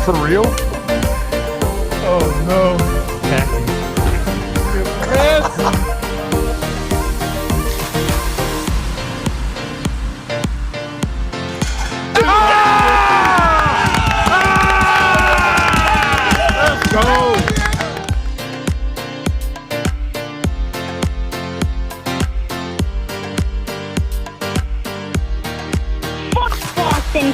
For real? Oh, no. Let's go. Boston.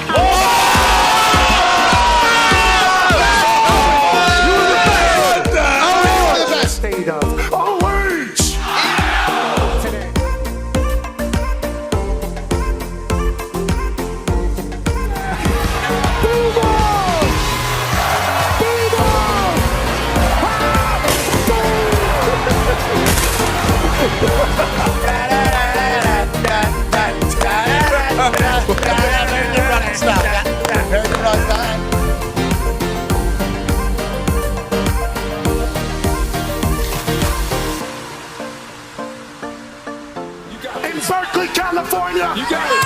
In Berkeley, California. You got it.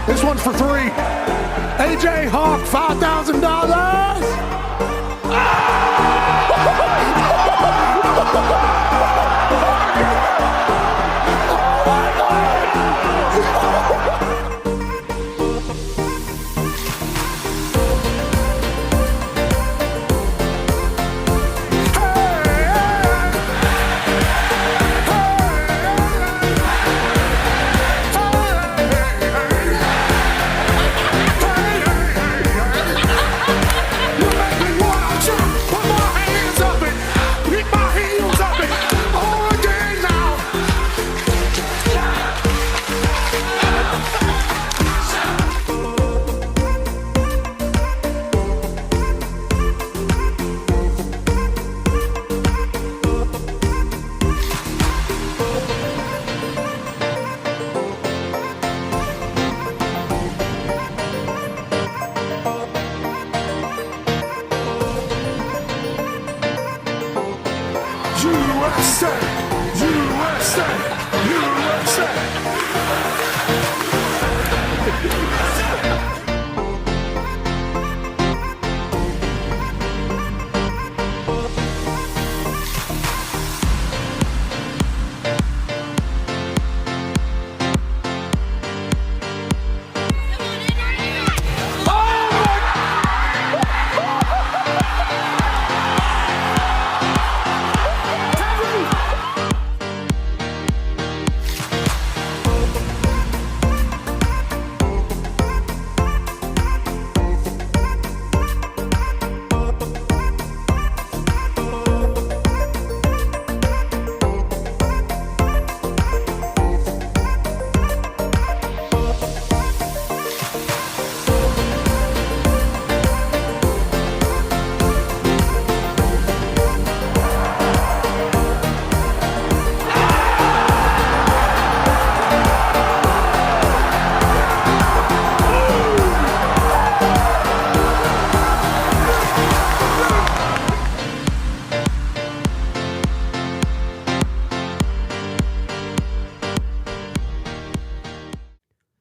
This one's for three. AJ Hawk, $5,000.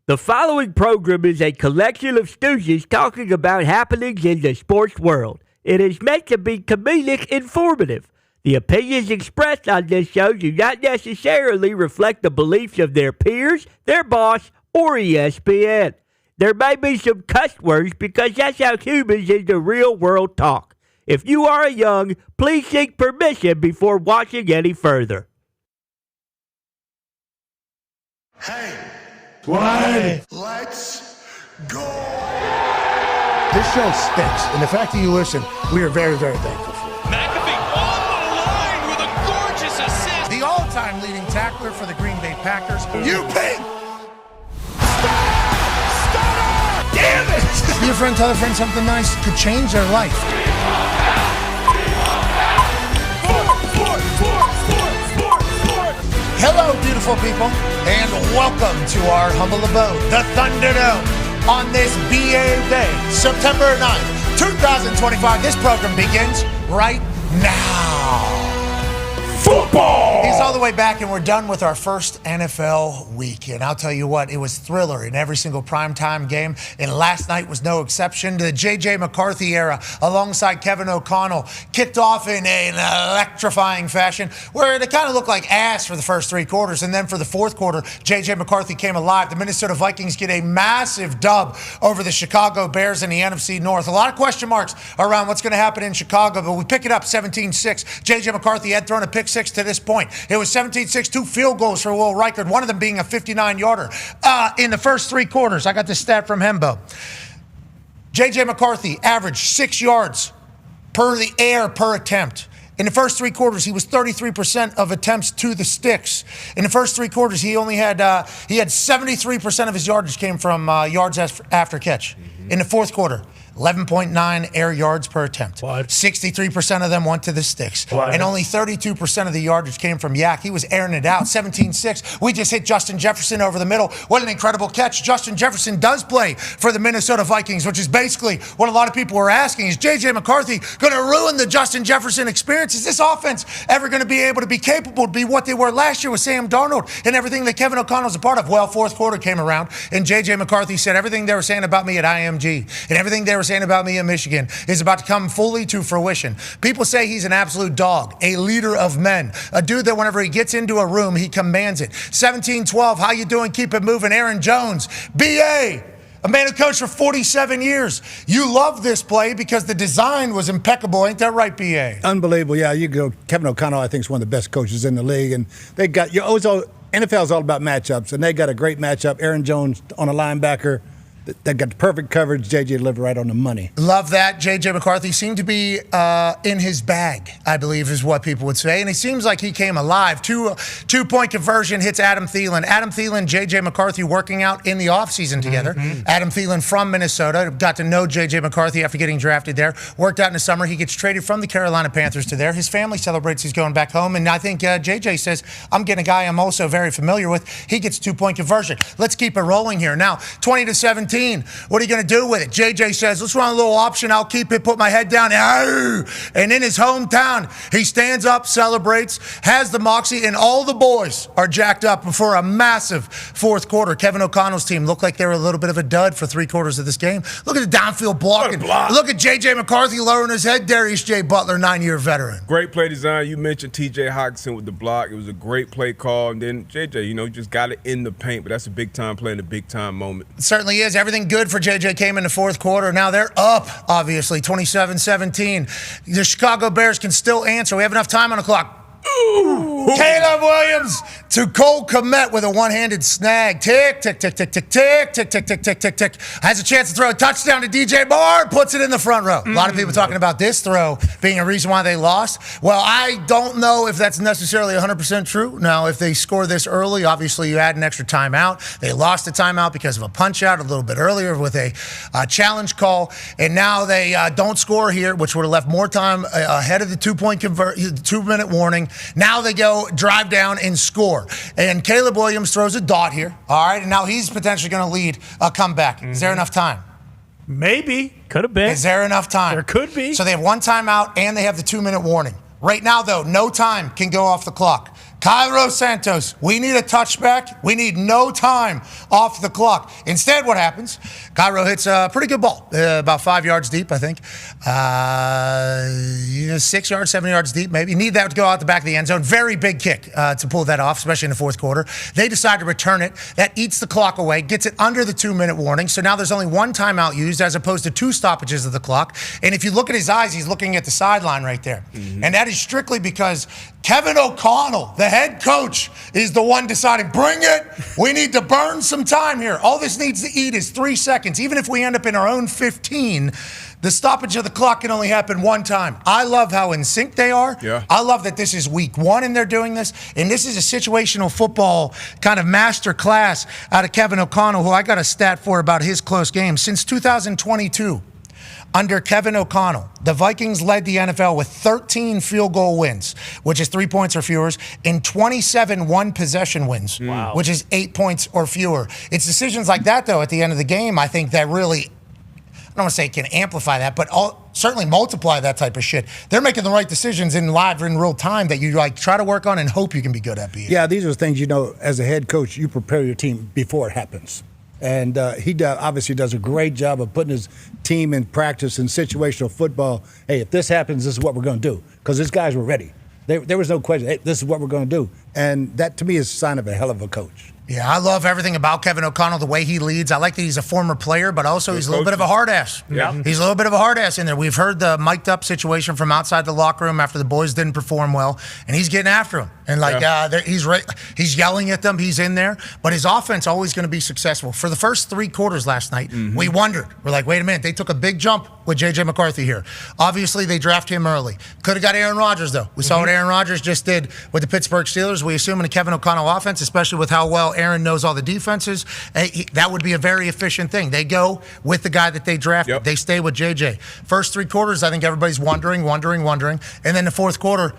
The following program is a collection of stooges talking about happenings in the sports world. It is meant to be comedic informative. The opinions expressed on this show do not necessarily reflect the beliefs of their peers, their boss, or ESPN. There may be some cuss words because that's how humans in the real world talk. If you are young, please seek permission before watching any further. Hey. Why? Let's go. This show stinks, and the fact that you listen, we are very, very thankful for. McAfee on the line with a gorgeous assist. The all-time leading tackler for the Green Bay Packers. You pig! Damn it! Your friend tell a friend something nice could change their life. Hello, beautiful people, and welcome to our humble abode, the Thunderdome, on this BA Day, September 9th, 2025. This program begins right now. Football! He's all the way back, and we're done with our first NFL week. And I'll tell you what, it was thriller in every single primetime game, and last night was no exception. The JJ McCarthy era, alongside Kevin O'Connell, kicked off in an electrifying fashion, where it kind of looked like ass for the first three quarters, and then for the fourth quarter, JJ McCarthy came alive. The Minnesota Vikings get a massive dub over the Chicago Bears in the NFC North. A lot of question marks around what's going to happen in Chicago, but we pick it up 17-6. JJ McCarthy had thrown a pick six to this point. It was 17-6, 2 field goals for Will Reichard, one of them being a 59-yarder. In the first three quarters, I got this stat from Hembo. JJ McCarthy averaged 6 yards per the air per attempt. In the first three quarters, he was 33% of attempts to the sticks. In the first three quarters, he only had 73% of his yardage came from yards after catch. In the fourth quarter, 11.9 air yards per attempt. What? 63% of them went to the sticks. What? And only 32% of the yardage came from Yak. He was airing it out. 17-6. We just hit Justin Jefferson over the middle. What an incredible catch. Justin Jefferson does play for the Minnesota Vikings, which is basically what a lot of people were asking. Is J.J. McCarthy going to ruin the Justin Jefferson experience? Is this offense ever going to be able to be capable to be what they were last year with Sam Darnold and everything that Kevin O'Connell's a part of? Well, fourth quarter came around, and J.J. McCarthy said everything they were saying about me at IMG and everything they were saying about me in Michigan is about to come fully to fruition. People say he's an absolute dog, a leader of men, a dude that whenever he gets into a room, he commands it. 17-12, how you doing? Keep it moving. Aaron Jones, B.A., a man who coached for 47 years. You love this play because the design was impeccable. Ain't that right, B.A.? Unbelievable. Yeah, you go. Kevin O'Connell, I think, is one of the best coaches in the league. And they got, NFL is all about matchups, and they got a great matchup. Aaron Jones on a linebacker. They got the perfect coverage. JJ delivered right on the money. Love that. JJ McCarthy seemed to be in his bag, I believe is what people would say. And he seems like he came alive. Two-point conversion hits Adam Thielen. Adam Thielen, JJ McCarthy working out in the offseason together. Adam Thielen from Minnesota. Got to know JJ McCarthy after getting drafted there. Worked out in the summer. He gets traded from the Carolina Panthers to there. His family celebrates he's going back home. And I think JJ says, I'm getting a guy I'm also very familiar with. He gets two-point conversion. Let's keep it rolling here. Now, 20-17. What are you going to do with it? JJ says, let's run a little option. I'll keep it, put my head down. And in his hometown, he stands up, celebrates, has the moxie, and all the boys are jacked up before a massive fourth quarter. Kevin O'Connell's team looked like they were a little bit of a dud for three quarters of this game. Look at the downfield blocking. Look at JJ McCarthy lowering his head. Darius J. Butler, 9-year veteran. Great play design. You mentioned TJ Hawkinson with the block. It was a great play call. And then JJ, you just got it in the paint, but that's a big-time play in a big-time moment. It certainly is. Everything good for JJ came in the fourth quarter. Now they're up, obviously, 27-17. The Chicago Bears can still answer. We have enough time on the clock. Ooh. Caleb Williams to Cole Kmet with a one-handed snag. Tick, tick, tick, tick, tick, tick, tick, tick, tick, tick, tick, tick. Has a chance to throw a touchdown to DJ Moore, puts it in the front row. A lot of people talking about this throw being a reason why they lost. Well, I don't know if that's necessarily 100% true. Now, if they score this early, obviously you add an extra timeout. They lost the timeout because of a punch-out a little bit earlier with a challenge call, and now they don't score here, which would have left more time ahead of the two-minute warning. Now they go drive down and score. And Caleb Williams throws a dot here. All right, and now he's potentially going to lead a comeback. Is there enough time? Maybe. Could have been. Is there enough time? There could be. So they have one timeout and they have the 2-minute warning. Right now, though, no time can go off the clock. Cairo Santos, we need a touchback. We need no time off the clock. Instead, what happens? Cairo hits a pretty good ball, about 5 yards deep, I think. 6 yards, 7 yards deep, maybe. You need that to go out the back of the end zone. Very big kick to pull that off, especially in the fourth quarter. They decide to return it. That eats the clock away, gets it under the 2-minute warning. So now there's only one timeout used as opposed to 2 stoppages of the clock. And if you look at his eyes, he's looking at the sideline right there. And that is strictly because Kevin O'Connell, the head coach, is the one deciding, bring it. We need to burn some time here. All this needs to eat is 3 seconds. Even if we end up in our own 15, the stoppage of the clock can only happen one time. I love how in sync they are. Yeah. I love that this is week 1 and they're doing this. And this is a situational football kind of master class out of Kevin O'Connell, who I got a stat for about his close games. Since 2022, under Kevin O'Connell, the Vikings led the NFL with 13 field goal wins, which is 3 points or fewer, and 27 one-possession wins, which is 8 points or fewer. It's decisions like that, though, at the end of the game, I think that really, don't want to say can amplify that, but certainly multiply that type of shit. They're making the right decisions in real time that you like try to work on and hope you can be good at being. Yeah, these are things, as a head coach, you prepare your team before it happens. And he obviously does a great job of putting his team in practice in situational football. Hey, if this happens, this is what we're going to do. Because these guys were ready. There was no question. Hey, this is what we're going to do. And that, to me, is a sign of a hell of a coach. Yeah, I love everything about Kevin O'Connell, the way he leads. I like that he's a former player, but also he's a little bit of a hard ass. Yeah. He's a little bit of a hard ass in there. We've heard the mic'd up situation from outside the locker room after the boys didn't perform well, and he's getting after him. And he's yelling at them. He's in there. But his offense always going to be successful. For the first 3 quarters last night, we wondered. We're like, wait a minute. They took a big jump with JJ McCarthy here. Obviously, they drafted him early. Could have got Aaron Rodgers, though. We saw what Aaron Rodgers just did with the Pittsburgh Steelers. We assume in a Kevin O'Connell offense, especially with how well Aaron knows all the defenses, that would be a very efficient thing. They go with the guy that they drafted. Yep. They stay with JJ. First 3 quarters, I think everybody's wondering. And then the fourth quarter,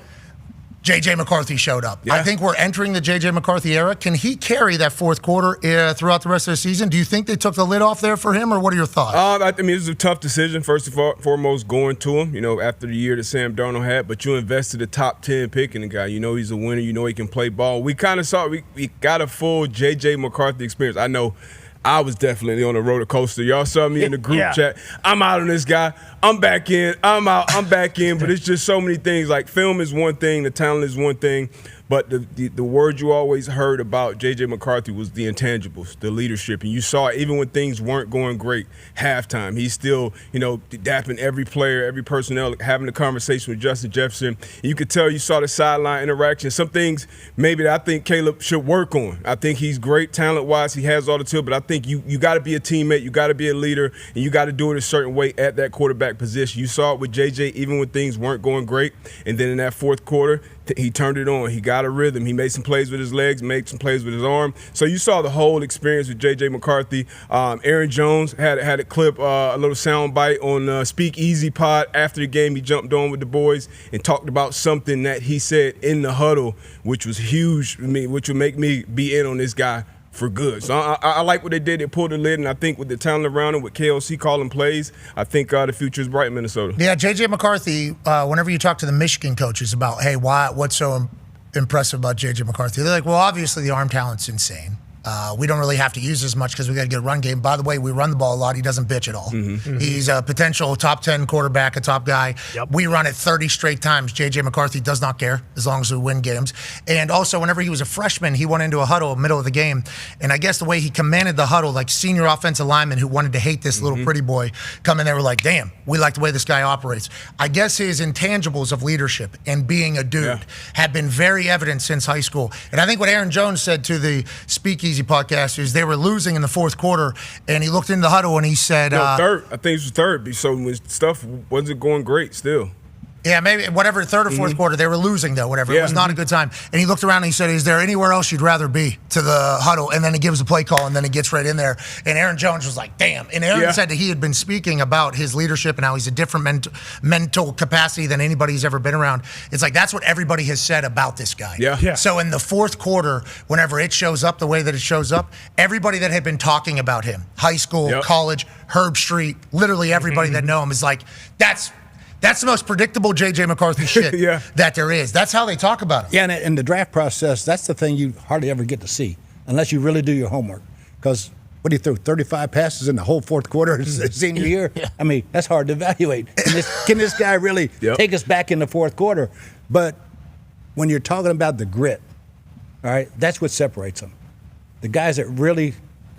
JJ McCarthy showed up. Yeah. I think we're entering the JJ McCarthy era. Can he carry that fourth quarter throughout the rest of the season? Do you think they took the lid off there for him, or what are your thoughts? I mean, it was a tough decision, first and foremost, going to him, after the year that Sam Darnold had. But you invested a top 10 pick in the guy. He's a winner. He can play ball. We kind of saw we got a full JJ McCarthy experience. I know I was definitely on a roller coaster. Y'all saw me in the group chat. I'm out on this guy. I'm back in. I'm out. I'm back in. But it's just so many things. Like, film is one thing. The talent is one thing. But the word you always heard about J.J. McCarthy was the intangibles, the leadership. And you saw it even when things weren't going great. Halftime, he's still, dapping every player, every personnel, having a conversation with Justin Jefferson. And you could tell you saw the sideline interaction. Some things maybe that I think Caleb should work on. I think he's great talent-wise. He has all the talent. But I think you got to be a teammate. You got to be a leader. And you got to do it a certain way at that quarterback position. You saw it with J.J. even when things weren't going great. And then in that fourth quarter, he turned it on. He got a rhythm. He made some plays with his legs, made some plays with his arm. So you saw the whole experience with J.J. McCarthy. Aaron Jones had a clip, a little sound bite on Speak Easy Pod. After the game, he jumped on with the boys and talked about something that he said in the huddle, which was huge for me, which would make me be in on this guy for good. So I like what they did. They pulled the lid, and I think with the talent around him, with KLC calling plays, I think the future is bright in Minnesota. Yeah, J.J. McCarthy, whenever you talk to the Michigan coaches about, hey, what's so impressive about J.J. McCarthy, they're like, well, obviously the arm talent's insane. We don't really have to use as much because we got to get a run game. By the way, we run the ball a lot. He doesn't bitch at all. He's a potential top 10 quarterback, a top guy. Yep. We run it 30 straight times. J.J. McCarthy does not care as long as we win games. And also, whenever he was a freshman, he went into a huddle in the middle of the game. And I guess the way he commanded the huddle, like senior offensive linemen who wanted to hate this little pretty boy come in there were like, damn, we like the way this guy operates. I guess his intangibles of leadership and being a dude have been very evident since high school. And I think what Aaron Jones said to the Speakeasy podcast is they were losing in the fourth quarter, and he looked in the huddle and he said, third. I think it was third. So when stuff wasn't going great still. Yeah, maybe whatever, third or fourth quarter, they were losing though, whatever. It was not a good time. And he looked around and he said, is there anywhere else you'd rather be, to the huddle? And then he gives a play call and then he gets right in there. And Aaron Jones was like, damn. And Aaron said that he had been speaking about his leadership and how he's a different mental capacity than anybody he's ever been around. It's like, that's what everybody has said about this guy. Yeah. So in the fourth quarter, whenever it shows up the way that it shows up, everybody that had been talking about him, high school, college, Herb Street, literally everybody that know him is like, that's the most predictable J.J. McCarthy shit that there is. That's how they talk about him. Yeah, and in the draft process, that's the thing you hardly ever get to see unless you really do your homework. Because what he threw, 35 passes in the whole fourth quarter his senior year? I mean, that's hard to evaluate. Can this guy really take us back in the fourth quarter? But when you're talking about the grit, all right, that's what separates them. The guys that really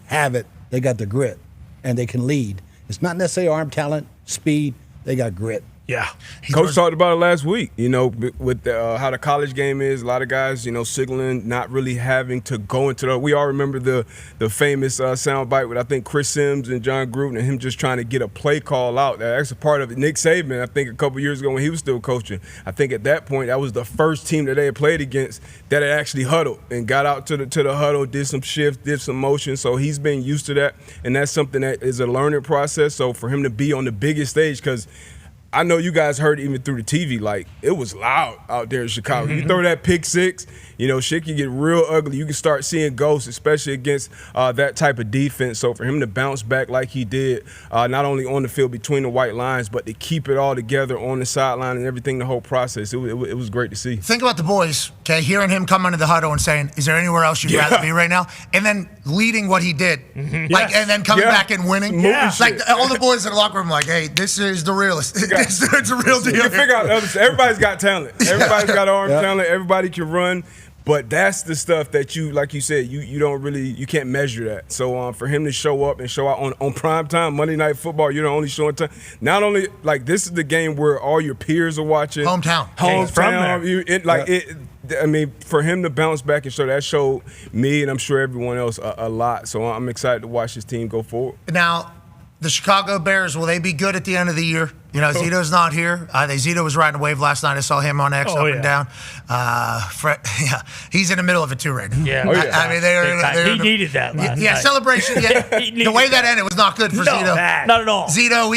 have it, they got the grit, and they can lead. It's not necessarily arm talent, speed, they got grit. Yeah. Coach talked about it last week, with how the college game is. A lot of guys, signaling, not really having to go into we all remember the famous soundbite with, I think, Chris Sims and John Gruden and him just trying to get a play call out. That's a part of it. Nick Saban, I think a couple years ago when he was still coaching, I think at that point that was the first team that they had played against that had actually huddled and got out to the huddle, did some shifts, did some motion. So he's been used to that, and that's something that is a learning process. So for him to be on the biggest stage, because I know you guys heard it even through the TV. Like, it was loud out there in Chicago. You throw that pick six, shit can get real ugly. You can start seeing ghosts, especially against that type of defense. So for him to bounce back like he did, not only on the field between the white lines, but to keep it all together on the sideline and everything, the whole process, it was great to see. Think about the boys, okay, hearing him come into the huddle and saying, is there anywhere else you'd rather be right now? And then leading what he did. Like, and then coming back and winning. Like, all the boys in the locker room like, hey, this is the realest. It's a real deal. You can figure out the other stuff. Everybody's got talent. Everybody's got arm talent. Everybody can run. But that's the stuff that you, like you said, you don't really, you can't measure that. So for him to show up and show out on prime time, Monday Night Football, you're the only showing time. Not only, like, this is the game where all your peers are watching. Hometown. For him to bounce back and show that showed me and I'm sure everyone else a lot. So I'm excited to watch this team go forward. Now, the Chicago Bears, will they be good at the end of the year? Zito's not here. Zito was riding a wave last night. I saw him on X and down. He's in the middle of it too right now. Yeah. He needed that last night. Celebration. The way that ended was not good for Zito. Not at all. Zito,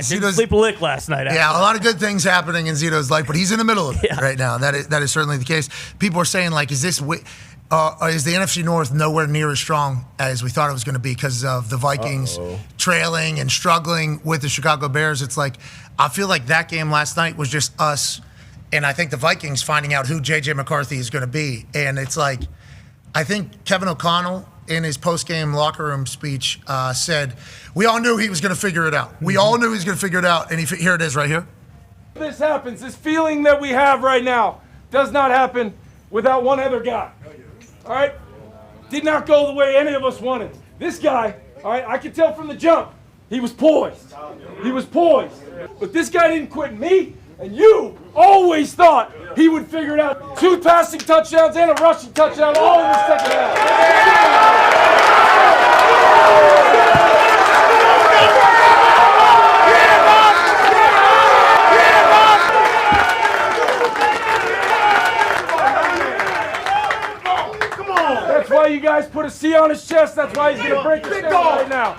didn't sleep a lick last night. Yeah, a lot of good things happening in Zito's life, but he's in the middle of it right now. That is certainly the case. People are saying, like, is the NFC North nowhere near as strong as we thought it was going to be because of the Vikings trailing and struggling with the Chicago Bears? It's like, I feel like that game last night was just us, and I think the Vikings finding out who JJ McCarthy is going to be. And it's like, I think Kevin O'Connell in his post-game locker room speech said, we all knew he was going to figure it out. We all knew he was going to figure it out, and here it is right here. This happens. This feeling that we have right now does not happen without one other guy. All right? Did not go the way any of us wanted. This guy, all right, I could tell from the jump, he was poised. He was poised. But this guy didn't quit me, and you always thought he would figure it out. 2 passing touchdowns and a rushing touchdown all in the second half. That's why you guys put a C on his chest. That's why he's going to break his neck right now.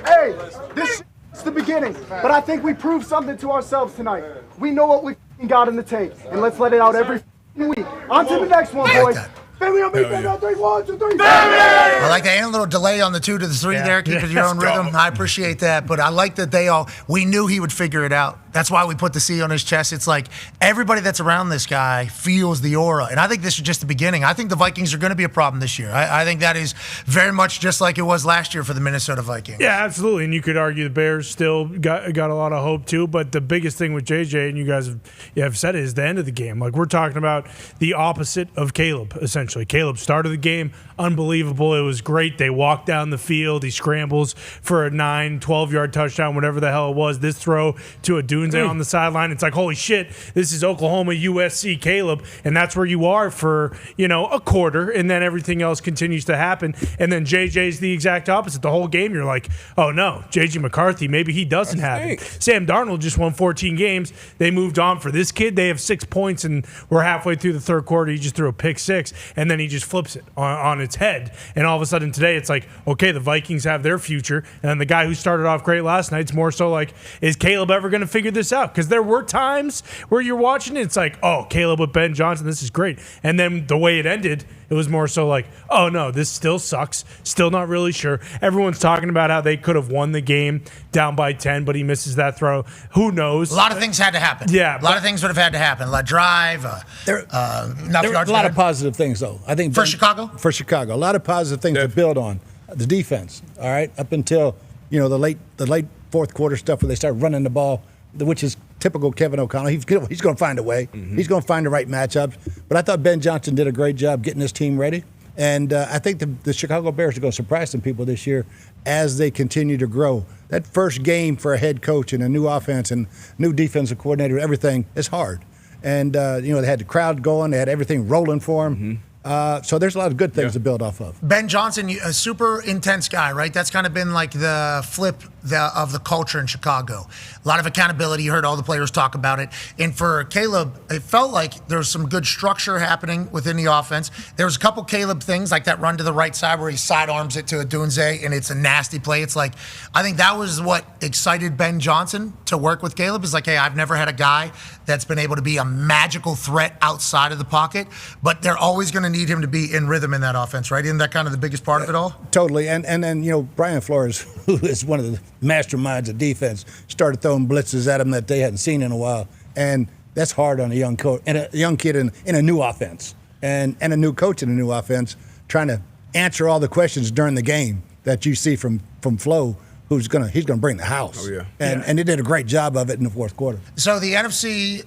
Hey, this is the beginning, but I think we proved something to ourselves tonight. We know what we got in the tape, and let's let it out every week. On to the next one, boys. Family on me, family on 3, 1, 2, 3. I like that. And a little delay on the 2 to the 3 there, keeping your own rhythm. I appreciate that. But I like that we knew he would figure it out. That's why we put the C on his chest. It's like everybody that's around this guy feels the aura. And I think this is just the beginning. I think the Vikings are going to be a problem this year. I think that is very much just like it was last year for the Minnesota Vikings. Yeah, absolutely. And you could argue the Bears still got a lot of hope too. But the biggest thing with JJ, and you guys have said it, is the end of the game. Like, we're talking about the opposite of Caleb, essentially. Caleb started the game unbelievable. It was great. They walked down the field. He scrambles for a 12-yard touchdown, whatever the hell it was. This throw to a Dunze on the sideline. It's like, holy shit, this is Oklahoma, USC, Caleb. And that's where you are for, a quarter. And then everything else continues to happen. And then JJ's the exact opposite. The whole game, you're like, oh no, JJ McCarthy, maybe he doesn't have it. Sam Darnold just won 14 games. They moved on for this kid. They have 6 points, and we're halfway through the third quarter. He just threw a pick 6, and then he just flips it on its head. And all of a sudden today, it's like, okay, the Vikings have their future. And the guy who started off great last night, it's more so like, is Caleb ever going to figure this out? Because there were times where you're watching it, it's like, oh, Caleb with Ben Johnson, this is great. And then the way it ended, it was more so like, oh no, this still sucks. Still not really sure. Everyone's talking about how they could have won the game down by 10, but he misses that throw. Who knows? A lot of things had to happen. Yeah. A lot of things would have had to happen. A drive. There are a lot of positive things, though. I think For Chicago? For Chicago. A lot of positive things to build on. The defense, all right, up until, the late fourth quarter stuff where they start running the ball, which is typical Kevin O'Connell. He's going to find a way. Mm-hmm. He's going to find the right matchups. But I thought Ben Johnson did a great job getting his team ready. And I think the Chicago Bears are going to surprise some people this year as they continue to grow. That first game for a head coach and a new offense and new defensive coordinator, everything is hard. And, they had the crowd going. They had everything rolling for them. Mm-hmm. So there's a lot of good things to build off of. Ben Johnson, a super intense guy, right? That's kind of been like the flip of the culture in Chicago. A lot of accountability. You heard all the players talk about it. And for Caleb, it felt like there was some good structure happening within the offense. There was a couple Caleb things, like that run to the right side where he sidearms it to Adunze, and it's a nasty play. It's like, I think that was what excited Ben Johnson to work with Caleb. Is like, hey, I've never had a guy that's been able to be a magical threat outside of the pocket, but they're always going to need him to be in rhythm in that offense, right? Isn't that kind of the biggest part of it all? Totally. And then, Brian Flores, who is one of the masterminds of defense, started throwing blitzes at him that they hadn't seen in a while. And that's hard on a young coach and a young kid in a new offense and a new coach in a new offense, trying to answer all the questions during the game that you see from Flo, he's gonna bring the house. Oh, yeah. And he did a great job of it in the fourth quarter. So the NFC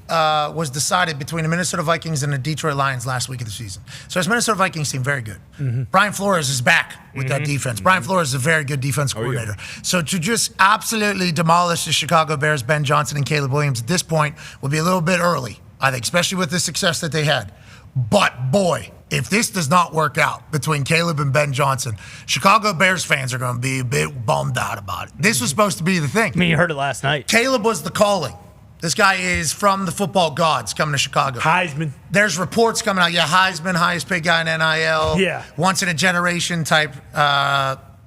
was decided between the Minnesota Vikings and the Detroit Lions last week of the season. So this Minnesota Vikings team, very good. Brian Flores is back with that defense. Brian Flores is a very good defense coordinator. So to just absolutely demolish the Chicago Bears, Ben Johnson and Caleb Williams at this point would be a little bit early, I think, especially with the success that they had. But boy, if this does not work out between Caleb and Ben Johnson, Chicago Bears fans are going to be a bit bummed out about it. This was supposed to be the thing. I mean, you heard it last night. Caleb was the calling. This guy is from the football gods coming to Chicago. Heisman. There's reports coming out. Yeah, Heisman, highest paid guy in NIL. Yeah. Once in a generation type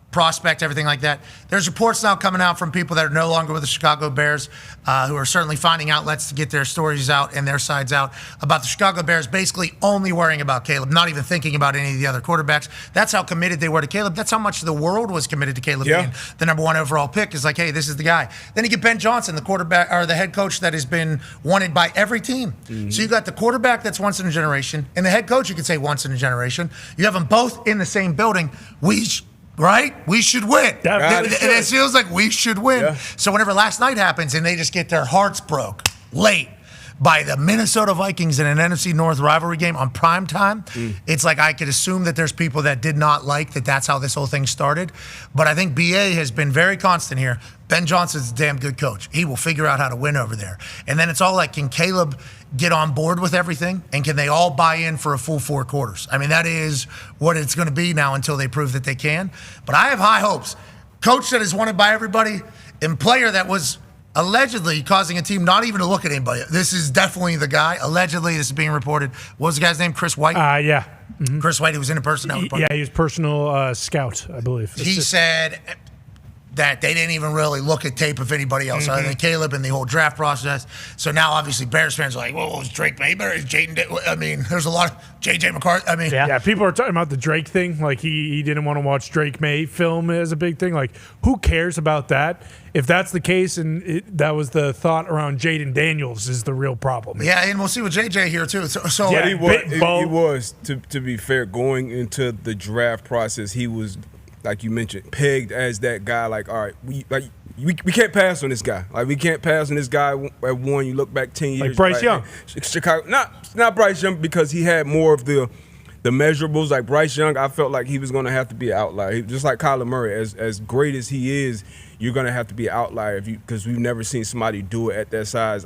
prospect, everything like that. There's reports now coming out from people that are no longer with the Chicago Bears, who are certainly finding outlets to get their stories out and their sides out about the Chicago Bears basically only worrying about Caleb, not even thinking about any of the other quarterbacks. That's how committed they were to Caleb. That's how much the world was committed to Caleb being the number one overall pick. Is like, hey, this is the guy. Then you get Ben Johnson, the quarterback or the head coach that has been wanted by every team. So you got the quarterback that's once in a generation, and the head coach you could say once in a generation. You have them both in the same building. Right? We should win. It feels like we should win. Yeah. So whenever last night happens and they just get their hearts broke late by the Minnesota Vikings in an NFC North rivalry game on prime time, it's like I could assume that there's people that did not like that that's how this whole thing started. But I think BA has been very constant here. Ben Johnson's a damn good coach. He will figure out how to win over there. And then it's all like, can Caleb get on board with everything? And can they all buy in for a full 4 quarters? I mean, that is what it's going to be now until they prove that they can. But I have high hopes. Coach that is wanted by everybody and player that was allegedly causing a team not even to look at anybody. This is definitely the guy. Allegedly, this is being reported. What was the guy's name? Chris White? Yeah. Chris White, he was in a personnel department. Yeah, he was personal scout, I believe. He said that they didn't even really look at tape of anybody else other than Caleb in the whole draft process. So now, obviously, Bears fans are like, well, is Drake May better? Is Jaden? I mean, there's a lot of JJ McCarthy. I mean, yeah, people are talking about the Drake thing. Like, he didn't want to watch Drake May film as a big thing. Like, who cares about that? If that's the case, and that was the thought around Jaden Daniels is the real problem. Yeah, and we'll see with JJ here, too. So yeah, he was, to be fair, going into the draft process, he was, like you mentioned, pegged as that guy. Like, all right, we can't pass on this guy. Like, we can't pass on this guy at one. You look back 10 years. Like Bryce Young. Chicago, not Bryce Young, because he had more of the measurables. Like Bryce Young, I felt like he was going to have to be an outlier. Just like Kyler Murray, as great as he is, you're going to have to be an outlier because we've never seen somebody do it at that size.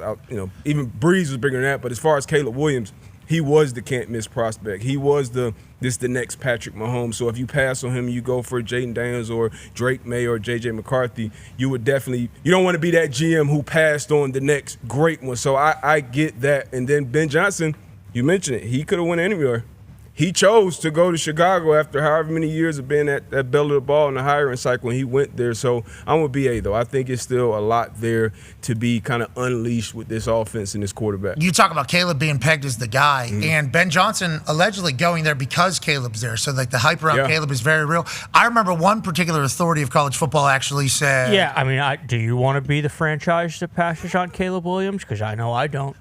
Even Breeze was bigger than that. But as far as Caleb Williams, he was the can't-miss prospect. He was the next Patrick Mahomes. So if you pass on him, you go for Jaden Daniels or Drake May or JJ McCarthy, you don't want to be that GM who passed on the next great one. So I get that. And then Ben Johnson, you mentioned it, he could have went anywhere. He chose to go to Chicago after however many years of being at that belly of the ball in the hiring cycle, and he went there. So I'm with BA, though. I think it's still a lot there to be kind of unleashed with this offense and this quarterback. You talk about Caleb being pegged as the guy, and Ben Johnson allegedly going there because Caleb's there. So, like, the hype around Caleb is very real. I remember one particular authority of college football actually said... Yeah, I mean, do you want to be the franchise that passes on Caleb Williams? Because I know I don't.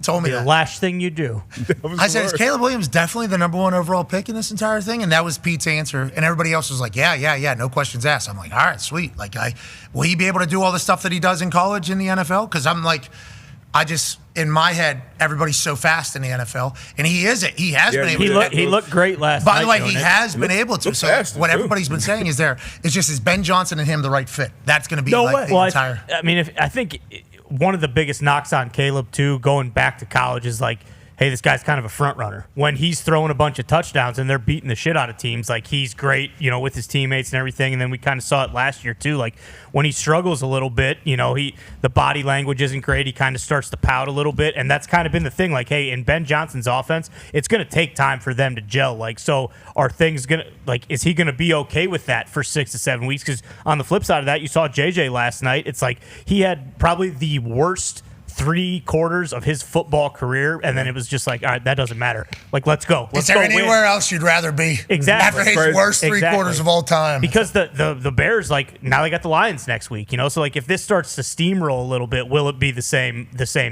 Told me the last thing you do. I said, is Caleb Williams definitely the number one overall pick in this entire thing? And that was Pete's answer. And everybody else was like, yeah, no questions asked. I'm like, all right, sweet. Like, will he be able to do all the stuff that he does in college in the NFL? Because I'm like, in my head, everybody's so fast in the NFL. And he is it. He has been able to. He looked great last night. By the way, he has been able to. So what everybody's been saying is it's just, is Ben Johnson and him the right fit? That's going to be the entire. I think one of the biggest knocks on Caleb, too, going back to college is, like, hey, this guy's kind of a front runner. When he's throwing a bunch of touchdowns and they're beating the shit out of teams, like he's great, with his teammates and everything. And then we kind of saw it last year too. Like when he struggles a little bit, the body language isn't great. He kind of starts to pout a little bit, and that's kind of been the thing. Like, hey, in Ben Johnson's offense, it's going to take time for them to gel. Like, so are things going to is he going to be okay with that for 6 to 7 weeks? Because on the flip side of that, you saw JJ last night. It's like he had probably the worst 3 quarters of his football career, and then it was just like, all right, that doesn't matter. Like, let's go. Is there anywhere else you'd rather be? Exactly. After his worst 3 quarters of all time. Because the Bears, now they got the Lions next week, So, if this starts to steamroll a little bit, will it be the same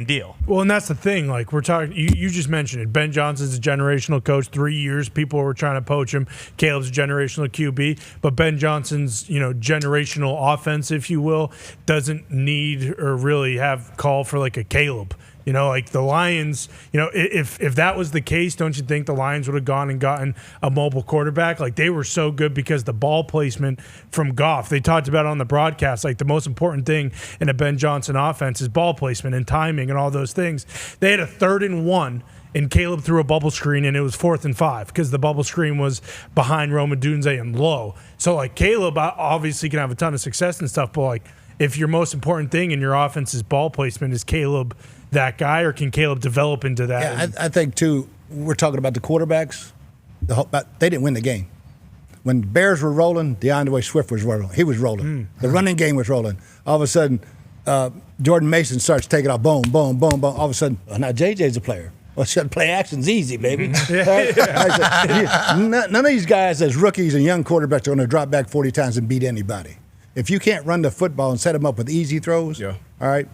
deal? Well, and that's the thing. Like, we're talking, you just mentioned it. Ben Johnson's a generational coach. 3 years, people were trying to poach him. Caleb's a generational QB. But Ben Johnson's, generational offense, if you will, doesn't need or really have call for, a Caleb. Like the Lions, if that was the case, don't you think the Lions would have gone and gotten a mobile quarterback? Like they were so good because the ball placement from Goff. They talked about it on the broadcast, like the most important thing in a Ben Johnson offense is ball placement and timing and all those things. They had a 3rd and 1. And Caleb threw a bubble screen, and it was 4th and 5 because the bubble screen was behind Roma Dunze and low. So, Caleb obviously can have a ton of success and stuff, but, if your most important thing in your offense's ball placement, is Caleb that guy, or can Caleb develop into that? Yeah, I think, too, we're talking about the quarterbacks. They didn't win the game. When the Bears were rolling, DeAndre Swift was rolling. He was rolling. The running game was rolling. All of a sudden, Jordan Mason starts taking off. Boom, boom, boom, boom. All of a sudden, now JJ's a player. Well, play action's easy, baby. None of these guys as rookies and young quarterbacks are going to drop back 40 times and beat anybody. If you can't run the football and set them up with easy throws, all right,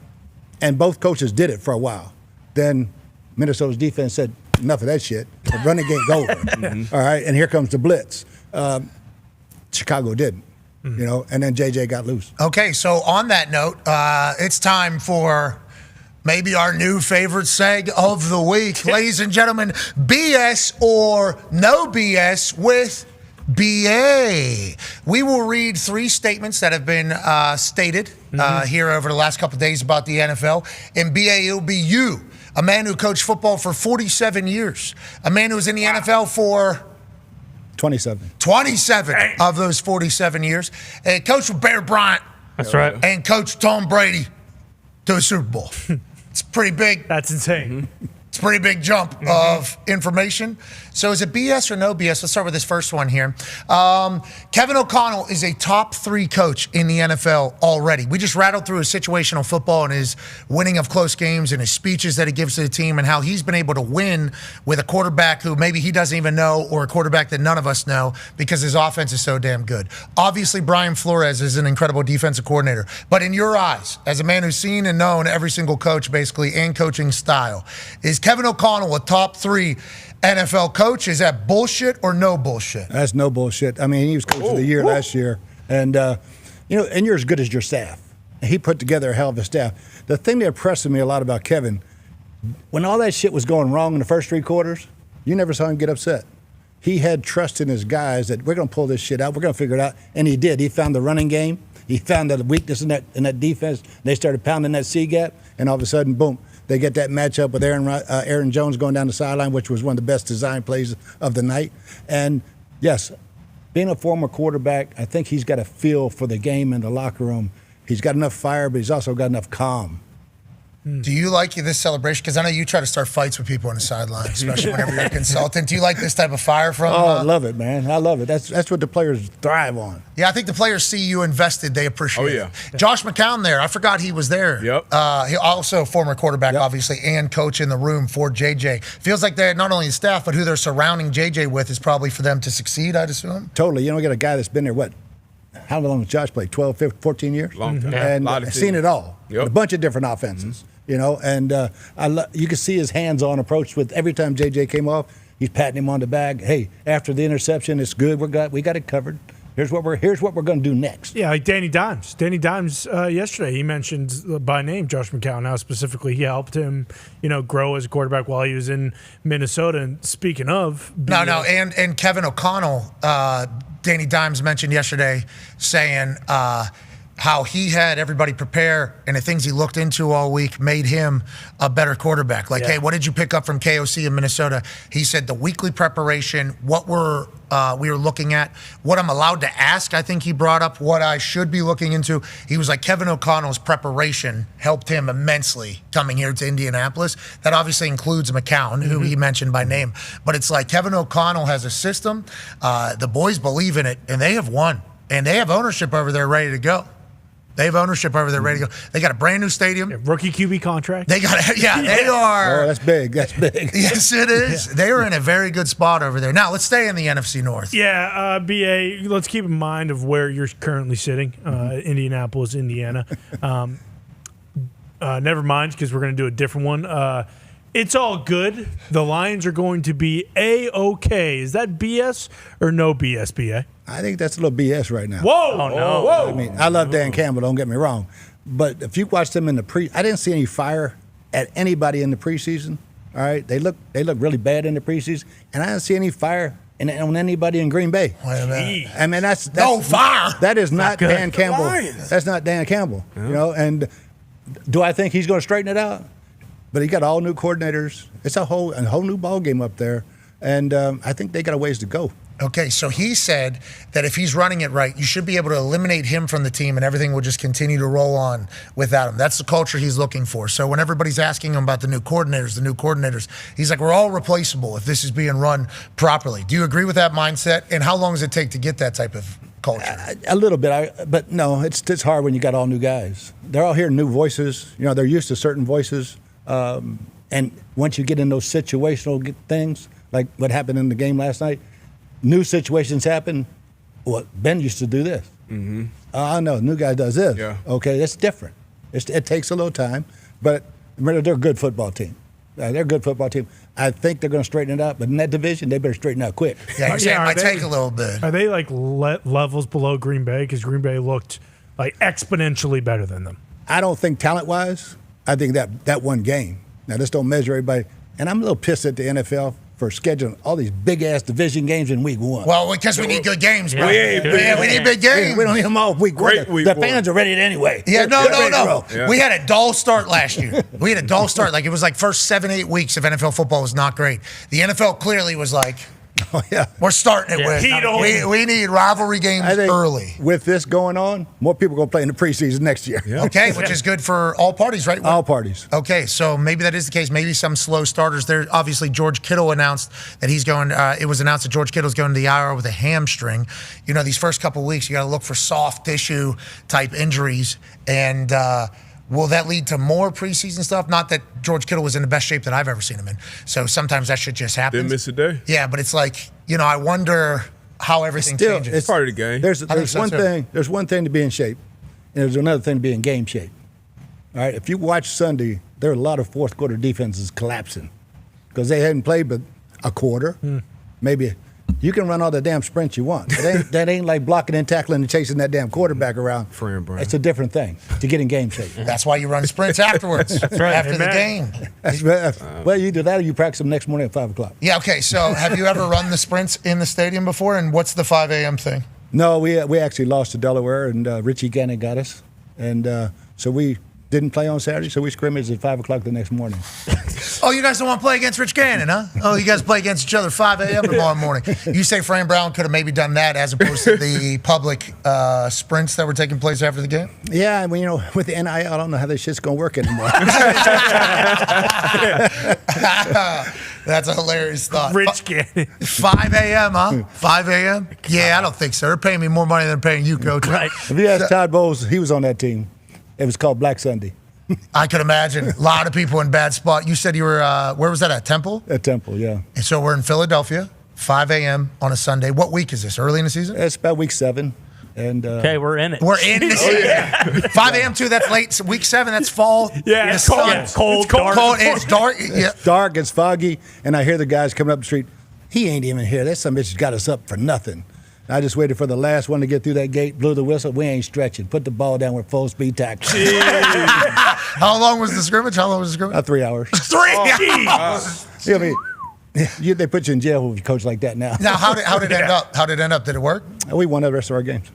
and both coaches did it for a while, then Minnesota's defense said, enough of that shit. The running game's over. All right, and here comes the blitz. Chicago didn't, and then JJ got loose. Okay, so on that note, it's time for maybe our new favorite seg of the week. Ladies and gentlemen, BS or no BS with BA. We will read 3 statements that have been stated here over the last couple of days about the NFL. In BA, it'll be you, a man who coached football for 47 years, a man who was in the NFL for 27 of those 47 years, and coached with Bear Bryant. That's right. And coached Tom Brady to a Super Bowl. It's pretty big. That's insane. It's a pretty big jump of information. So is it BS or no BS? Let's start with this first one here. Kevin O'Connell is a top 3 coach in the NFL already. We just rattled through his situational football and his winning of close games and his speeches that he gives to the team and how he's been able to win with a quarterback who maybe he doesn't even know, or a quarterback that none of us know because his offense is so damn good. Obviously, Brian Flores is an incredible defensive coordinator. But in your eyes, as a man who's seen and known every single coach basically and coaching style, is Kevin O'Connell a top 3 NFL coach? Is that bullshit or no bullshit? That's no bullshit. I mean, he was coach of the year last year. And, and you're as good as your staff. He put together a hell of a staff. The thing that impressed me a lot about Kevin, when all that shit was going wrong in the first 3 quarters, you never saw him get upset. He had trust in his guys that we're going to pull this shit out. We're going to figure it out. And he did. He found the running game. He found the weakness in that defense. They started pounding that C gap. And all of a sudden, boom. They get that matchup with Aaron Jones going down the sideline, which was one of the best design plays of the night. And, yes, being a former quarterback, I think he's got a feel for the game in the locker room. He's got enough fire, but he's also got enough calm. Do you like this celebration? Because I know you try to start fights with people on the sideline, especially whenever you're a consultant. Do you like this type of fire from? Oh, I love it, man. I love it. That's what the players thrive on. Yeah, I think the players see you invested. They appreciate it. Josh McCown there. I forgot he was there. Yep. He also former quarterback, obviously, and coach in the room for JJ. Feels like they're not only the staff, but who they're surrounding JJ with is probably for them to succeed, I'd assume. Totally. You don't get a guy that's been there, how long has Josh played? 12, 15, 14 years? Long time. And seen it all. Yep. A bunch of different offenses. And you can see his hands-on approach with every time JJ came off, he's patting him on the back. Hey, after the interception, it's good. We got it covered. Here's what we're going to do next. Yeah, like Danny Dimes. Danny Dimes yesterday, he mentioned by name Josh McCown. Now specifically, he helped him, grow as a quarterback while he was in Minnesota. And speaking of, and Kevin O'Connell, Danny Dimes mentioned yesterday saying. how he had everybody prepare and the things he looked into all week made him a better quarterback. Like, hey, what did you pick up from KOC in Minnesota? He said the weekly preparation, what we were looking at, what I'm allowed to ask. I think he brought up what I should be looking into. He was like, Kevin O'Connell's preparation helped him immensely coming here to Indianapolis. That obviously includes McCown, who he mentioned by name. But it's like Kevin O'Connell has a system. The boys believe in it, and they have won. And they have ownership over there ready to go. They have ownership over there ready to go. They got a brand new stadium. Rookie QB contract. They got, they are. Oh, that's big. That's big. Yes, it is. Yeah. They are in a very good spot over there. Now, let's stay in the NFC North. Yeah, BA, let's keep in mind of where you're currently sitting, Indianapolis, Indiana. Never mind, because we're going to do a different one. It's all good. The Lions are going to be A-OK. Is that BS or no BS, BA? I think that's a little BS right now. Whoa! Oh, no. Whoa! I mean, I love Dan Campbell, don't get me wrong. But if you watch them in the I didn't see any fire at anybody in the preseason. All right? They look really bad in the preseason. And I didn't see any fire on anybody in Green Bay. Wait a minute. I mean, that's no fire. That is not Dan Campbell. That's not Dan Campbell. Yeah. You know, and do I think he's going to straighten it out? But he got all new coordinators. It's a whole new ball game up there. And I think they got a ways to go. Okay, so he said that if he's running it right, you should be able to eliminate him from the team and everything will just continue to roll on without him. That's the culture he's looking for. So when everybody's asking him about the new coordinators, he's like, we're all replaceable if this is being run properly. Do you agree with that mindset? And how long does it take to get that type of culture? A little bit, but no, it's hard when you got all new guys. They're all hearing new voices. You know, they're used to certain voices. And once you get in those situational things, like what happened in the game last night, new situations happen. Well, Ben used to do this. Mm-hmm. I know, new guy does this. Yeah. Okay, that's different. It takes a little time, but they're a good football team. They're a good football team. I think they're going to straighten it out, but in that division, they better straighten out quick. Yeah, it might take a little bit. Are they like levels below Green Bay? Because Green Bay looked like exponentially better than them. I don't think talent-wise. I think that one game. Now, this don't measure everybody. And I'm a little pissed at the NFL for scheduling all these big-ass division games in week one. Well, because we need good games, bro. Yeah, we need big games. We don't need them all week one. The fans are ready anyway. Yeah, no. Yeah. We had a dull start last year. We had a dull start. Like, it was like first 7-8 weeks of NFL football was not great. The NFL clearly was like, oh, yeah. We're starting it with. We need rivalry games early. With this going on, more people are going to play in the preseason next year. Yeah. Okay, which is good for all parties, right? All parties. Okay, so maybe that is the case. Maybe some slow starters there. Obviously, George Kittle announced that he's going. It was announced that George Kittle's going to the IR with a hamstring. You know, these first couple of weeks, you got to look for soft tissue type injuries, and will that lead to more preseason stuff? Not that George Kittle was in the best shape that I've ever seen him in. So sometimes that shit just happens. Didn't miss a day. Yeah, but it's like, you know, I wonder how everything changes. It's part of the game. There's one thing. There's one thing to be in shape, and there's another thing to be in game shape. All right. If you watch Sunday, there are a lot of fourth quarter defenses collapsing because they hadn't played but a quarter, maybe. You can run all the damn sprints you want. That ain't like blocking and tackling and chasing that damn quarterback around. It's a different thing to get in game shape. That's why you run sprints afterwards, after the game. Well, you do that or you practice them next morning at 5 o'clock. Yeah, okay. So have you ever run the sprints in the stadium before? And what's the 5 a.m. thing? No, we actually lost to Delaware, and Richie Gannon got us. And so we didn't play on Saturday, so we scrimmaged at 5 o'clock the next morning. Oh, you guys don't want to play against Rich Gannon, huh? Oh, you guys play against each other 5 a.m. tomorrow morning. You say Fran Brown could have maybe done that as opposed to the public sprints that were taking place after the game? Yeah, I mean, you know, with the NIL, I don't know how this shit's going to work anymore. That's a hilarious thought. Rich Gannon. 5 a.m., huh? 5 a.m.? Yeah, I don't think so. They're paying me more money than paying you, Coach. Right. If you ask Todd Bowles, he was on that team. It was called Black Sunday. I could imagine. A lot of people in bad spot. You said you were, where was that, at Temple? At Temple, yeah. And so we're in Philadelphia, 5 a.m. on a Sunday. What week is this? Early in the season? It's about week 7. And okay, we're in it. We're in the season. Yeah. 5 a.m. too, that's late. So week 7, that's fall. Yeah, it's cold. It's cold. It's dark. It's dark, it's foggy, and I hear the guys coming up the street. He ain't even here. That some bitch got us up for nothing. I just waited for the last one to get through that gate, blew the whistle. We ain't stretching. Put the ball down with full speed tackle. How long was the scrimmage? 3 hours. 3 hours. I mean, they put you in jail with a coach like that now. Now, how did it end up? How did it end up? Did it work? We won the rest of our games.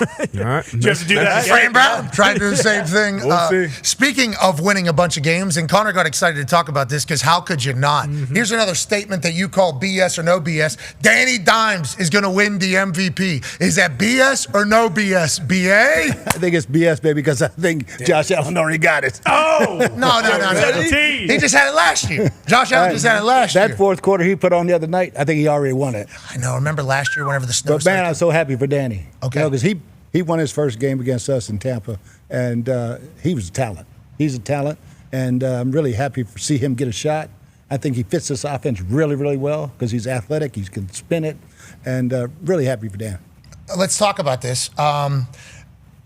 All right. You have to do that. Fran Brown trying to do the same thing. We'll see. Speaking of winning a bunch of games, and Connor got excited to talk about this because how could you not? Here's another statement that you call BS or no BS. Danny Dimes is going to win the MVP. Is that BS or no BS? BA? I think it's BS, baby, because I think Josh Allen already got it. Oh! No. He just had it last year. Josh Allen just had it last year. That fourth quarter he put on the other night, I think he already won it. I know. Remember last year whenever the snow But, man, I'm so happy for Danny. Okay. Because he won his first game against us in Tampa, and he was a talent. He's a talent, and I'm really happy to see him get a shot. I think he fits this offense really, really well because he's athletic. He can spin it, and really happy for Dan. Let's talk about this.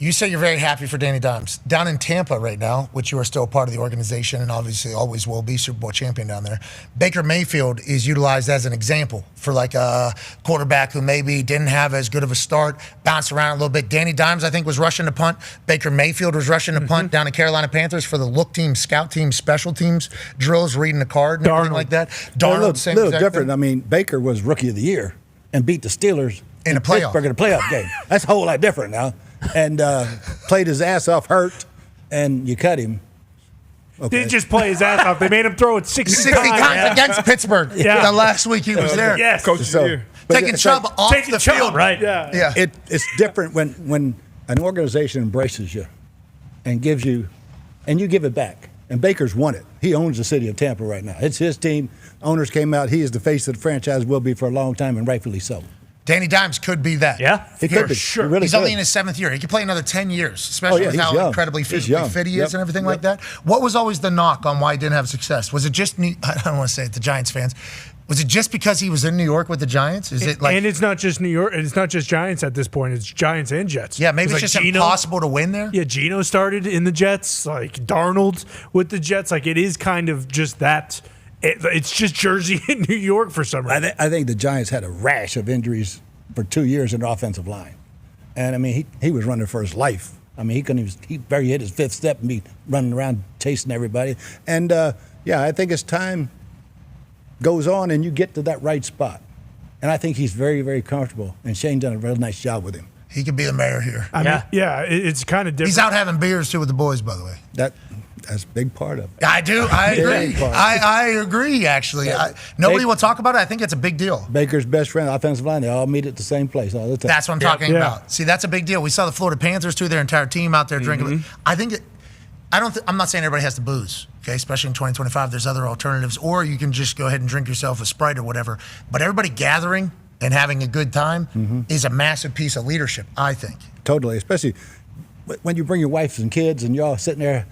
You say you're very happy for Danny Dimes. Down in Tampa right now, which you are still a part of the organization and obviously always will be Super Bowl champion down there, Baker Mayfield is utilized as an example for like a quarterback who maybe didn't have as good of a start, bounced around a little bit. Danny Dimes, I think, was rushing the punt. Baker Mayfield was rushing the punt down at Carolina Panthers for the look team, scout team, special teams drills, reading the card and everything like that. Darnold, a little different. Thing. I mean, Baker was Rookie of the Year and beat the Steelers in a playoff. Pittsburgh in a playoff game. That's a whole lot different now. And played his ass off, hurt, and you cut him. Okay. Didn't just play his ass off. They made him throw it 60 times against Pittsburgh. The last week he was there. Yes. Coach of the year. Taking Chubb off the field. Right. Yeah. It's different when an organization embraces you and gives you, and you give it back. And Baker's won it. He owns the city of Tampa right now. It's his team. Owners came out. He is the face of the franchise, will be for a long time, and rightfully so. Danny Dimes could be that. Yeah, he could be. Sure. He really He's only in his 7th year. He could play another 10 years, especially with how incredibly physically fit he is and everything like that. What was always the knock on why he didn't have success? Was it just, I don't want to say it, the Giants fans, was it just because he was in New York with the Giants? Is it like? And it's not just New York. It's not just Giants at this point. It's Giants and Jets. Yeah, maybe it's like just impossible to win there. Yeah, Geno started in the Jets, like Darnold with the Jets. Like it is kind of just that. It's just Jersey and New York for some reason. I think the Giants had a rash of injuries for 2 years in the offensive line. And, I mean, he was running for his life. I mean, he barely hit his 5th step and be running around chasing everybody. And, I think as time goes on and you get to that right spot. And I think he's very, very comfortable. And Shane done a real nice job with him. He could be the mayor here. I mean, it's kind of different. He's out having beers, too, with the boys, by the way. That's a big part of it. I agree. I agree, actually. Nobody will talk about it. I think it's a big deal. Baker's best friend, offensive line, they all meet at the same place all the time. That's what I'm talking about. See, that's a big deal. We saw the Florida Panthers, too, their entire team out there drinking. I think I'm not saying everybody has to booze, okay? Especially in 2025, there's other alternatives. Or you can just go ahead and drink yourself a Sprite or whatever. But everybody gathering and having a good time is a massive piece of leadership, I think. Totally, especially when you bring your wives and kids and you're all sitting there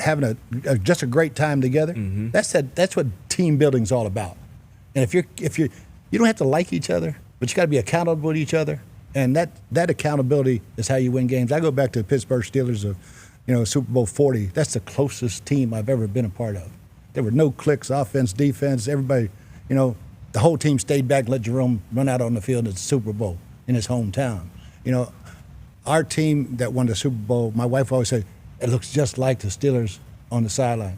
having just a great time together. That's what team building's all about. And if you don't have to like each other, but you got to be accountable to each other, and that accountability is how you win games. I go back to the Pittsburgh Steelers of Super Bowl 40. That's the closest team I've ever been a part of. There were no cliques, offense, defense. Everybody, the whole team stayed back and let Jerome run out on the field at the Super Bowl in his hometown. Our team that won the Super Bowl, my wife always said, it looks just like the Steelers on the sideline.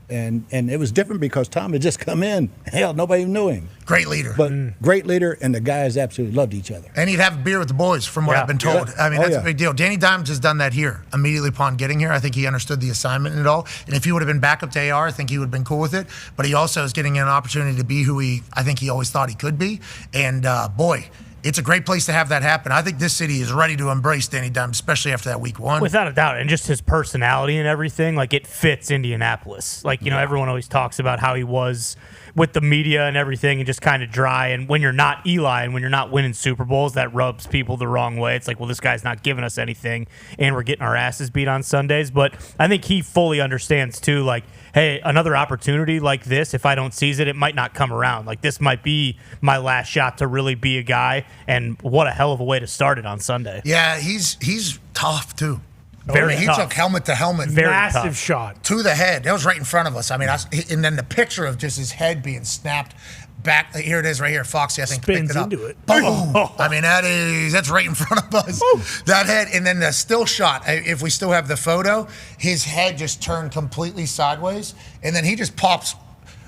And it was different because Tom had just come in. Hell, nobody even knew him. Great leader. But great leader, and the guys absolutely loved each other. And he'd have a beer with the boys, from what I've been told. Yeah. I mean, that's a big deal. Danny Dimes has done that here immediately upon getting here. I think he understood the assignment and it all. And if he would have been back up to AR, I think he would have been cool with it. But he also is getting an opportunity to be who I think he always thought he could be. And, boy, it's a great place to have that happen. I think this city is ready to embrace Danny Dimes, especially after that week 1. Without a doubt. And just his personality and everything, like it fits Indianapolis. Like, everyone always talks about how he was with the media and everything and just kind of dry. And when you're not Eli and when you're not winning Super Bowls, that rubs people the wrong way. It's like, well, this guy's not giving us anything and we're getting our asses beat on Sundays. But I think he fully understands too, like, hey, another opportunity like this, if I don't seize it, it might not come around. Like, this might be my last shot to really be a guy, and what a hell of a way to start it on Sunday. Yeah, he's tough, too. Very he tough. took helmet to helmet. Very massive tough. shot. To the head. That was right in front of us. I mean, and then the picture of just his head being snapped back. Here it is right here. Foxy, I think, Spins picked it up. into it. Boom. I mean, that's right in front of us. That head. And then the still shot, if we still have the photo, his head just turned completely sideways. And then he just pops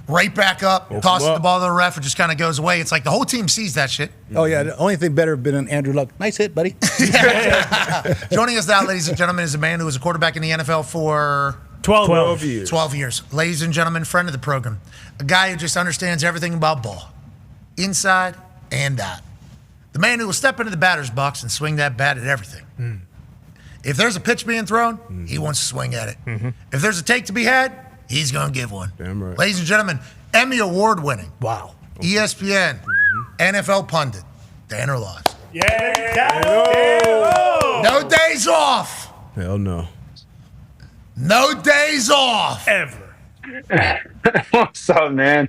right back up, tosses the ball to the ref, it just kind of goes away. It's like the whole team sees that shit. Oh, yeah. The only thing better would have been an Andrew Luck. Nice hit, buddy. Joining us now, ladies and gentlemen, is a man who was a quarterback in the NFL for 12 years. 12 years. Ladies and gentlemen, friend of the program. A guy who just understands everything about ball, inside and out. The man who will step into the batter's box and swing that bat at everything. If there's a pitch being thrown, he wants to swing at it. If there's a take to be had, he's going to give one. Damn right. Ladies and gentlemen, Emmy Award winning. Wow. ESPN, NFL pundit, Dan Orlovsky. No days off. Hell no. No days off. Ever. What's up, man?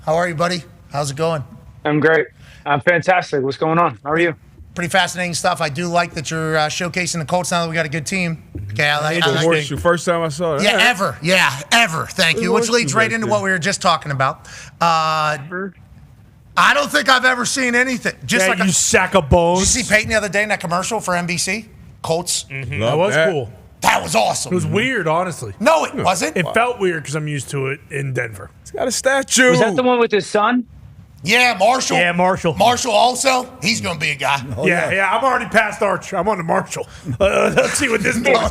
How are you, buddy? How's it going? I'm great. I'm fantastic. What's going on? How are you? Pretty fascinating stuff. I do like that you're showcasing the Colts now that we got a good team. Okay, I like Horseshoe. First time I saw it. Yeah, ever. Yeah, ever. Thank you. Which leads right into what we were just talking about. I don't think I've ever seen anything. Just like you sack of bones. Did you see Peyton the other day in that commercial for NBC? Colts. That was cool. That was awesome. It was weird, honestly. No, it wasn't. It felt weird because I'm used to it in Denver. It's got a statue. Was that the one with his son? Yeah, Marshall. Yeah, Marshall. Marshall also. He's going to be a guy. Yeah. I'm already past Arch. I'm on to Marshall. Let's see what this boy.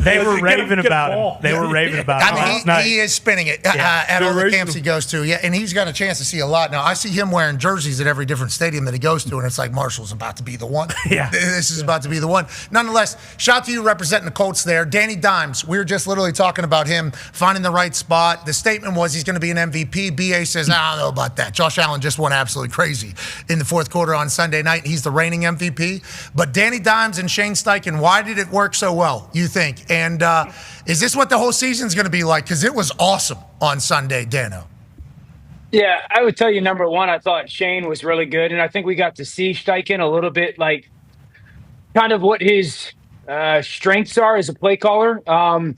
They were raving about him. They were raving about him last night. He is spinning it at all the camps he goes to. Yeah, and he's got a chance to see a lot. Now, I see him wearing jerseys at every different stadium that he goes to, and it's like Marshall's about to be the one. Yeah. This is about to be the one. Nonetheless, shout out to you representing the Colts there. Danny Dimes, we were just literally talking about him finding the right spot. The statement was he's going to be an MVP. BA says, I don't know about that. Josh Allen just went absolutely crazy in the fourth quarter on Sunday night. He's the reigning MVP. But Danny Dimes and Shane Steichen, why did it work so well, you think? And is this what the whole season's going to be like? Because it was awesome on Sunday, Dano. Yeah, I would tell you, number one, I thought Shane was really good. And I think we got to see Steichen a little bit, like, kind of what his strengths are as a play caller. I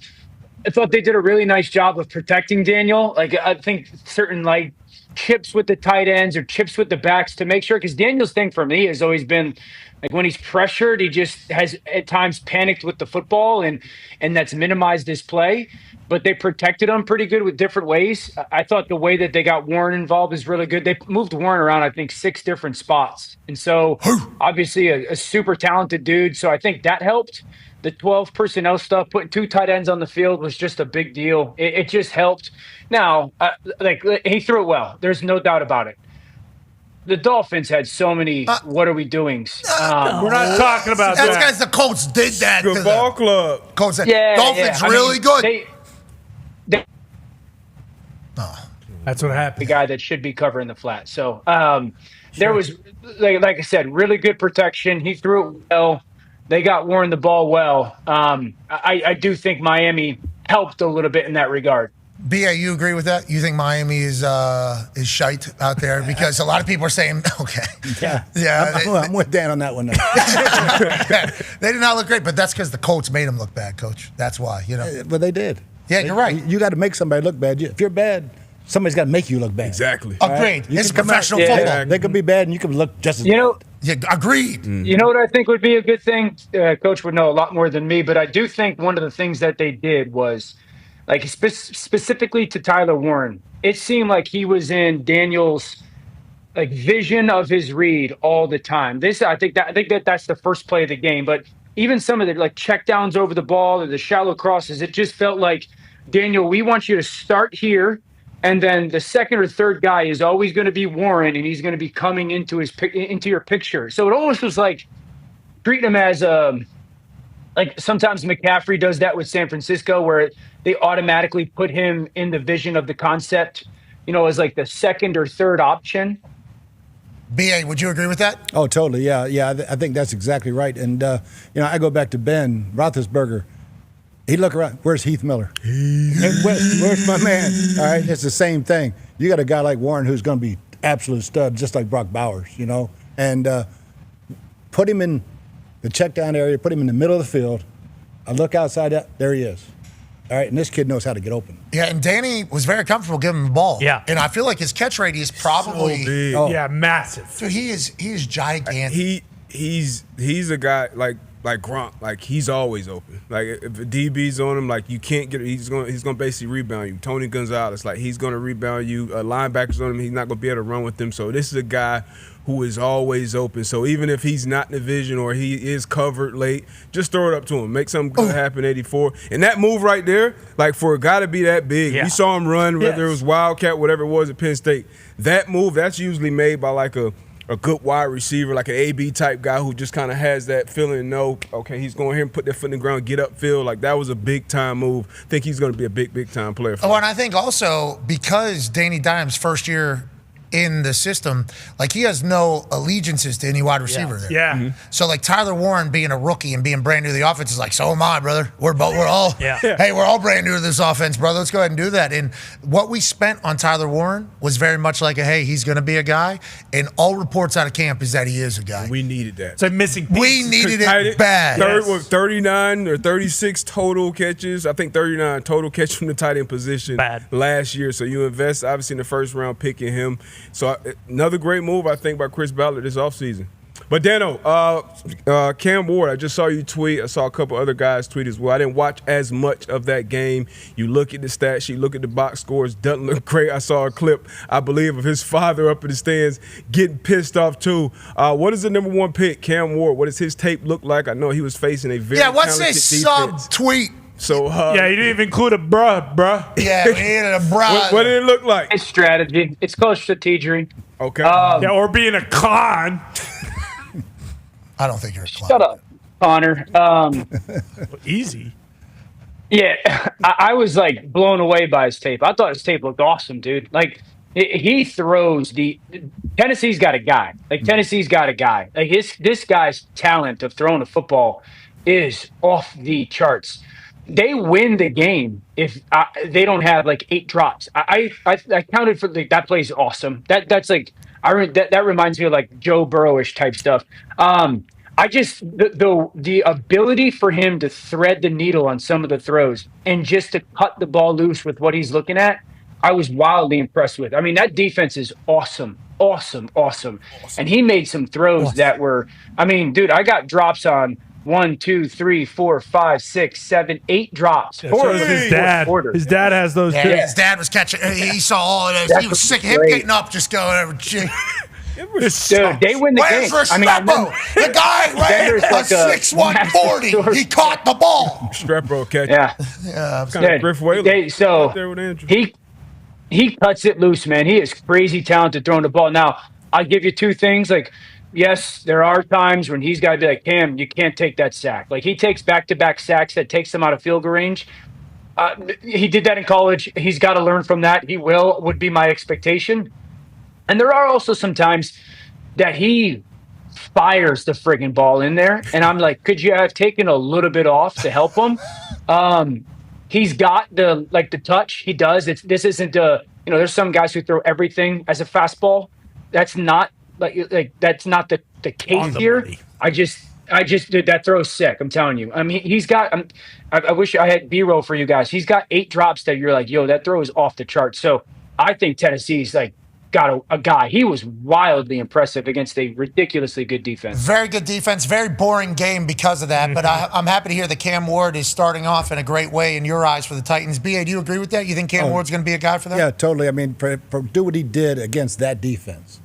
thought they did a really nice job of protecting Daniel. Like, I think certain, like, chips with the tight ends or chips with the backs to make sure, because Daniel's thing for me has always been like when he's pressured, he just has at times panicked with the football and that's minimized his play. But they protected him pretty good with different ways. I thought the way that they got Warren involved is really good. They moved Warren around, I think, 6 different spots. And so obviously a super talented dude. So I think that helped. The 12 personnel stuff, putting 2 tight ends on the field was just a big deal. It just helped. Now, he threw it well. There's no doubt about it. The Dolphins had so many what are we doings. We're not talking about that. That's because the Colts did that. Good ball club. Colts said, Dolphins really good. That's what happened. The guy that should be covering the flat. So there was, like I said, really good protection. He threw it well. They got Warren the ball well. I do think Miami helped a little bit in that regard. BA, you agree with that? You think Miami is shite out there? Because a lot of people are saying, okay. Yeah. I'm with Dan on that one. They did not look great, but that's because the Colts made them look bad, Coach. That's why, you know. But they did. Yeah, you're right. You got to make somebody look bad. If you're bad, somebody's got to make you look bad. Exactly. Agreed. Right? It's professional football. They could be bad, and you can look just as bad. Yeah, agreed. You know what I think would be a good thing? Coach would know a lot more than me, but I do think one of the things that they did was, like specifically to Tyler Warren, it seemed like he was in Daniel's like vision of his read all the time. I think that's the first play of the game. But even some of the like checkdowns over the ball or the shallow crosses, it just felt like, Daniel, we want you to start here. And then the second or third guy is always going to be Warren, and he's going to be coming into your picture. So it almost was like treating him as like sometimes McCaffrey does that with San Francisco, where they automatically put him in the vision of the concept, as like the second or third option. BA, would you agree with that? Oh, totally. Yeah. I think that's exactly right. And I go back to Ben Roethlisberger. He look around. Where's Heath Miller? Where's my man? All right, it's the same thing. You got a guy like Warren who's going to be absolute stud, just like Brock Bowers, and put him in the check down area, put him in the middle of the field. I look outside, there he is. All right, and this kid knows how to get open. Yeah, and Danny was very comfortable giving him the ball. Yeah. And I feel like his catch rate is probably So big. Yeah, massive. So he is gigantic. He's a guy like like Gronk, like he's always open. Like if a DB's on him, like you can't get. He's gonna basically rebound you. Tony Gonzalez, like he's gonna rebound you. Linebackers on him, he's not gonna be able to run with them. So this is a guy who is always open. So even if he's not in the vision or he is covered late, just throw it up to him. Make something good happen, 84. And that move right there, like for a guy to be that big, we saw him run, whether it was Wildcat, whatever it was at Penn State. That move, that's usually made by like a good wide receiver, like an AB type guy who just kind of has that feeling, okay, he's going here and put that foot in the ground, get upfield. Like that was a big time move. I think he's going to be a big time player. And I think also because Danny Dimes' first year in the system, like he has no allegiances to any wide receiver there. Yeah. Mm-hmm. So like Tyler Warren being a rookie and being brand new to the offense is like, so am I, brother. We're all hey, we're all brand new to this offense, brother. Let's go ahead and do that. And what we spent on Tyler Warren was very much like hey, he's gonna be a guy. And all reports out of camp is that he is a guy. We needed that. It's a missing piece. We needed it bad. 39 or 36 total catches. I think 39 total catches from the tight end position last year. So you invest obviously in the first round pick in him. So another great move, I think, by Chris Ballard this offseason. But Dano, Cam Ward, I just saw you tweet. I saw a couple other guys tweet as well. I didn't watch as much of that game. You look at the stat sheet, look at the box scores. Doesn't look great. I saw a clip, I believe, of his father up in the stands getting pissed off too. What is the number one pick, Cam Ward? What does his tape look like? I know he was facing a very what's talented his defense. sub-tweet? So you didn't even include a bruh. Yeah, we needed a bruh. What did it look like? It's strategy. It's called strategery. Okay. Or being a con. I don't think you're a con. Shut up, Connor. Easy. Yeah, I was like blown away by his tape. I thought his tape looked awesome, dude. Like he throws Tennessee's got a guy. Like Tennessee's got a guy. Like this guy's talent of throwing a football is off the charts. They win the game if they don't have like 8 drops. I counted for that play is awesome. That's like that reminds me of like Joe Burrow-ish type stuff. I just the ability for him to thread the needle on some of the throws and just to cut the ball loose with what he's looking at, I was wildly impressed with. I mean, that defense is awesome. And he made some throws that were, I mean, dude, I got drops on 1, 2, 3, 4, 5, 6, 7, 8 drops. His dad has those too. His dad was catching. He saw all of those. He was sick of him getting up, just going over. Dude, they win the game. The guy ran a 6'1" 40. He caught the ball. Strepro catch. He cuts it loose, man. He is crazy talented throwing the ball. Now, I'll give you 2 things. Like, yes, there are times when he's got to be like, Cam, you can't take that sack. Like, he takes back-to-back sacks that takes him out of field goal range. He did that in college. He's got to learn from that. He would be my expectation. And there are also some times that he fires the friggin' ball in there. And I'm like, could you have taken a little bit off to help him? He's got the touch. He does. This isn't there's some guys who throw everything as a fastball. That's not that's not the case here. Money. I just did that throw sick. I'm telling you. I mean, he's got. I wish I had B-roll for you guys. He's got 8 drops that you're like, yo, that throw is off the charts. So I think Tennessee's like got a guy. He was wildly impressive against a ridiculously good defense. Very good defense. Very boring game because of that. But I'm happy to hear that Cam Ward is starting off in a great way in your eyes for the Titans. B.A., do you agree with that? You think Cam Ward's going to be a guy for them? Yeah, totally. I mean, for do what he did against that defense.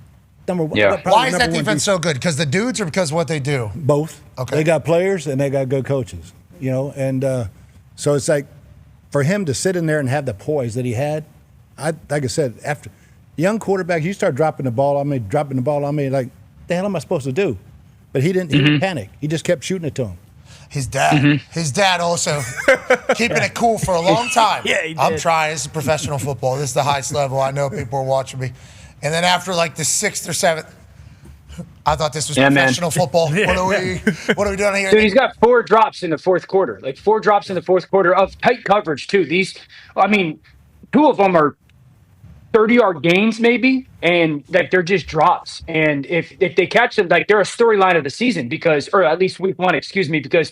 Why is that defense so good? Because the dudes or because of what they do? Both. Okay. They got players and they got good coaches, and so it's like for him to sit in there and have the poise that he had, like I said, after young quarterback, you start dropping the ball on me, like, the hell am I supposed to do? But he didn't panic. He just kept shooting it to him. His dad also keeping it cool for a long time. Yeah, he did. I'm trying. This is professional football. This is the highest level. I know people are watching me. And then after like the 6th or 7th, I thought this was professional football. What are we doing here? Dude, he's got 4 drops in the fourth quarter. Like 4 drops in the fourth quarter of tight coverage too. 2 of them are 30-yard gains maybe, and like they're just drops. And if they catch them, like they're a storyline of the season or at least week 1, because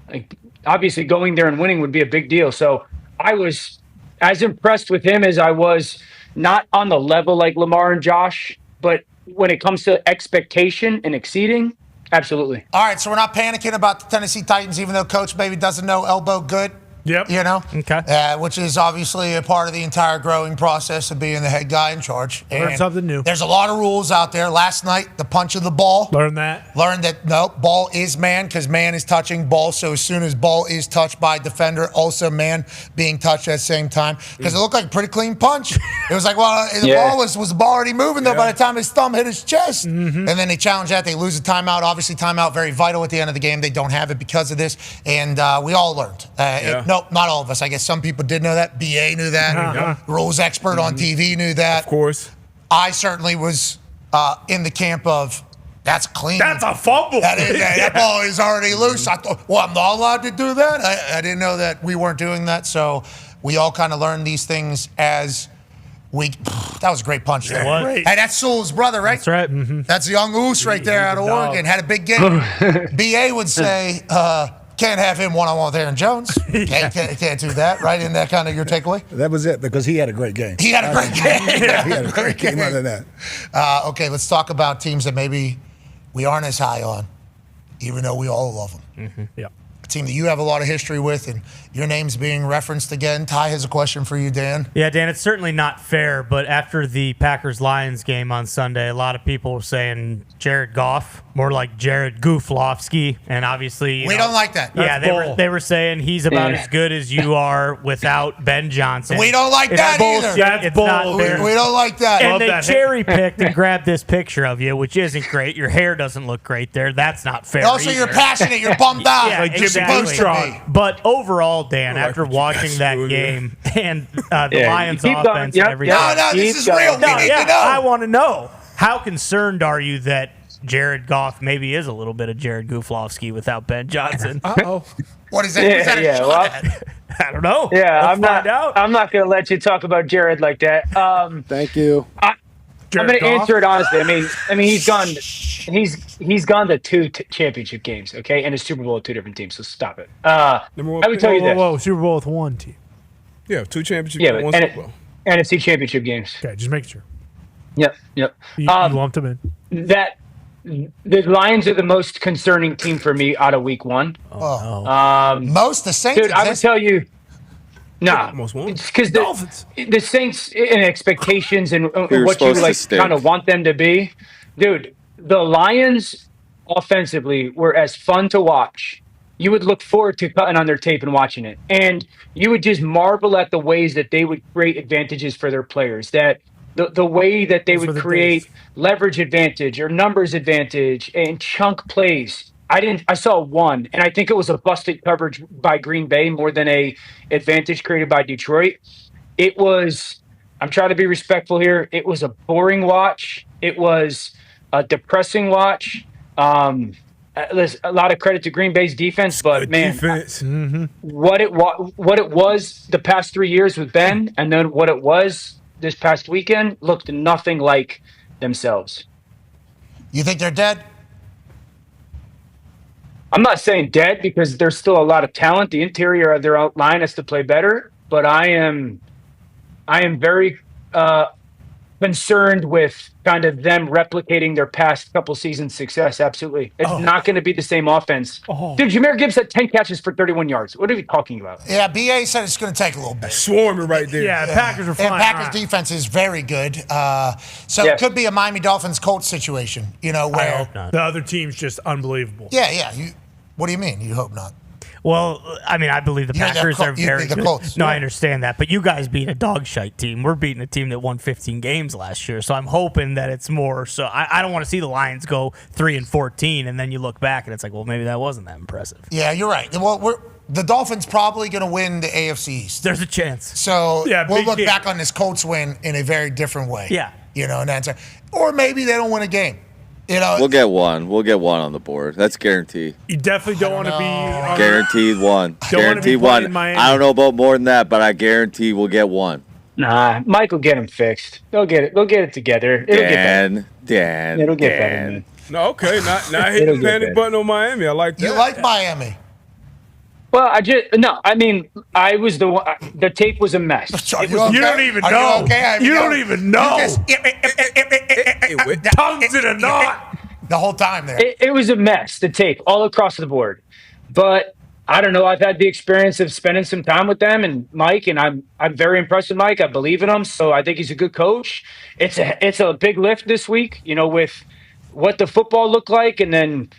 like obviously going there and winning would be a big deal. So I was as impressed with him as I was. Not on the level like Lamar and Josh, but when it comes to expectation and exceeding, Absolutely. All right, so we're not panicking about the Tennessee Titans, even though Coach maybe doesn't know elbow good. Yep. You know? Okay. Which is obviously a part of the entire growing process of being the head guy in charge. Learn something new. There's a lot of rules out there. Last night, the punch of the ball. Learned that. Learned that, no, ball is man because man is touching ball. So as soon as ball is touched by defender, also man being touched at the same time. Because it looked like a pretty clean punch. It was like, well, the ball was the ball already moving, though, by the time his thumb hit his chest. And then they challenge that. They lose a timeout. Obviously, timeout very vital at the end of the game. They don't have it because of this. And we all learned. No, not all of us. I guess some people did know that. BA knew that. Rules expert on TV knew that. Of course. I certainly was in the camp of, that's clean. That's a fumble. That ball is already loose. I thought, well, I'm not allowed to do that. I didn't know that we weren't doing that. So we all kind of learned these things as that was a great punch there. Great. Hey, that's Sewell's brother, right? That's right. That's young Oos right there out of Oregon. Had a big game. BA would say, can't have him one-on-one with Aaron Jones. Can't do that, right? Isn't that kind of your takeaway? That was it, because he had a great game. He had a great game. He had a great game other than that. Okay, let's talk about teams that maybe we aren't as high on, even though we all love them. Yeah. A team that you have a lot of history with, and your name's being referenced again. Ty has a question for you, Dan. Yeah, Dan, it's certainly not fair, but after the Packers-Lions game on Sunday, a lot of people were saying Jared Goff, more like Jared Gooflofsky, and obviously... We don't like that. Yeah, they were saying he's about as good as you are without Ben Johnson. We don't like that either. That's not fair. We don't like that. And they cherry-picked and grabbed this picture of you, which isn't great. Your hair doesn't look great there. That's not fair Also, either. you're passionate. You're bummed out. Yeah, like exactly. But overall, Dan, after watching that game and the Lions offense and everything. No, this is real. We need to know. I want to know. How concerned are you that Jared Goff maybe is a little bit of Jared Gooflofsky without Ben Johnson? Uh-oh. What is that? Is that a shot at? I don't know. Yeah, Let's I'm not going to let you talk about Jared like that. Thank you. I'm going to answer it honestly. I mean, he's gone to two championship games, okay, and a Super Bowl with two different teams. So stop it. I would tell you this. Whoa, Super Bowl with one team. Yeah, two championship games, one Super Bowl. NFC championship games. Okay, just make sure. Yep. You lumped them in. That the Lions are the most concerning team for me out of Week 1. Most the Saints. Dude, I would tell you. Nah, most won. Because the Saints and expectations and what you like kind of want them to be, dude. The Lions offensively were as fun to watch. You would look forward to cutting on their tape and watching it, and you would just marvel at the ways that they would create advantages for their players. That the way that they would create leverage advantage or numbers advantage and chunk plays. I saw one, and I think it was a busted coverage by Green Bay more than a advantage created by Detroit. It was, I'm trying to be respectful here, it was a boring watch. It was a depressing watch. There's a lot of credit to Green Bay's defense, but man, what it was the past 3 years with Ben, and then what it was this past weekend looked nothing like themselves. You think they're dead? I'm not saying dead because there's still a lot of talent. The interior of their line has to play better, but I am very concerned with kind of them replicating their past couple seasons' success. Absolutely. It's not going to be the same offense. Dude, Jahmyr Gibbs had 10 catches for 31 yards. What are we talking about? Yeah, BA said it's going to take a little bit. Swarming right there. Yeah, Packers are fine. And Packers defense is very good. It could be a Miami Dolphins Colts situation, where the other team's just unbelievable. Yeah. What do you mean? You hope not? Well, I mean, I believe the Packers are very good. Colts. No, I understand that. But you guys beat a dog shite team. We're beating a team that won 15 games last year. So I'm hoping that it's more. So I don't want to see the Lions go 3-14, and then you look back and it's like, well, maybe that wasn't that impressive. Yeah, you're right. Well, the Dolphins probably going to win the AFC East. There's a chance. So we'll look back on this Colts win in a very different way. Yeah. And that's or maybe they don't win a game. We'll get one. We'll get one on the board. That's guaranteed. You definitely don't want to be guaranteed one. Guaranteed one. I don't know about more than that, but I guarantee we'll get one. Nah, Mike will get them fixed. They'll get it. They'll get it together. It'll get better. It'll get better, man. No, okay. Not hit the panic button on Miami. I like that. You like Miami? Well, I was the one. The tape was a mess. You don't even know. You don't even know. Tongues in a knot. the whole time there. It was a mess, the tape, all across the board. But I don't know. I've had the experience of spending some time with them and Mike, and I'm very impressed with Mike. I believe in him, so I think he's a good coach. It's a big lift this week, with what the football looked like, and then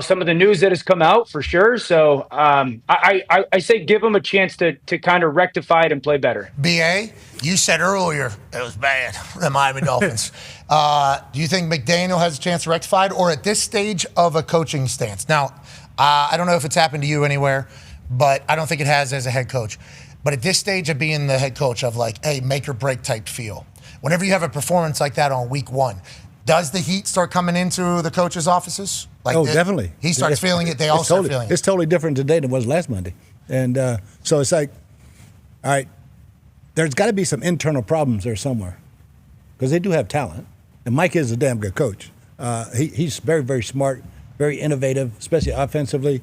some of the news that has come out for sure. So I say give him a chance to kind of rectify it and play better. BA, you said earlier it was bad, the Miami Dolphins. Do you think McDaniel has a chance to rectify it, or at this stage of a coaching stance? Now, I don't know if it's happened to you anywhere, but I don't think it has as a head coach. But at this stage of being the head coach of make or break type feel, whenever you have a performance like that on week one, does the heat start coming into the coaches' offices? Definitely. He starts feeling it. They all start feeling it. It's totally different today than it was last Monday. And so it's like, all right, there's got to be some internal problems there somewhere because they do have talent. And Mike is a damn good coach. He's very, very smart, very innovative, especially offensively.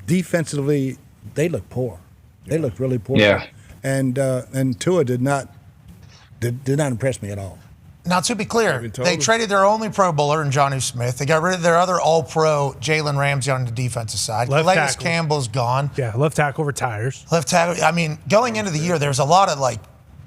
Defensively, they look poor. They look really poor. Yeah. And Tua did not impress me at all. Now, to be clear, they traded their only Pro Bowler in Jonnu Smith. They got rid of their other All-Pro Jalen Ramsey on the defensive side. Calais Campbell's gone. Yeah, left tackle retires. Left tackle. I mean, going into the year, there's a lot of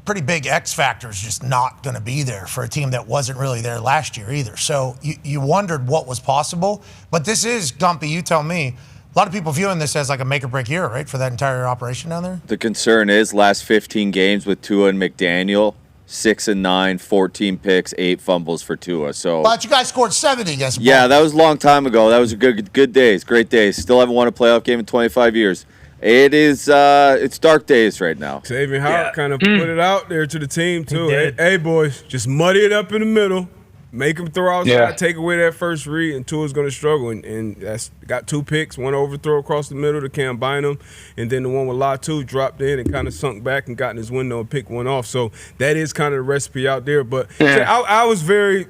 pretty big X factors just not going to be there for a team that wasn't really there last year either. So you wondered what was possible. But this is, Gumpy, you tell me, a lot of people viewing this as a make or break year, right, for that entire operation down there? The concern is last 15 games with Tua and McDaniel, 6-9, 14 picks, 8 fumbles for Tua. So, but you guys scored 70 against them. Yeah, that was a long time ago. That was a good days, great days. Still haven't won a playoff game in 25 years. It is it's dark days right now. Xavier Howard kind of put it out there to the team too. Hey boys, just muddy it up in the middle. Make them throw outside, take away that first read, and Tua's going to struggle. And that's got 2 picks, one overthrow across the middle to Cam Bynum, and then the one with Latu dropped in and kind of sunk back and got in his window and picked one off. So that is kind of the recipe out there. But I was very,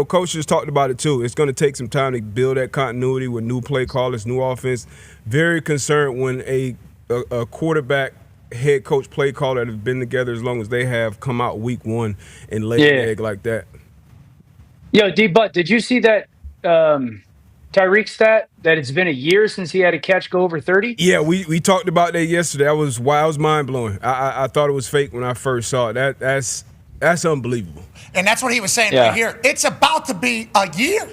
coaches talked about it too. It's going to take some time to build that continuity with new play callers, new offense. Very concerned when a quarterback head coach play caller that have been together as long as they have come out week one and lay an egg like that. Yo, D-Butt, did you see that Tyreek stat that it's been a year since he had a catch go over 30? Yeah, we talked about that yesterday. That was wild. It was mind-blowing. I thought it was fake when I first saw it. That's unbelievable. And that's what he was saying right here. It's about to be a year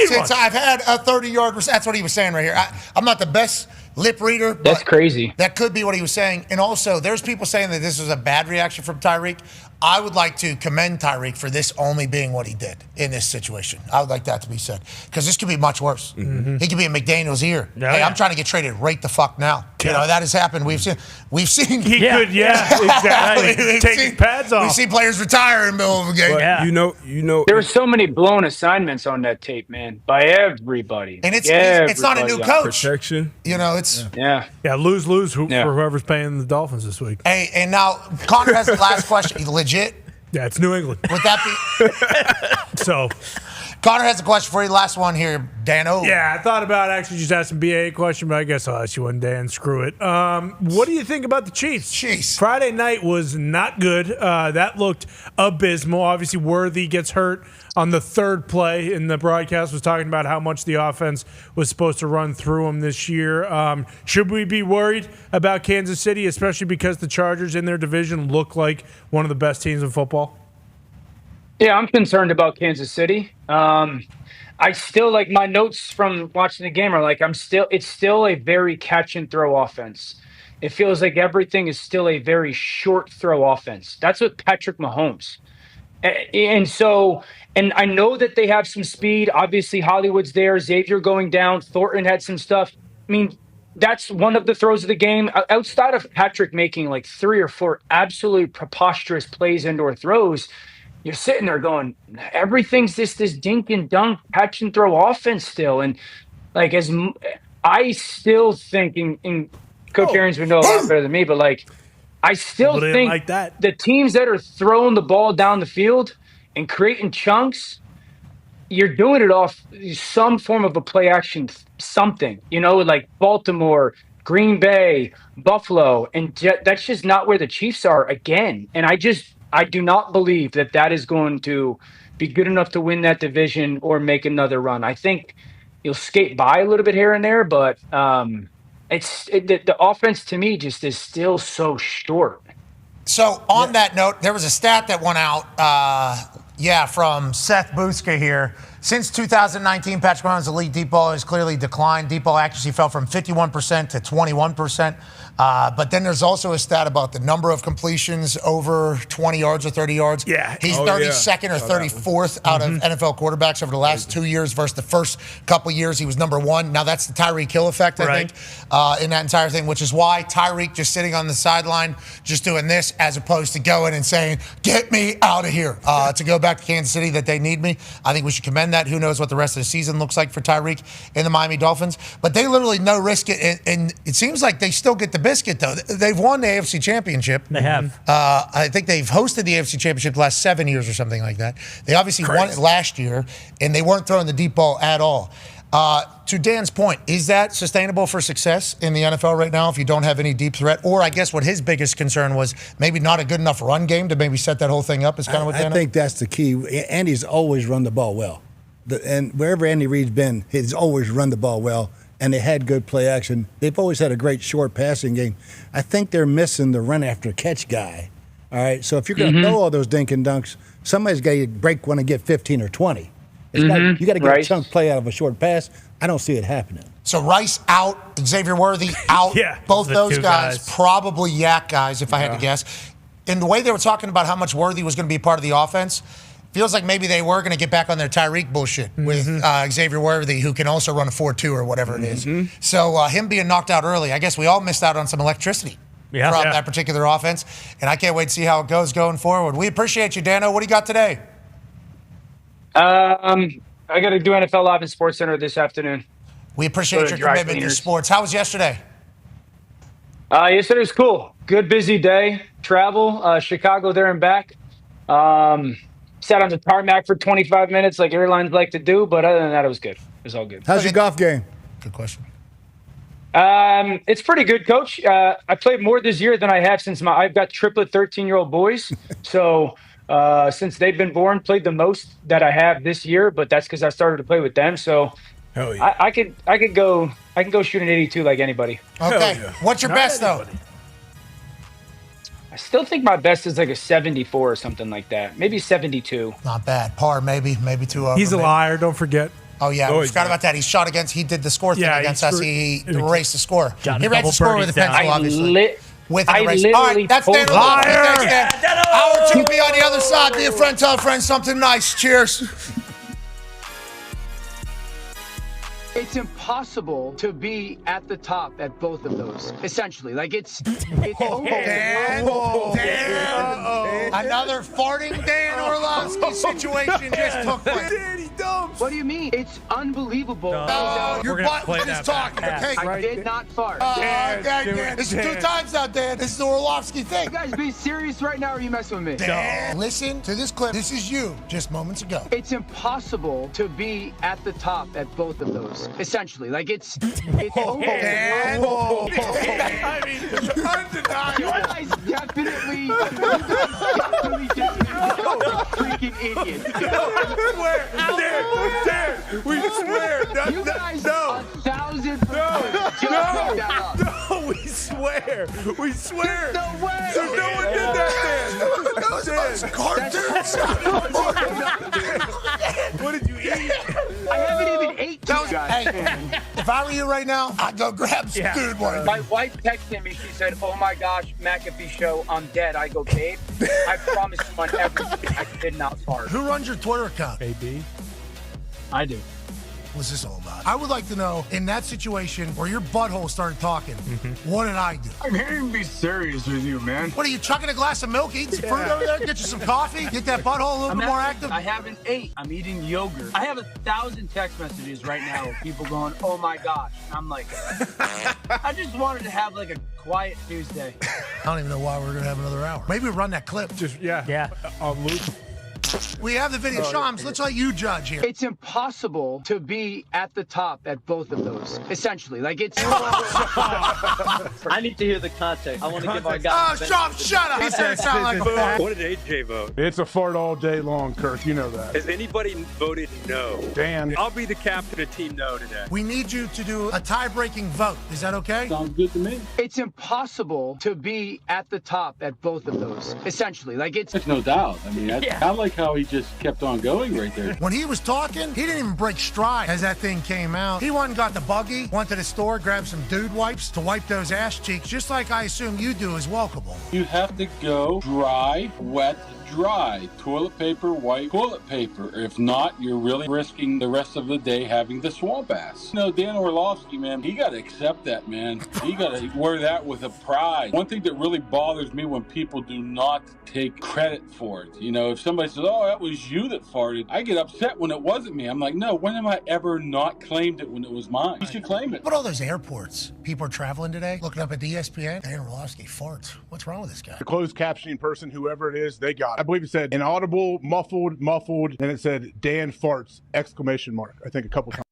since I've had a 30-yard – that's what he was saying right here. I'm not the best lip reader. But that's crazy. That could be what he was saying. And also, there's people saying that this was a bad reaction from Tyreek. I would like to commend Tyreek for this only being what he did in this situation. I would like that to be said. Because this could be much worse. Mm-hmm. He could be in McDaniel's ear. Hey, I'm trying to get traded right the fuck now. Yeah. That has happened. We've seen he could, exactly. Take his pads off. We've seen players retire in the middle of a game. But you know there were so many blown assignments on that tape, man, by everybody. And it's not a new coach. Protection. It's lose for whoever's paying the Dolphins this week. Hey, and now Connor has the last question. Legit. Yeah, it's New England. Would that be so? Connor has a question for you. Last one here, Dan O. Yeah, I thought about actually just asking BA a question, but I guess I'll ask you one, Dan. Screw it. What do you think about the Chiefs? Chiefs. Friday night was not good. That looked abysmal. Obviously, Worthy gets hurt on the third play, and the broadcast was talking about how much the offense was supposed to run through them this year. Should we be worried about Kansas City, especially because the Chargers in their division look like one of the best teams in football? Yeah, I'm concerned about Kansas City. I still my notes from watching the game are it's still a very catch and throw offense. It feels like everything is still a very short throw offense. That's what Patrick Mahomes. And I know that they have some speed. Obviously, Hollywood's there. Xavier going down. Thornton had some stuff. I mean, that's one of the throws of the game. Outside of Patrick making 3 or 4 absolutely preposterous plays indoor throws, you're sitting there going, everything's this dink and dunk catch and throw offense still. And I still think, and Coach Arians would know a lot better than me, but I still think the teams that are throwing the ball down the field and creating chunks, you're doing it off some form of a play action something, like Baltimore, Green Bay, Buffalo, and that's just not where the Chiefs are again. And I do not believe that is going to be good enough to win that division or make another run. I think you'll skate by a little bit here and there, but the offense to me just is still so short. So on that note, there was a stat that went out, from Seth Buska here. Since 2019, Patrick Mahomes' elite deep ball has clearly declined. Deep ball accuracy fell from 51% to 21%. But then there's also a stat about the number of completions over 20 yards or 30 yards. Yeah. He's 32nd or 34th out of NFL quarterbacks over the last 2 years versus the first couple years he was number one. Now that's the Tyreek Hill effect, I think, in that entire thing, which is why Tyreek just sitting on the sideline, just doing this as opposed to going and saying, get me out of here, to go back to Kansas City that they need me. I think we should commend that. Who knows what the rest of the season looks like for Tyreek and the Miami Dolphins. But they literally no risk it, and it seems like they still get the biscuit, though. They've won the AFC Championship. They have. I think they've hosted the AFC Championship the last 7 years or something like that. They obviously won it last year, and they weren't throwing the deep ball at all. To Dan's point, is that sustainable for success in the NFL right now if you don't have any deep threat? Or I guess what his biggest concern was maybe not a good enough run game to maybe set that whole thing up is kind of what Dan. I think that's the key. Andy's always run the ball well. And wherever Andy Reid's been, he's always run the ball well. And they had good play action. They've always had a great short passing game. I think they're missing the run after catch guy. All right, so if you're going to throw all those dink and dunks, somebody's got to break one and get 15 or 20. You got to get a chunk play out of a short pass. I don't see it happening. So Rice out, Xavier Worthy out. Both those guys, probably yak guys, if I had to guess. And the way they were talking about how much Worthy was going to be part of the offense, feels like maybe they were going to get back on their Tyreek bullshit with Xavier Worthy, who can also run a 4.2 or whatever it is. So him being knocked out early, I guess we all missed out on some electricity from that particular offense. And I can't wait to see how it goes going forward. We appreciate you, Dano. What do you got today? I got to do NFL Live in Sports Center this afternoon. We appreciate your commitment to sports. How was yesterday? Yesterday was cool. Good, busy day. Travel, Chicago there and back. Sat on the tarmac for 25 minutes like airlines like to do, but other than that, it was good. It was all good. How's your golf game? Good question. It's pretty good, Coach. I played more this year than I have since I've got triplet 13-year-old boys. So since they've been born, played the most that I have this year, but that's because I started to play with them. So I could go shoot an 82 like anybody. Okay. What's your best though? I still think my best is like a 74 or something like that. Maybe 72. Not bad. Par, maybe two over. He's a liar. Don't forget. Oh, yeah. We forgot about that. He did the score thing against us. He erased the score. He erased the score with a pencil, obviously. All right, that's Dan. Liar. Hour two, be on the other side. Be a friend, tell a friend something nice. Cheers. It's impossible to be at the top at both of those. Essentially, like it's Dan. Another farting Dan Orlovsky situation just took place. What do you mean? It's unbelievable. Your butt was just talking. Okay, I did not fart. Dan. This is 2 times now, Dan. This is the Orlovsky thing. You guys being serious right now, or are you messing with me? Dan, listen to this clip. This is you just moments ago. It's impossible to be at the top at both of those. Essentially, like it's Dan. I mean, undeniable. You guys definitely just freaking idiots. We swear. You guys 1,000%. No, we swear. We swear. There's no way. So no one did that, Dan. What did you eat? I haven't even ate two guys. Hey, if I were you right now, I'd go grab some food. My wife texted me. She said, "Oh my gosh, McAfee Show, I'm dead." I go, "Babe, I promise you on everything, I did not fart." Who runs your Twitter account? AB. I do. What's this all about? I would like to know, in that situation where your butthole started talking, what did I do? I'm here to be serious with you, man. What are you, chucking a glass of milk, eating some fruit over there, get you some coffee, get that butthole a little bit more active? I haven't ate. I'm eating yogurt. I have 1,000 text messages right now of people going, "Oh my gosh." I'm like, I just wanted to have like a quiet Tuesday. I don't even know why we're going to have another hour. Maybe run that clip. Just, on loop. We have the video. Shams, let's let you judge here. It's impossible to be at the top at both of those, essentially. Like, it's... I need to hear the context. I want to give our guy... Oh, Shams, shut up. He said it sounded like a fart. What did AJ vote? It's a fart all day long, Kirk. You know that. Has anybody voted no? Dan. I'll be the captain of Team No today. We need you to do a tie-breaking vote. Is that okay? Sounds good to me. It's impossible to be at the top at both of those, essentially. Like, it's... There's no doubt. I mean, I like how he just kept on going right there. When he was talking, he didn't even break stride as that thing came out. He went and got the buggy, went to the store, grabbed some dude wipes to wipe those ass cheeks, just like I assume you do as well, Cabal. You have to go dry, wet, dry. Toilet paper, white toilet paper. If not, you're really risking the rest of the day having the swamp ass. Dan Orlovsky, man, he got to accept that, man. He got to wear that with a pride. One thing that really bothers me when people do not take credit for it. If somebody says, oh, that was you that farted, I get upset when it wasn't me. I'm like, no, when have I ever not claimed it when it was mine? You should claim it. But all those airports, people are traveling today, looking up at the ESPN, Dan Orlovsky farts. What's wrong with this guy? The closed captioning person, whoever it is, they got it. I believe it said inaudible, muffled, and it said Dan farts, ! I think a couple times.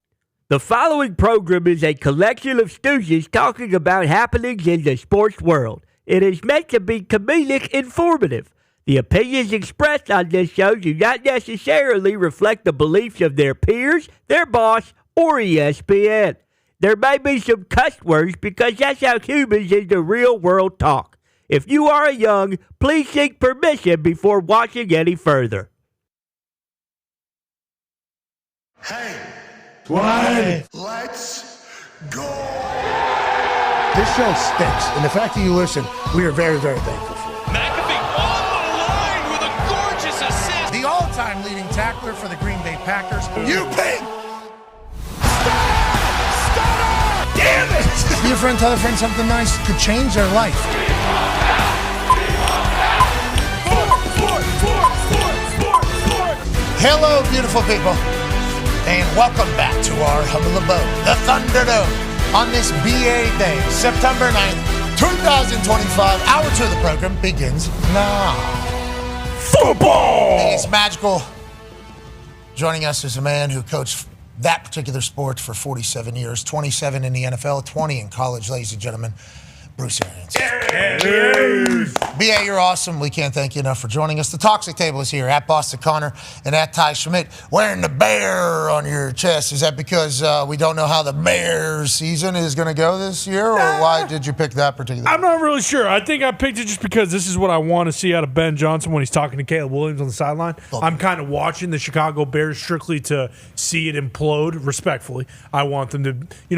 The following program is a collection of stooges talking about happenings in the sports world. It is meant to be comedic informative. The opinions expressed on this show do not necessarily reflect the beliefs of their peers, their boss, or ESPN. There may be some cuss words because that's how humans in the real world talk. If you are young, please seek permission before watching any further. Hey, let's go. This show stinks, and the fact that you listen, we are very, very thankful for. McAfee on the line with a gorgeous assist. The all-time leading tackler for the Green Bay Packers, you pig! Damn it! Be a friend, tell a friend something nice could change their life. Hello, beautiful people, and welcome back to our humble abode, the Thunderdome, on this BA Day, September 9th, 2025. Hour 2 of the program begins now. Football! It's magical. Joining us is a man who coached that particular sport for 47 years, 27 in the NFL, 20 in college, ladies and gentlemen. Bruce Arians. BA, you're awesome. We can't thank you enough for joining us. The Toxic Table is here at Boston Connor and at Ty Schmidt, wearing the bear on your chest. Is that because we don't know how the Bears season is going to go this year, or why did you pick that particular? I'm not really sure. I think I picked it just because this is what I want to see out of Ben Johnson when he's talking to Caleb Williams on the sideline. I'm kind of watching the Chicago Bears strictly to see it implode. Respectfully, I want them to,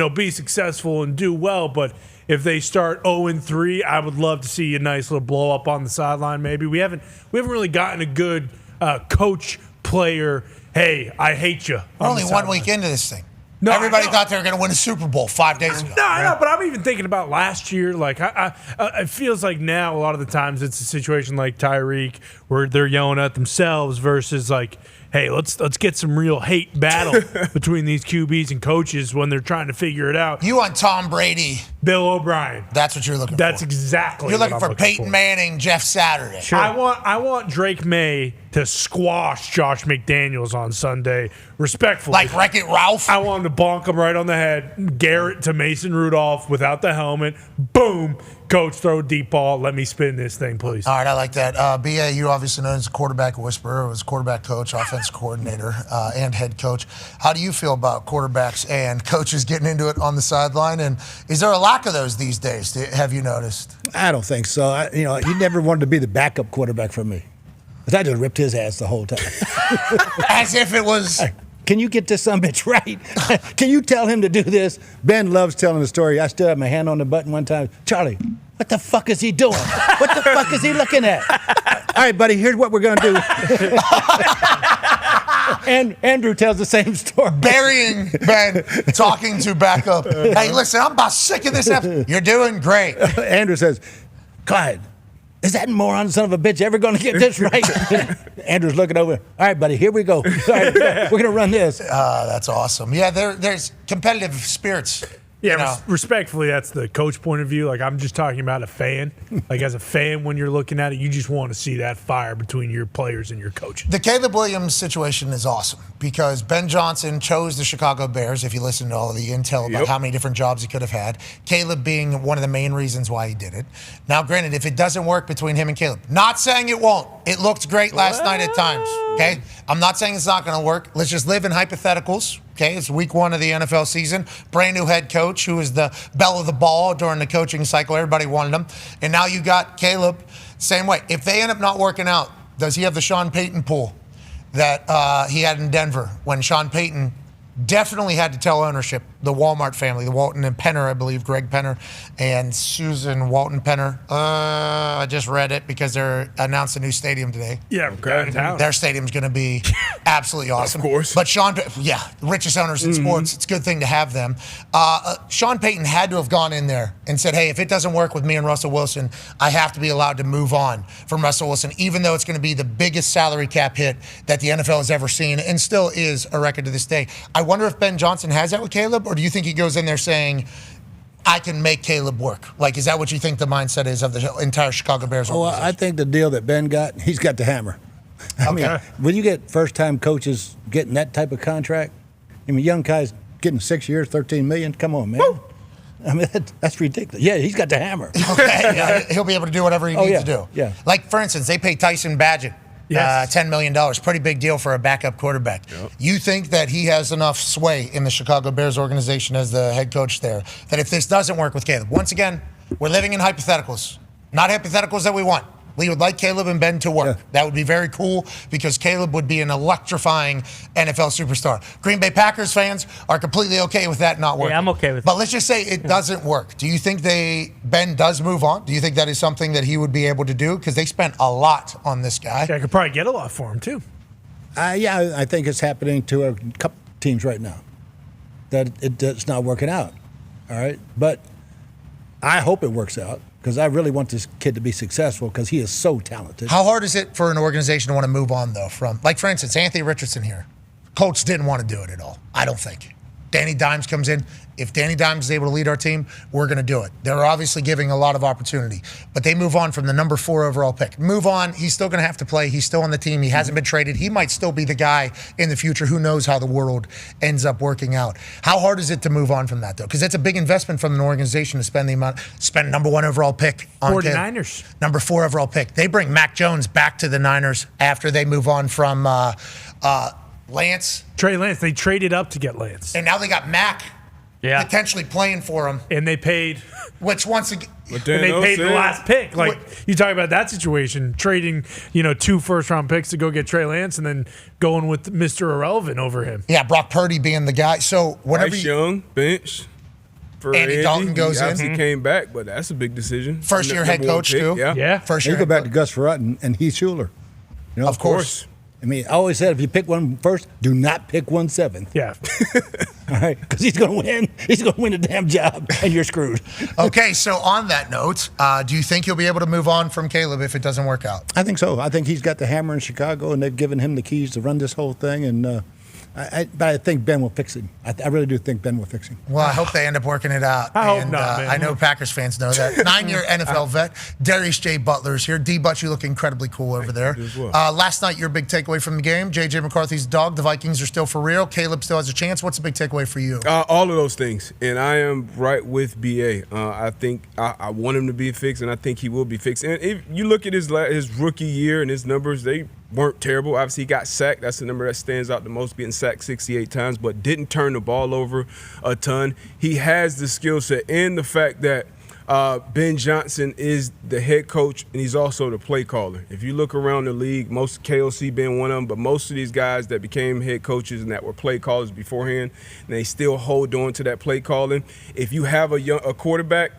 be successful and do well, but if they start 0-3, I would love to see a nice little blow up on the sideline. Maybe we haven't really gotten a good coach player. Hey, I hate you. We're only 1 week into this thing. No, everybody thought they were going to win a Super Bowl 5 days ago. No, but I'm even thinking about last year. Like, it feels like now a lot of the times it's a situation like Tyreek where they're yelling at themselves versus like, hey, let's get some real hate battle between these QBs and coaches when they're trying to figure it out. You want Tom Brady, Bill O'Brien. That's what you're looking for. That's exactly you're what looking for. Peyton Manning, Jeff Saturday. Sure. I want Drake May to squash Josh McDaniels on Sunday, respectfully. Like Wreck-It Ralph? I want him to bonk him right on the head. Garrett to Mason Rudolph without the helmet. Boom. Coach, throw a deep ball. Let me spin this thing, please. All right, I like that. BA, you obviously know as a quarterback whisperer, was quarterback coach, offense coordinator, and head coach. How do you feel about quarterbacks and coaches getting into it on the sideline? And is there a lack of those these days? Have you noticed? I don't think so. He never wanted to be the backup quarterback for me. Because I just ripped his ass the whole time. As if it was... Can you get this sumbitch right? Can you tell him to do this? Ben loves telling the story. I still had my hand on the button one time. Charlie, what the fuck is he doing? What the fuck is he looking at? All right, buddy, here's what we're going to do. And Andrew tells the same story. Burying Ben, talking to backup. Hey, listen, I'm about sick of this episode. You're doing great. Andrew says, Clyde, is that moron son of a bitch ever going to get this right? Andrew's looking over. All right, buddy, here we go. All right, we're going to run this. That's awesome. Yeah, there's competitive spirits Yeah, respectfully, that's the coach point of view. Like, I'm just talking about a fan. Like, as a fan, when you're looking at it, you just want to see that fire between your players and your coaches. The Caleb Williams situation is awesome because Ben Johnson chose the Chicago Bears, if you listen to all of the intel about how many different jobs he could have had. Caleb being one of the main reasons why he did it. Now, granted, if it doesn't work between him and Caleb, not saying it won't. It looked great last night at times, okay? I'm not saying it's not going to work. Let's just live in hypotheticals. Okay, it's week 1 of the NFL season. Brand new head coach who was the belle of the ball during the coaching cycle. Everybody wanted him. And now you got Caleb, same way. If they end up not working out, does he have the Sean Payton pool that he had in Denver when Sean Payton definitely had to tell ownership, the Walmart family, the Walton and Penner, I believe, Greg Penner and Susan Walton Penner. I just read it because they're announced a new stadium today. Yeah, okay. Their stadium's going to be absolutely awesome. Of course. But richest owners in sports. It's a good thing to have them. Sean Payton had to have gone in there and said, hey, if it doesn't work with me and Russell Wilson, I have to be allowed to move on from Russell Wilson, even though it's going to be the biggest salary cap hit that the NFL has ever seen and still is a record to this day. I wonder if Ben Johnson has that with Caleb, or do you think he goes in there saying, I can make Caleb work? Like, is that what you think the mindset is of the entire Chicago Bears organization? I think the deal that Ben got, he's got the hammer. I mean, when you get first-time coaches getting that type of contract, I mean, young guys getting 6 years, $13 million, come on, man. Woo! I mean, that's ridiculous. Yeah, he's got the hammer. Okay, he'll be able to do whatever he needs to do. Yeah. Like, for instance, they pay Tyson Bagent. Yes. $10 million. Pretty big deal for a backup quarterback. Yep. You think that he has enough sway in the Chicago Bears organization as the head coach there that if this doesn't work with Caleb, once again, we're living in hypotheticals, not hypotheticals that we want. We would like Caleb and Ben to work. Yeah. That would be very cool because Caleb would be an electrifying NFL superstar. Green Bay Packers fans are completely okay with that not working. Yeah, I'm okay with But let's just say it doesn't work. Do you think Ben does move on? Do you think that is something that he would be able to do? Because they spent a lot on this guy. Yeah, I could probably get a lot for him, too. I think it's happening to a couple teams right now that it's not working out. All right? But I hope it works out. Because I really want this kid to be successful because he is so talented. How hard is it for an organization to want to move on, though, from, like, for instance, Anthony Richardson here. Colts didn't want to do it at all, I don't think. Danny Dimes comes in. If Danny Dimes is able to lead our team, we're going to do it. They're obviously giving a lot of opportunity. But they move on from the number 4 overall pick. Move on. He's still going to have to play. He's still on the team. He hasn't been traded. He might still be the guy in the future. Who knows how the world ends up working out. How hard is it to move on from that, though? Because it's a big investment from an organization to spend number 1 overall pick on 49ers. Number 4 overall pick. They bring Mac Jones back to the Niners after they move on from Lance. Trey Lance. They traded up to get Lance. And now they got Mac potentially playing for him. And they paid. Which once again. And they paid the last pick. Like, you talk about that situation, trading, 2 first-round picks to go get Trey Lance and then going with Mr. Irrelevant over him. Yeah, Brock Purdy being the guy. So whenever Bryce Young, bench. For Andy Dalton goes in. He obviously came back, but that's a big decision. First-year head coach, too. Yeah. First You year. go back to Gus Frerotte and Heath Schuler. Of course. I mean, I always said if you pick one first, do not pick 1 7th. Yeah. All right, because he's going to win. He's going to win the damn job, and you're screwed. Okay, so on that note, do you think he'll be able to move on from Caleb if it doesn't work out? I think so. I think he's got the hammer in Chicago, and they've given him the keys to run this whole thing. And but I think Ben will fix him. I really do think Ben will fix him. Well, I hope they end up working it out. I hope not, man. I know Packers fans know that. 9-year NFL vet, Darius J. Butler is here. D-Butch, you look incredibly cool over there. Last night, your big takeaway from the game, JJ McCarthy's dog. The Vikings are still for real. Caleb still has a chance. What's the big takeaway for you? All of those things. And I am right with BA. I think I want him to be fixed, and I think he will be fixed. And if you look at his rookie year and his numbers, they weren't terrible. Obviously, he got sacked. That's the number that stands out the most, getting sacked 68 times, but didn't turn the ball over a ton. He has the skill set and the fact that Ben Johnson is the head coach and he's also the play caller. If you look around the league, most KOC being one of them, but most of these guys that became head coaches and that were play callers beforehand, and they still hold on to that play calling. If you have a quarterback,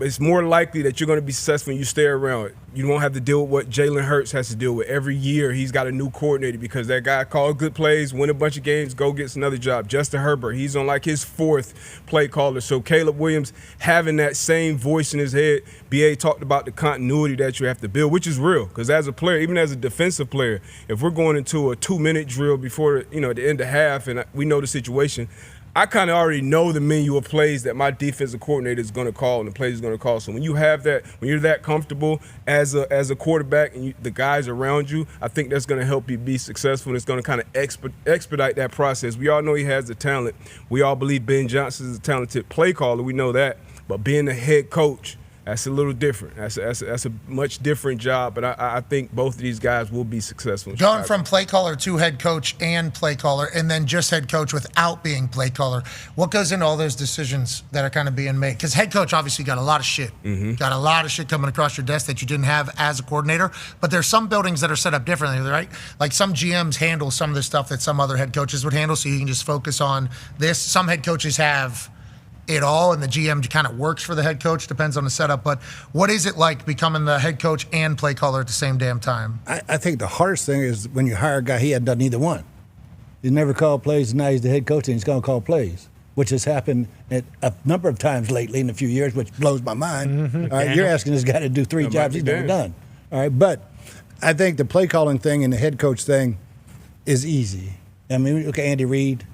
it's more likely that you're going to be successful when you stay around it. You won't have to deal with what Jalen Hurts has to deal with. Every year he's got a new coordinator because that guy called good plays, win a bunch of games, go gets another job. Justin Herbert, he's on like his 4th play caller. So Caleb Williams having that same voice in his head, BA talked about the continuity that you have to build, which is real because as a player, even as a defensive player, if we're going into a 2-minute drill before the end of half and we know the situation, I kind of already know the menu of plays that my defensive coordinator is going to call and the plays he's going to call. So when you have that, when you're that comfortable as a quarterback and the guys around you, I think that's going to help you be successful, and it's going to kind of expedite that process. We all know he has the talent. We all believe Ben Johnson is a talented play caller. We know that. But being the head coach, that's a little different. That's a much different job, but I think both of these guys will be successful. Going from play caller to head coach and play caller, and then just head coach without being play caller, what goes into all those decisions that are kind of being made? Because head coach obviously got a lot of shit. Got a lot of shit coming across your desk that you didn't have as a coordinator, but there's some buildings that are set up differently, right? Like some GMs handle some of the stuff that some other head coaches would handle, so you can just focus on this. Some head coaches have it all, and the GM kind of works for the head coach, depends on the setup. But what is it like becoming the head coach and play caller at the same damn time? I think the hardest thing is when you hire a guy, he hadn't done either one. He's never called plays, and now he's the head coach, and he's going to call plays, which has happened at a number of times lately in a few years, which blows my mind. All right, you're asking this guy to do three jobs he's never done. All right, but I think the play calling thing and the head coach thing is easy. I mean, look at Andy Reid.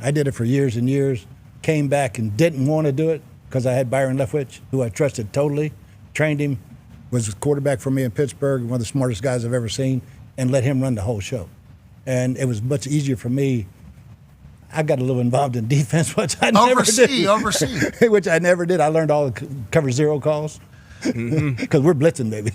I did it for years and years. Came back and didn't want to do it because I had Byron Leftwich, who I trusted totally, trained him, was a quarterback for me in Pittsburgh, one of the smartest guys I've ever seen, and let him run the whole show. And it was much easier for me. I got a little involved in defense, which I never did. Oversee. Which I never did. I learned all the cover zero calls. Because we're blitzing, baby.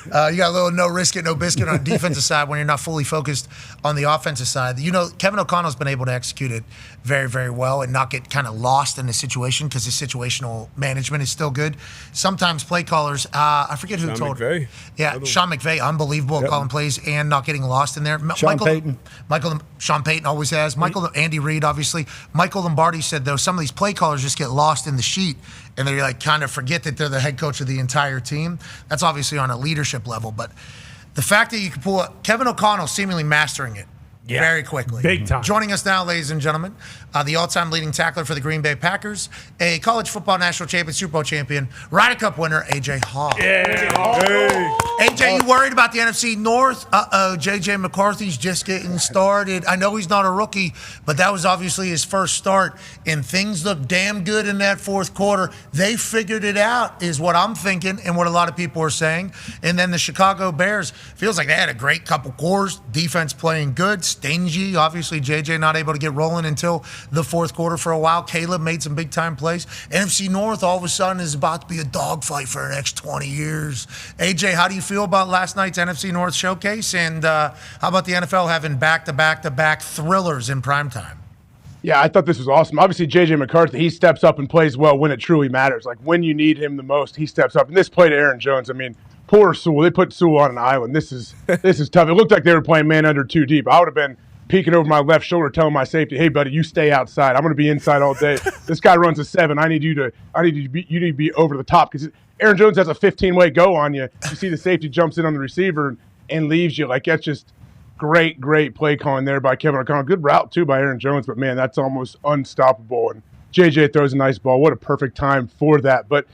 You got a little no risk it, no biscuit on the defensive side when you're not fully focused on the offensive side. You know, Kevin O'Connell's been able to execute it very, very well and not get kind of lost in the situation because his situational management is still good. Sometimes play callers, I forget who told McVay. Yeah, Sean McVay, unbelievable at calling plays and not getting lost in there. Sean Payton always has. Andy Reid, obviously. Michael Lombardi said, though, some of these play callers just get lost in the sheet and they like kind of forget that they're the head coach of the entire team. That's obviously on a leadership level, but the fact that you can pull up Kevin O'Connell seemingly mastering it very quickly. Big time. Joining us now, ladies and gentlemen, the all-time leading tackler for the Green Bay Packers, a college football national champion, Super Bowl champion, Ryder Cup winner, AJ Hall. AJ, you worried about the NFC North? JJ McCarthy's just getting started. I know he's not a rookie, but that was obviously his first start, and things looked damn good in that fourth quarter. They figured it out, is what I'm thinking, and what a lot of people are saying. And then the Chicago Bears, feels like they had a great couple quarters, defense playing good, stingy. Obviously, JJ not able to get rolling until the fourth quarter for a while. Caleb made some big-time plays. NFC North, all of a sudden, is about to be a dogfight for the next 20 years. AJ, how do you feel about last night's NFC North showcase? And how about the NFL having back-to-back-to-back thrillers in primetime? Yeah, I thought this was awesome. Obviously, JJ McCarthy, he steps up and plays well when it truly matters. Like, when you need him the most, he steps up. And this play to Aaron Jones, I mean, poor Sewell. They put Sewell on an island. This is tough. It looked like they were playing man under two deep. I would have been peeking over my left shoulder, telling my safety, "Hey, buddy, you stay outside. I'm going to be inside all day. This guy runs a 7. You need to be over the top because Aaron Jones has a 15-way go on you. You see the safety jumps in on the receiver and leaves you. Like, that's just great play calling there by Kevin O'Connell. Good route too by Aaron Jones, but man, that's almost unstoppable. And JJ throws a nice ball. What a perfect time for that. But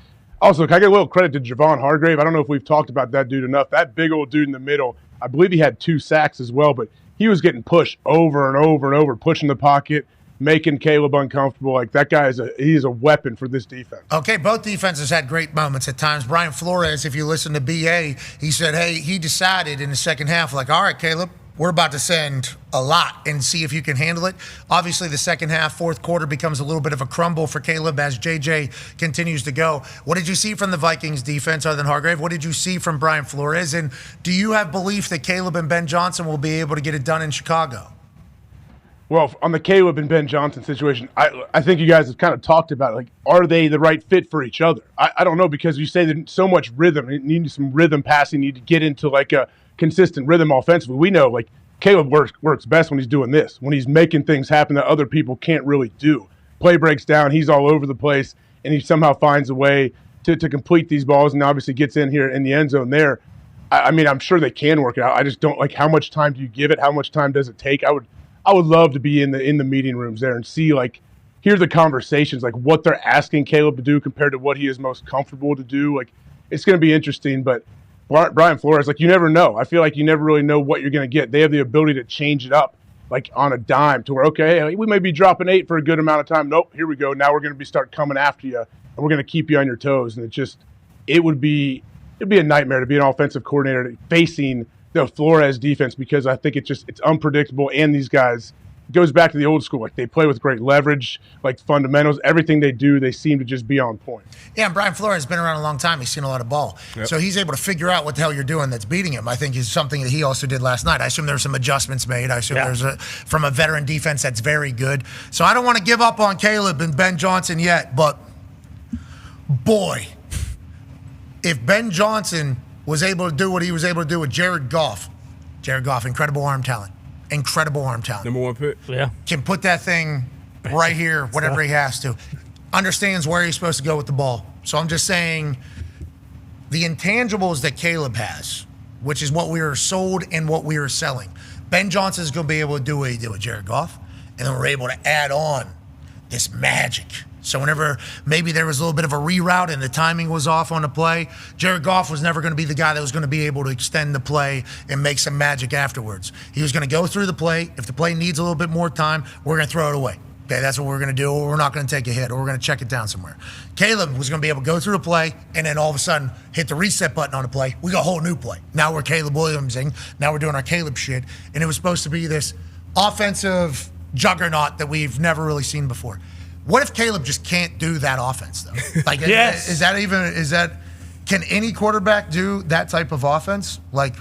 also, can I get a little credit to Javon Hargrave? I don't know if we've talked about that dude enough. That big old dude in the middle, I believe he had 2 sacks as well, but he was getting pushed over and over and over, pushing the pocket, making Caleb uncomfortable. Like, that guy he's a weapon for this defense. Okay, both defenses had great moments at times. Brian Flores, if you listen to BA, he said, hey, he decided in the second half, like, all right, Caleb, we're about to send a lot and see if you can handle it. Obviously, the second half, fourth quarter becomes a little bit of a crumble for Caleb as JJ continues to go. What did you see from the Vikings defense other than Hargrave? What did you see from Brian Flores? And do you have belief that Caleb and Ben Johnson will be able to get it done in Chicago? Well, on the Caleb and Ben Johnson situation, I think you guys have kind of talked about it. Like, are they the right fit for each other? I don't know, because you say there's so much rhythm. You need some rhythm passing. You need to get into like a consistent rhythm offensively. We know, like, Caleb works best when he's doing this, when he's making things happen that other people can't really do. Play breaks down, he's all over the place, and he somehow finds a way to complete these balls, and obviously gets in here in the end zone there. I mean, I'm sure they can work it out. I just don't, like, how much time do you give it? How much time does it take? I would love to be in the meeting rooms there and see, like, hear the conversations, like what they're asking Caleb to do compared to what he is most comfortable to do. Like, it's going to be interesting, but Brian Flores, like, you never know. I feel like you never really know what you're going to get. They have the ability to change it up. like on a dime to where, okay, hey, we may be dropping 8 for a good amount of time. Nope, here we go. Now we're going to start coming after you, and we're going to keep you on your toes. And it'd be a nightmare to be an offensive coordinator facing the Flores defense, because I think it's unpredictable, and these guys, it goes back to the old school. Like, they play with great leverage, like fundamentals. Everything they do, they seem to just be on point. Yeah, and Brian Flores has been around a long time. He's seen a lot of ball. Yep. So he's able to figure out what the hell you're doing that's beating him. I think is something that he also did last night. I assume there were some adjustments made. I assume from a veteran defense that's very good. So I don't want to give up on Caleb and Ben Johnson yet, but boy, if Ben Johnson was able to do what he was able to do with Jared Goff, incredible arm talent. Incredible arm talent. Number 1 pick. Yeah. Can put that thing right here, whatever he has to. Understands where he's supposed to go with the ball. So I'm just saying the intangibles that Caleb has, which is what we were sold and what we were selling. Ben Johnson's going to be able to do what he did with Jared Goff, and then we're able to add on this magic. So whenever maybe there was a little bit of a reroute and the timing was off on the play, Jared Goff was never going to be the guy that was going to be able to extend the play and make some magic afterwards. He was going to go through the play. If the play needs a little bit more time, we're going to throw it away. Okay, that's what we're going to do. Or we're not going to take a hit, or we're going to check it down somewhere. Caleb was going to be able to go through the play and then all of a sudden hit the reset button on the play. We got a whole new play. Now we're Caleb Williamsing. Now we're doing our Caleb shit. And it was supposed to be this offensive juggernaut that we've never really seen before. What if Caleb just can't do that offense, though? Like, Yes. Can any quarterback do that type of offense? Like,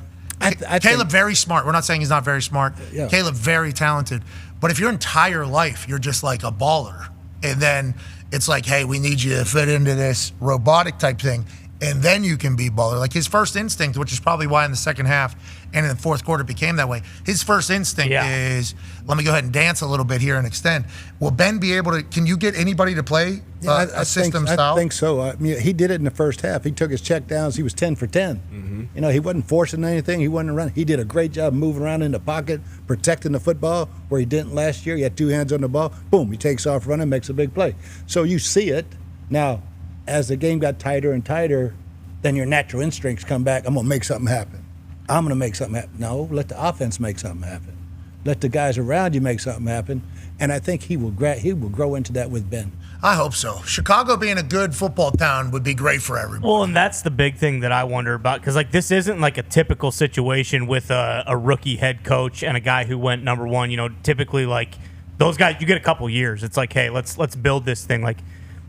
Caleb, very smart. We're not saying he's not very smart. Yeah. Caleb, very talented. But if your entire life you're just like a baller, and then it's like, hey, we need you to fit into this robotic type thing, and then you can be baller. Like, his first instinct, which is probably why in the second half and in the fourth quarter became that way, his first instinct is, let me go ahead and dance a little bit here and extend. Will Ben be able to, can you get anybody to play a system style? I think so. I mean, he did it in the first half. He took his check downs. He was 10 for 10. Mm-hmm. You know, he wasn't forcing anything. He wasn't running. He did a great job moving around in the pocket, protecting the football where he didn't last year. He had 2 hands on the ball. Boom, he takes off running, makes a big play. So you see it. Now, as the game got tighter and tighter, then your natural instincts come back. I'm going to make something happen. I'm going to make something happen. No, let the offense make something happen. Let the guys around you make something happen. And I think he will grow into that with Ben. I hope so. Chicago being a good football town would be great for everyone. Well, and that's the big thing that I wonder about, because like this isn't like a typical situation with a rookie head coach and a guy who went number 1. You know, typically like those guys, you get a couple years. It's like, hey, let's build this thing. Like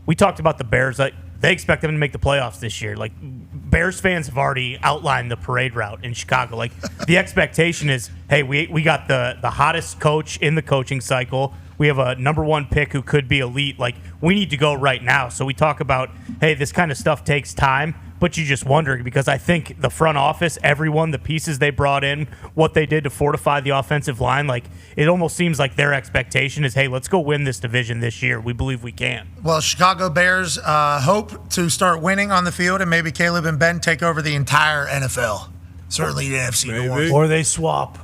we talked about the Bears, like they expect them to make the playoffs this year. Like Bears fans have already outlined the parade route in Chicago. Like the expectation is, hey, we got the hottest coach in the coaching cycle. We have a number 1 pick who could be elite. Like, we need to go right now. So we talk about, hey, this kind of stuff takes time, but you just wonder, because I think the front office, everyone, the pieces they brought in, what they did to fortify the offensive line, like, it almost seems like their expectation is, hey, let's go win this division this year. We believe we can. Well, Chicago Bears hope to start winning on the field, and maybe Caleb and Ben take over the entire NFL. Certainly the NFC North. Or they swap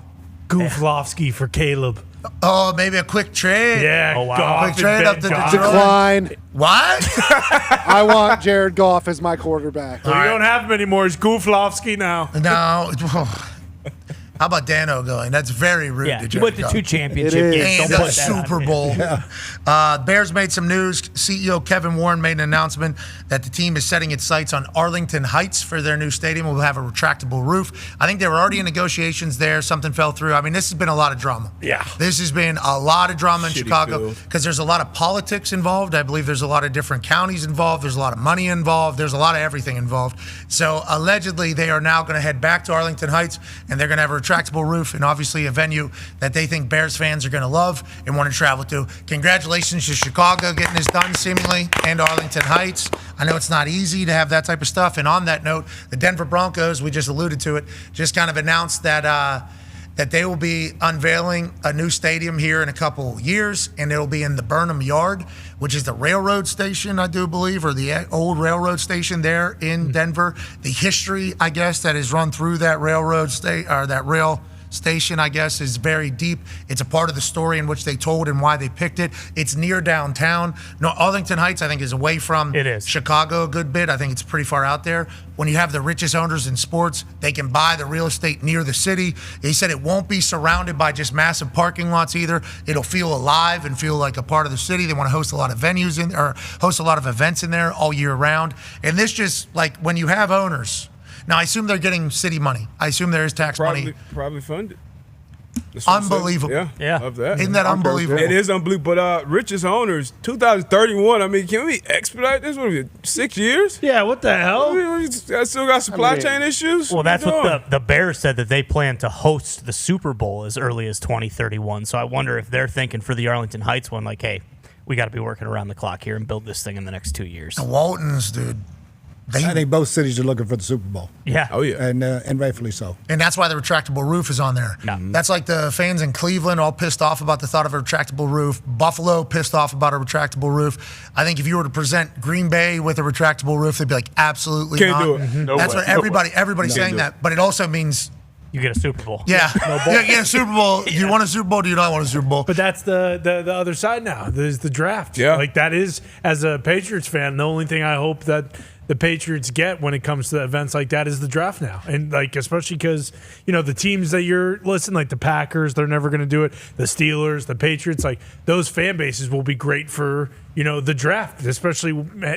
Gooflofsky for Caleb. Oh, maybe a quick trade. Yeah, oh, wow. Quick trade up to Detroit. Decline. What? I want Jared Goff as my quarterback. We don't have him anymore. It's Gooflofsky now. No. How about Dano going? That's very rude. Yeah, to you Jared went to Goff. 2 championship games. And Don't a put that on Super me. Bowl. Bears made some news. CEO Kevin Warren made an announcement that the team is setting its sights on Arlington Heights for their new stadium. Will have a retractable roof. I think they were already in negotiations there. Something fell through. I mean, this has been a lot of drama. Yeah. This has been a lot of drama in Shitty Chicago field. because there's a lot of politics involved. I believe there's a lot of different counties involved. There's a lot of money involved. There's a lot of everything involved. So allegedly, they are now going to head back to Arlington Heights, and they're going to have a retractable roof and obviously a venue that they think Bears fans are going to love and want to travel to. Congratulations to Chicago getting this done seemingly, and Arlington Heights. I know it's not easy to have that type of stuff. And on that note, the Denver Broncos, we just alluded to it, just kind of announced that that they will be unveiling a new stadium here in a couple years, and it'll be in the Burnham Yard, which is the railroad station, I do believe, or the old railroad station there in Denver. The history, I guess, that is run through that railroad or that rail station, I guess, is very deep. It's a part of the story in which they told and why they picked it. It's near downtown. No, Arlington Heights, I think, is away from Chicago a good bit. I think it's pretty far out there. When you have the richest owners in sports, they can buy the real estate near the city. He said it won't be surrounded by just massive parking lots either. It'll feel alive and feel like a part of the city. They want to host a lot of venues or host a lot of events in there all year round. And this just, like, when you have owners, now I assume they're getting city money. I assume there is tax money. Probably funded. Unbelievable. Yeah. Of that. Isn't that unbelievable? It is unbelievable. But richest owners, 2031. I mean, can we expedite this? What are we, 6 years? Yeah, what the hell? I still got supply chain issues. Well, that's what the Bears said, that they plan to host the Super Bowl as early as 2031. So I wonder if they're thinking for the Arlington Heights one, like, hey, we got to be working around the clock here and build this thing in the next 2 years. The Waltons, dude. I think both cities are looking for the Super Bowl. Yeah. Oh, yeah. And rightfully so. And that's why the retractable roof is on there. Yeah. That's like the fans in Cleveland all pissed off about the thought of a retractable roof. Buffalo pissed off about a retractable roof. I think if you were to present Green Bay with a retractable roof, they'd be like, absolutely Can't not. do it. No That's way. what everybody's saying that. But it also means you get a Super Bowl. Yeah. You get a Super Bowl. Do you want a Super Bowl? Do you not want a Super Bowl? But that's the other side now. There's the draft. Yeah. Like that is, as a Patriots fan, the only thing I hope that the Patriots get when it comes to events like that is the draft now. And like, especially because, you know, the teams that like the Packers, they're never going to do it. The Steelers, the Patriots, like those fan bases will be great for, you know, the draft, especially,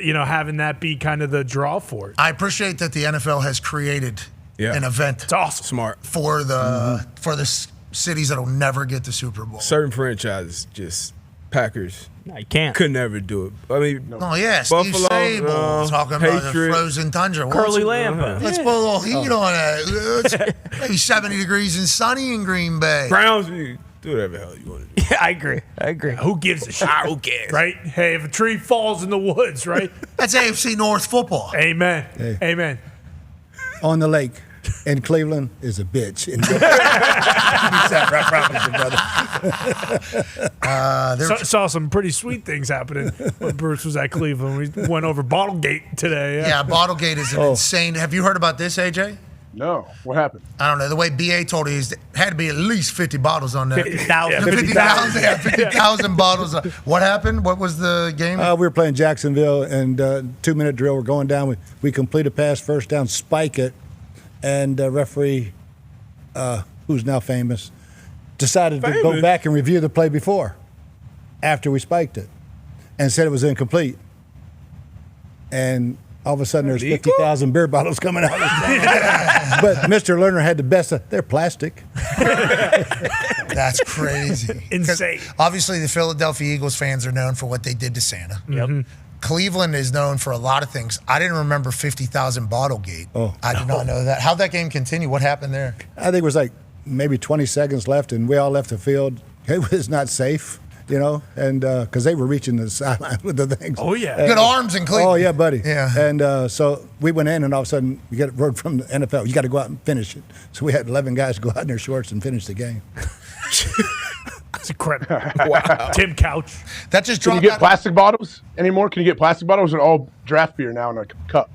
you know, having that be kind of the draw for it. I appreciate that the NFL has created an event. It's awesome. Smart. For the cities that'll never get the Super Bowl. Certain franchises, just Packers. No, you can't. Could never do it. I mean, Oh, yeah, Buffalo, Steve Sable talking about the Patriots. frozen tundra. Curly Lamb. Let's put a little heat on it. It's maybe 70 degrees and sunny in Green Bay. Browns, you do whatever the hell you want to do. Yeah, I agree. Who gives a shit? Who cares? Right? Hey, if a tree falls in the woods, right? That's AFC North football. Amen. Hey. Amen. On the lake in Cleveland is a bitch. Saw some pretty sweet things happening when Bruce was at Cleveland. We went over Bottlegate today. Yeah, Bottlegate is an insane. Have you heard about this, AJ? No. What happened? I don't know. The way BA told it, it had to be at least 50 bottles on there. 50,000. 50,000. Yeah, 50,000 bottles. What happened? What was the game? We were playing Jacksonville, and 2-minute drill. We're going down. We complete a pass, first down, spike it, and referee, who's now famous, decided to go back and review the play before, after we spiked it, and said it was incomplete. And all of a sudden, there's 50,000 beer bottles coming out. But Mr. Lerner had the best of. They're plastic. That's crazy. Insane. Obviously, the Philadelphia Eagles fans are known for what they did to Santa. Yep. Cleveland is known for a lot of things. I didn't remember 50,000 Bottlegate. Oh. I did not know that. How'd that game continue? What happened there? I think it was like maybe 20 seconds left, and we all left the field. It was not safe, you know, and because they were reaching the sideline with the things. Oh, yeah. Good arms in Cleveland. Oh, yeah, buddy. Yeah. And so we went in, and all of a sudden, we get a word from the NFL. You got to go out and finish it. So we had 11 guys go out in their shorts and finish the game. It's incredible. Wow. Tim Couch. That just Can you get plastic bottles anymore? Can you get plastic bottles? Or all draft beer now in a cup?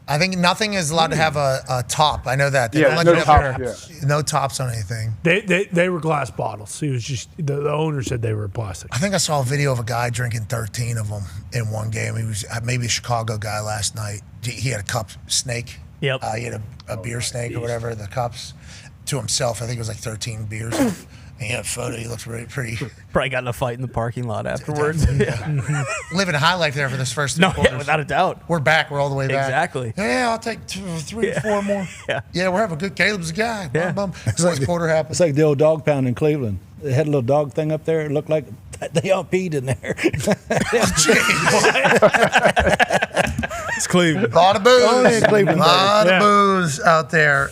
I think nothing is allowed to have a top. I know that. They Yeah, don't let no you top, have no tops on anything. They were glass bottles. It was just the owner said they were plastic. I think I saw a video of a guy drinking 13 of them in one game. He was maybe a Chicago guy last night. He had a cup snake. Yep. He had a beer snake or whatever, the cups, to himself. I think it was like 13 beers. And he had a photo. He looked really pretty. Probably got in a fight in the parking lot afterwards. Living a high life there for this first No, quarters. yeah, without a doubt. We're back. We're all the way back. Exactly. Yeah, I'll take 2, 3, 4 more. Yeah. We're having a good. Caleb's a guy. Yeah. Bum, bum. It's like quarter happened. It's like the old dog pound in Cleveland. They had a little dog thing up there. It looked like they all peed in there. It's Cleveland. A lot of booze. Oh, yeah, Cleveland, a lot baby. of booze out there.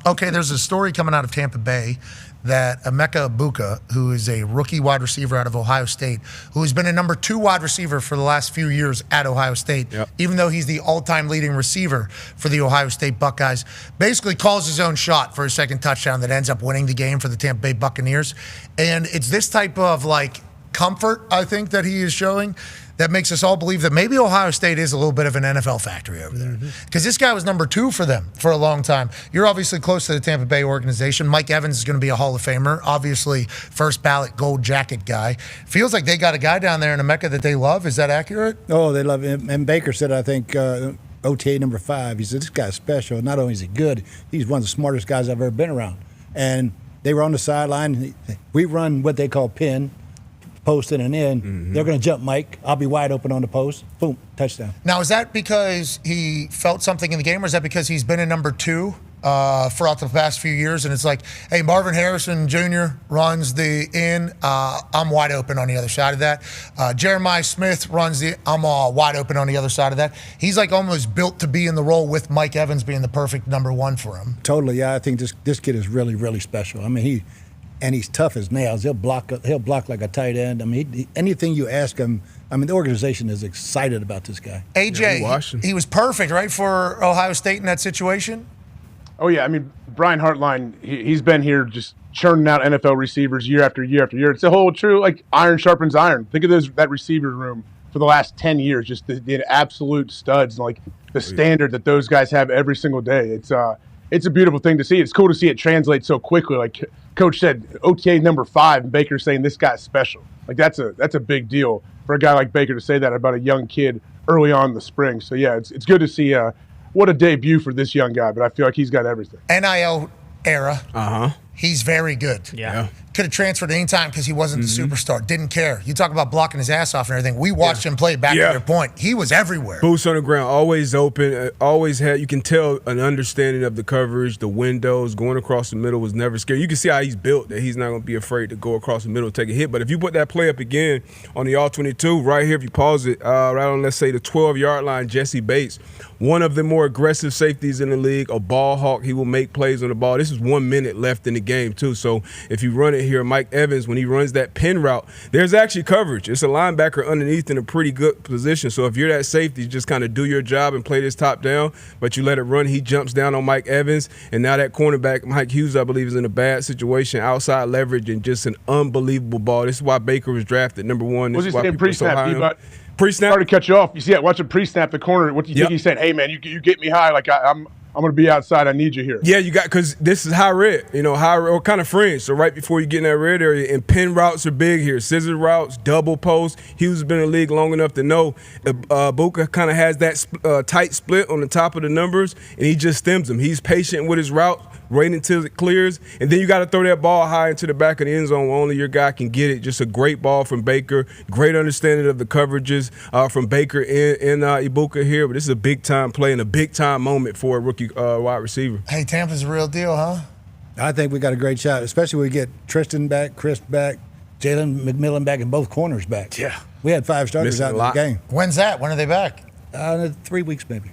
Okay, there's a story coming out of Tampa Bay that Mecca Ibuka, who is a rookie wide receiver out of Ohio State, who has been a number 2 wide receiver for the last few years at Ohio State, even though he's the all-time leading receiver for the Ohio State Buckeyes, basically calls his own shot for a second touchdown that ends up winning the game for the Tampa Bay Buccaneers. And it's this type of, like, comfort, I think, that he is showing that makes us all believe that maybe Ohio State is a little bit of an NFL factory over there. Because this guy was number 2 for them for a long time. You're obviously close to the Tampa Bay organization. Mike Evans is going to be a Hall of Famer. Obviously, first ballot gold jacket guy. Feels like they got a guy down there in Mecca that they love. Is that accurate? Oh, they love him. And Baker said, I think, OTA number 5, he said, this guy's special. Not only is he good, he's one of the smartest guys I've ever been around. And they were on the sideline. We run what they call pin. Post in and in, they're going to jump Mike. I'll be wide open on the post. Boom, touchdown. Now, is that because he felt something in the game, or is that because he's been in number 2 throughout the past few years? And it's like, hey, Marvin Harrison Jr. runs the in. I'm wide open on the other side of that. Jeremiah Smith runs the. I'm wide open on the other side of that. He's like almost built to be in the role with Mike Evans being the perfect number 1 for him. Totally, yeah. I think this kid is really, really special. I mean, he's tough as nails. He'll block like a tight end. I mean, anything you ask him. I mean, the organization is excited about this guy. AJ, he was perfect, right, for Ohio State in that situation? Oh, yeah. I mean, Brian Hartline, he's been here just churning out NFL receivers year after year after year. It's a whole true, like, iron sharpens iron. Think of that receiver room for the last 10 years, just the absolute studs, like the standard that those guys have every single day. It's a beautiful thing to see. It's cool to see it translate so quickly. Like Coach said, OTA number 5, and Baker saying this guy's special. Like that's a big deal for a guy like Baker to say that about a young kid early on in the spring. So yeah, it's good to see what a debut for this young guy. But I feel like he's got everything. NIL era. He's very good. Yeah. Could have transferred any time because he wasn't the superstar. Didn't care. You talk about blocking his ass off and everything. We watched him play back to your point. He was everywhere. Boots on the ground, always open, always had, you can tell an understanding of the coverage, the windows, going across the middle was never scary. You can see how he's built, that he's not going to be afraid to go across the middle and take a hit. But if you put that play up again on the All-22, right here, if you pause it, right on, let's say, the 12-yard line, Jesse Bates, one of the more aggressive safeties in the league, a ball hawk. He will make plays on the ball. This is 1 minute left in the game, too. So if you run it here, Mike Evans, when he runs that pin route, there's actually coverage. It's a linebacker underneath in a pretty good position. So if you're that safety, you just kind of do your job and play this top down, but you let it run. He jumps down on Mike Evans, and now that cornerback, Mike Hughes, I believe, is in a bad situation, outside leverage, and just an unbelievable ball. This is why Baker was drafted number 1. What's he saying pre-snap? Pre-snap? Sorry to cut you off. You see that? Watch him pre-snap the corner. What do you think he said? Hey, man, you get me high. Like I'm going to be outside. I need you here. Yeah, you got, because this is high red, high red, or kind of fringe. So right before you get in that red area, and pin routes are big here. Scissor routes, double post. Hughes has been in the league long enough to know Ibuka kind of has that tight split on the top of the numbers, and he just stems them. He's patient with his route, right until it clears, and then you got to throw that ball high into the back of the end zone where only your guy can get it. Just a great ball from Baker, great understanding of the coverages from Baker and Ibuka here, but this is a big-time play and a big-time moment for a rookie wide receiver. Hey, Tampa's a real deal, huh? I think we got a great shot, especially when we get Tristan back, Chris back, Jalen McMillan back, and both corners back. Yeah. We had 5 starters out in the game. When's that? When are they back? 3 weeks, maybe.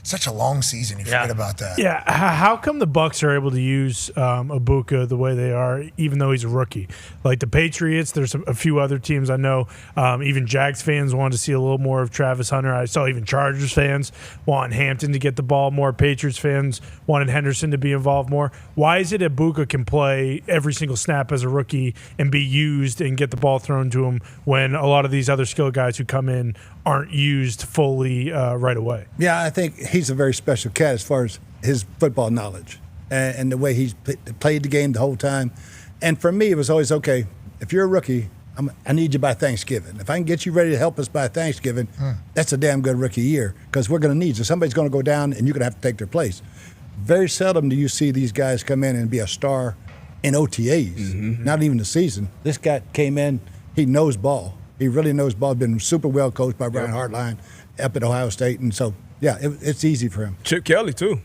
Such a long season. You forget about that. Yeah. How come the Bucs are able to use Ibuka the way they are, even though he's a rookie? Like the Patriots, there's a few other teams I know. Even Jags fans wanted to see a little more of Travis Hunter. I saw even Chargers fans wanting Hampton to get the ball more. Patriots fans wanted Henderson to be involved more. Why is it Ibuka can play every single snap as a rookie and be used and get the ball thrown to him when a lot of these other skill guys who come in aren't used fully right away? Yeah, I think he's a very special cat as far as his football knowledge and the way he's played the game the whole time. And for me, it was always, okay, if you're a rookie, I need you by Thanksgiving. If I can get you ready to help us by Thanksgiving, that's a damn good rookie year because we're going to need you. Somebody's going to go down, and you're going to have to take their place. Very seldom do you see these guys come in and be a star in OTAs, not even the season. This guy came in, he knows ball. He really knows ball. Been super well coached by Brian Hartline up at Ohio State, and so yeah, it's easy for him. Chip Kelly too.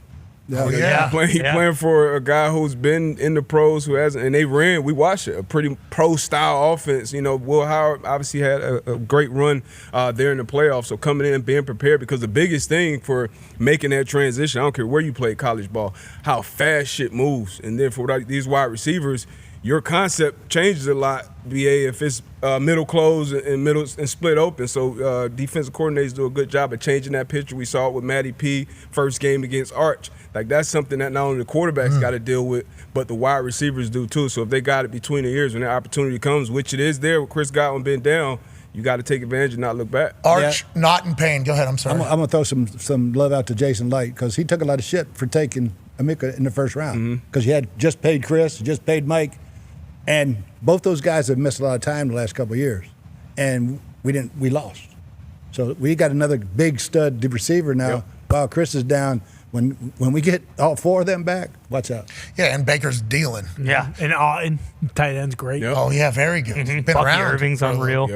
Yeah. He playing for a guy who's been in the pros, who hasn't, and they ran. We watched it, a pretty pro-style offense. Will Howard obviously had a great run there in the playoffs. So coming in and being prepared, because the biggest thing for making that transition, I don't care where you play college ball, how fast shit moves, and then for these wide receivers, your concept changes a lot, BA, if it's middle close and middle and split open. So defensive coordinators do a good job of changing that picture. We saw it with Matty P, first game against Arch. Like, that's something that not only the quarterbacks got to deal with, but the wide receivers do too. So if they got it between the ears when that opportunity comes, which it is there with Chris Godwin being down, you got to take advantage and not look back. Arch, not in pain. Go ahead. I'm sorry. I'm going to throw some love out to Jason Light because he took a lot of shit for taking Ibuka in the first round because he had just paid Chris, just paid Mike, and both those guys have missed a lot of time the last couple of years, and we lost. So we got another big stud receiver now while Chris is down. When we get all four of them back, watch out. Yeah, and Baker's dealing. Yeah, and tight end's great. Yep. Oh, yeah, very good. Been Bucky around. Irving's unreal.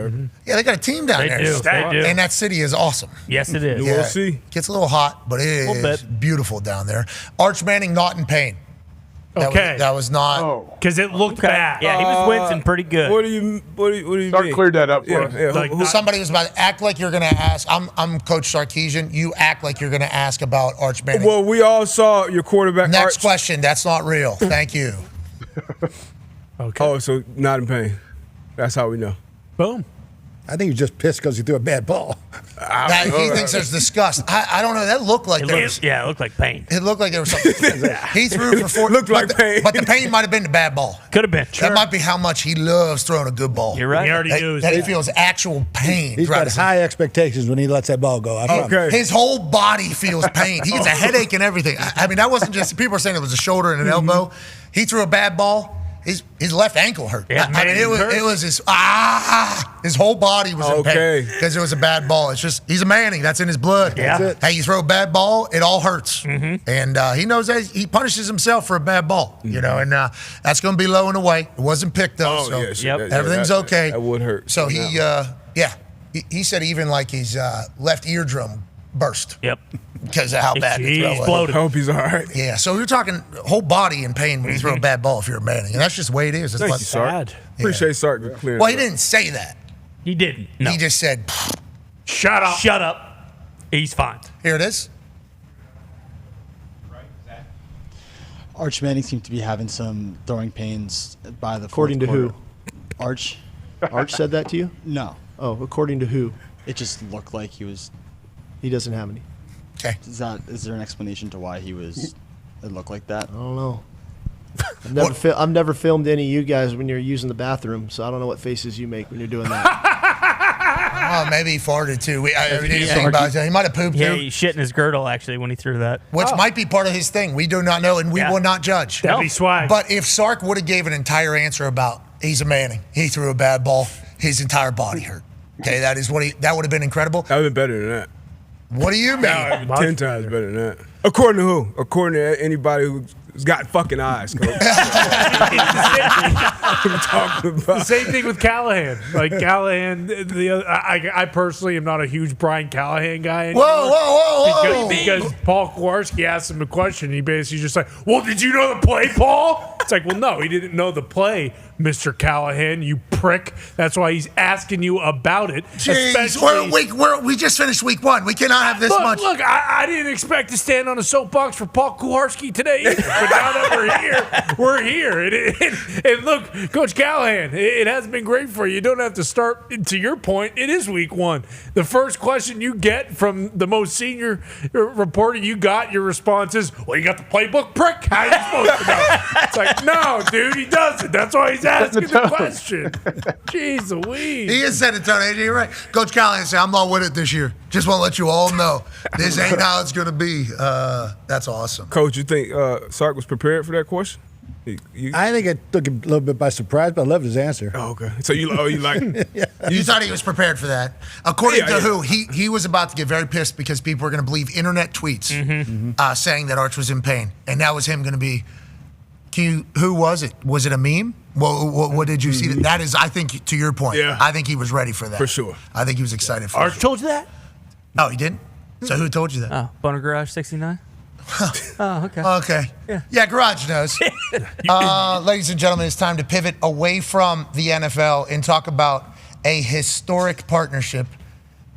Yeah, they got a team down They there. do. They do. And that city is awesome. Yes, it is. Yeah, We'll see. Gets a little hot, but it is beautiful down there. Arch Manning not in pain. That was not because it looked bad. Yeah, he was wincing pretty good. What do you Sark mean? cleared that up for us. Somebody was about to act like you're going to ask. I'm Coach Sarkisian. You act like you're going to ask about Arch Manning. Well, we all saw your quarterback. Next question. That's not real. Thank you. Okay. Oh, so not in pain. That's how we know. Boom. I think he's just pissed because he threw a bad ball. He thinks there's disgust. I don't know. That looked like It looked like pain. It looked like there was something. He threw for 4. Looked like pain. But the pain might have been the bad ball. Could have been. That might be how much he loves throwing a good ball. You're right. He already knew. That he feels actual pain. He's got high expectations when he lets that ball go. I promise. His whole body feels pain. He gets a headache and everything. I mean, that wasn't just people are saying it was a shoulder and an elbow. He threw a bad ball. His left ankle hurt. Yeah, I mean, it was his whole body was in pain because it was a bad ball. It's just he's a Manning. That's in his blood. Yeah. That's it. Hey, you throw a bad ball, it all hurts, and he knows that he punishes himself for a bad ball. You know, and that's going to be low and away. It wasn't picked though, so everything's okay. That would hurt. So he said even like his left eardrum burst. Yep. Because of how bad the throw was. Exploded. I hope he's all right. Yeah, so you're talking whole body in pain when you throw a bad ball if you're a Manning. And that's just the way it is. Thank you, Sark. Appreciate Sark for clearing Well, he it up. didn't say that. He didn't. No. He just said, Shut up. Shut up. He's fine. Here it is. Arch Manning seemed to be having some throwing pains by the According to fourth who? quarter. Arch. Arch said that to you? No. Oh, according to who? It just looked like he was. He doesn't have any. Okay. Is there an explanation to why he was? It looked like that. I don't know. I've never filmed any of you guys when you're using the bathroom, so I don't know what faces you make when you're doing that. Oh, maybe he farted too. We didn't think about it. He might have pooped Yeah, too. he shit in his girdle actually when he threw that. Which might be part of his thing. We do not know, and we will not judge. That'd be swag. But if Sark would have gave an entire answer about he's a Manning, he threw a bad ball, his entire body hurt. Okay, that would have been incredible. That would have been better than that. What do you mean? That would have been 10 times better than that. According to who? According to anybody who's got fucking eyes, Coach. The same thing with Callahan. Like Callahan, I personally am not a huge Brian Callahan guy anymore. Whoa. Because Paul Kowarski asked him a question. And he basically just like, well, did you know the play, Paul? It's like, well, no, he didn't know the play, Mr. Callahan, you prick. That's why he's asking you about it. Jeez, we just finished week 1. We cannot have this much. Look, I didn't expect to stand on a soapbox for Paul Kowarski today either. But now that we're here. And look, Coach Callahan, it hasn't been great for you. You don't have to start, to your point, it is week 1. The first question you get from the most senior reporter you got, your response is, well, you got the playbook, prick? How are you supposed to know? It's like, no, dude, he doesn't. That's why he's asking the question. Jeez Louise. He is setting the tone, AJ. You're right. Coach Callahan said, I'm not with it this year. Just want to let you all know this ain't how it's going to be. That's awesome. Coach, you think Sark was prepared for that question? I think it took him a little bit by surprise, but I loved his answer. Oh, okay. So you like You thought he was prepared for that. According to who? He was about to get very pissed because people were going to believe internet tweets saying that Arch was in pain. And that was him going to be, who was it? Was it a meme? What did you see? That is, I think, to your point, I think he was ready for that. For sure. I think he was excited for Arch told you that? Oh, he didn't? So who told you that? Oh, Boner Garage 69? Oh, okay. Okay. Yeah, Garage knows. Ladies and gentlemen, it's time to pivot away from the NFL and talk about a historic partnership